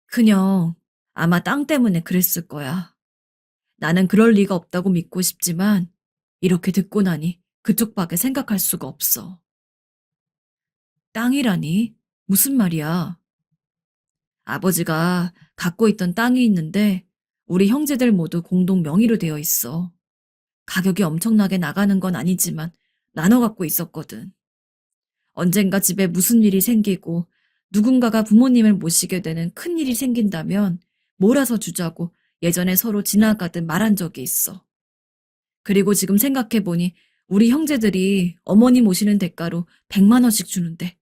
그냥 아마 땅 때문에 그랬을 거야. 나는 그럴 리가 없다고 믿고 싶지만 이렇게 듣고 나니 그쪽밖에 생각할 수가 없어. 땅이라니? 무슨 말이야? 아버지가 갖고 있던 땅이 있는데 우리 형제들 모두 공동 명의로 되어 있어. 가격이 엄청나게 나가는 건 아니지만 나눠 갖고 있었거든. 언젠가 집에 무슨 일이 생기고 누군가가 부모님을 모시게 되는 큰 일이 생긴다면 몰아서 주자고 예전에 서로 지나가듯 말한 적이 있어. 그리고 지금 생각해보니 우리 형제들이 어머니 모시는 대가로 100만 원씩 주는데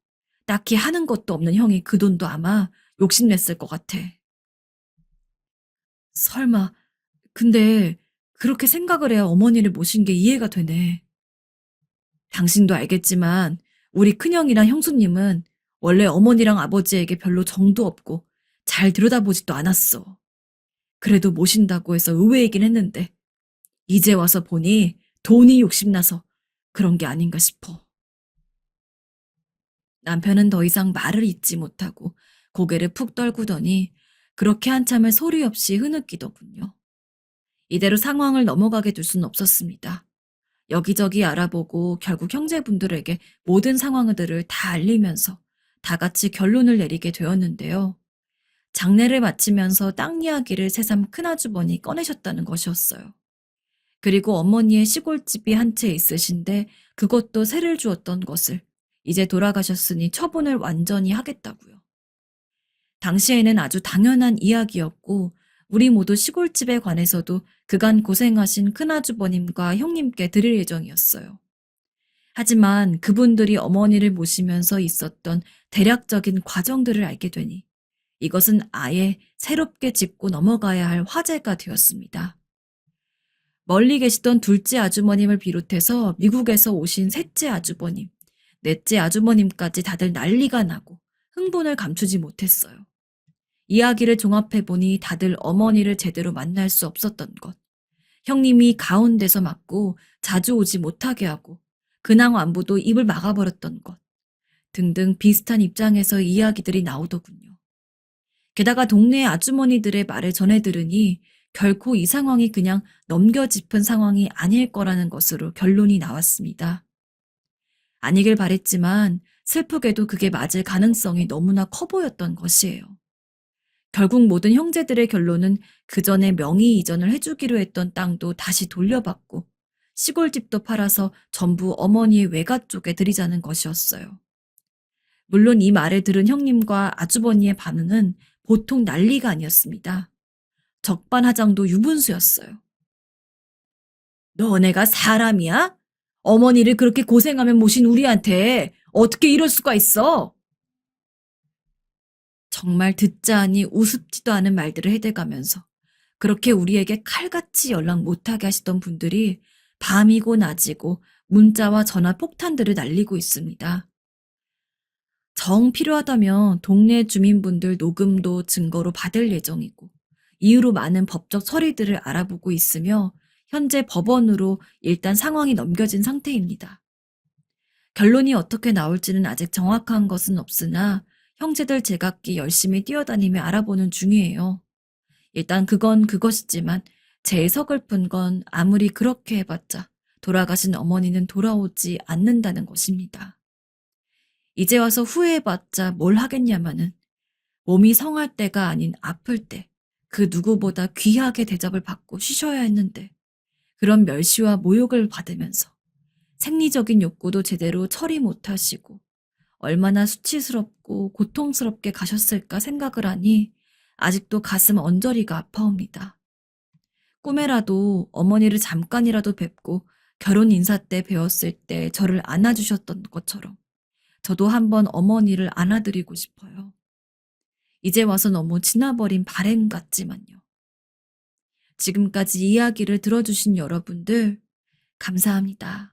딱히 하는 것도 없는 형이 그 돈도 아마 욕심냈을 것 같아. 설마, 근데 그렇게 생각을 해야 어머니를 모신 게 이해가 되네. 당신도 알겠지만 우리 큰형이랑 형수님은 원래 어머니랑 아버지에게 별로 정도 없고 잘 들여다보지도 않았어. 그래도 모신다고 해서 의외이긴 했는데 이제 와서 보니 돈이 욕심나서 그런 게 아닌가 싶어. 남편은 더 이상 말을 잇지 못하고 고개를 푹 떨구더니 그렇게 한참을 소리 없이 흐느끼더군요. 이대로 상황을 넘어가게 둘 수는 없었습니다. 여기저기 알아보고 결국 형제분들에게 모든 상황들을 다 알리면서 다 같이 결론을 내리게 되었는데요. 장례를 마치면서 땅 이야기를 새삼 큰아주버니 꺼내셨다는 것이었어요. 그리고 어머니의 시골집이 한 채 있으신데 그것도 세를 주었던 것을 이제 돌아가셨으니 처분을 완전히 하겠다고요. 당시에는 아주 당연한 이야기였고 우리 모두 시골집에 관해서도 그간 고생하신 큰아주버님과 형님께 드릴 예정이었어요. 하지만 그분들이 어머니를 모시면서 있었던 대략적인 과정들을 알게 되니 이것은 아예 새롭게 짚고 넘어가야 할 화제가 되었습니다. 멀리 계시던 둘째 아주머님을 비롯해서 미국에서 오신 셋째 아주버님, 넷째 아주머님까지 다들 난리가 나고 흥분을 감추지 못했어요. 이야기를 종합해보니 다들 어머니를 제대로 만날 수 없었던 것, 형님이 가운데서 맞고 자주 오지 못하게 하고 근황 안부도 입을 막아버렸던 것 등등 비슷한 입장에서 이야기들이 나오더군요. 게다가 동네 아주머니들의 말을 전해 들으니 결코 이 상황이 그냥 넘겨짚은 상황이 아닐 거라는 것으로 결론이 나왔습니다. 아니길 바랬지만 슬프게도 그게 맞을 가능성이 너무나 커 보였던 것이에요. 결국 모든 형제들의 결론은 그 전에 명의 이전을 해주기로 했던 땅도 다시 돌려받고 시골집도 팔아서 전부 어머니의 외가 쪽에 들이자는 것이었어요. 물론 이 말을 들은 형님과 아주버니의 반응은 보통 난리가 아니었습니다. 적반하장도 유분수였어요. 너네가 사람이야? 어머니를 그렇게 고생하며 모신 우리한테 어떻게 이럴 수가 있어? 정말 듣자 하니 우습지도 않은 말들을 해대가면서 그렇게 우리에게 칼같이 연락 못하게 하시던 분들이 밤이고 낮이고 문자와 전화 폭탄들을 날리고 있습니다. 정 필요하다면 동네 주민분들 녹음도 증거로 받을 예정이고 이후로 많은 법적 처리들을 알아보고 있으며 현재 법원으로 일단 상황이 넘겨진 상태입니다. 결론이 어떻게 나올지는 아직 정확한 것은 없으나 형제들 제각기 열심히 뛰어다니며 알아보는 중이에요. 일단 그건 그것이지만 제일 서글픈 건 아무리 그렇게 해봤자 돌아가신 어머니는 돌아오지 않는다는 것입니다. 이제 와서 후회해봤자 뭘 하겠냐마는 몸이 성할 때가 아닌 아플 때 그 누구보다 귀하게 대접을 받고 쉬셔야 했는데 그런 멸시와 모욕을 받으면서 생리적인 욕구도 제대로 처리 못하시고 얼마나 수치스럽고 고통스럽게 가셨을까 생각을 하니 아직도 가슴 언저리가 아파옵니다. 꿈에라도 어머니를 잠깐이라도 뵙고 결혼 인사 때 뵈었을 때 저를 안아주셨던 것처럼 저도 한번 어머니를 안아드리고 싶어요. 이제 와서 너무 지나버린 바램 같지만요. 지금까지 이야기를 들어주신 여러분들 감사합니다.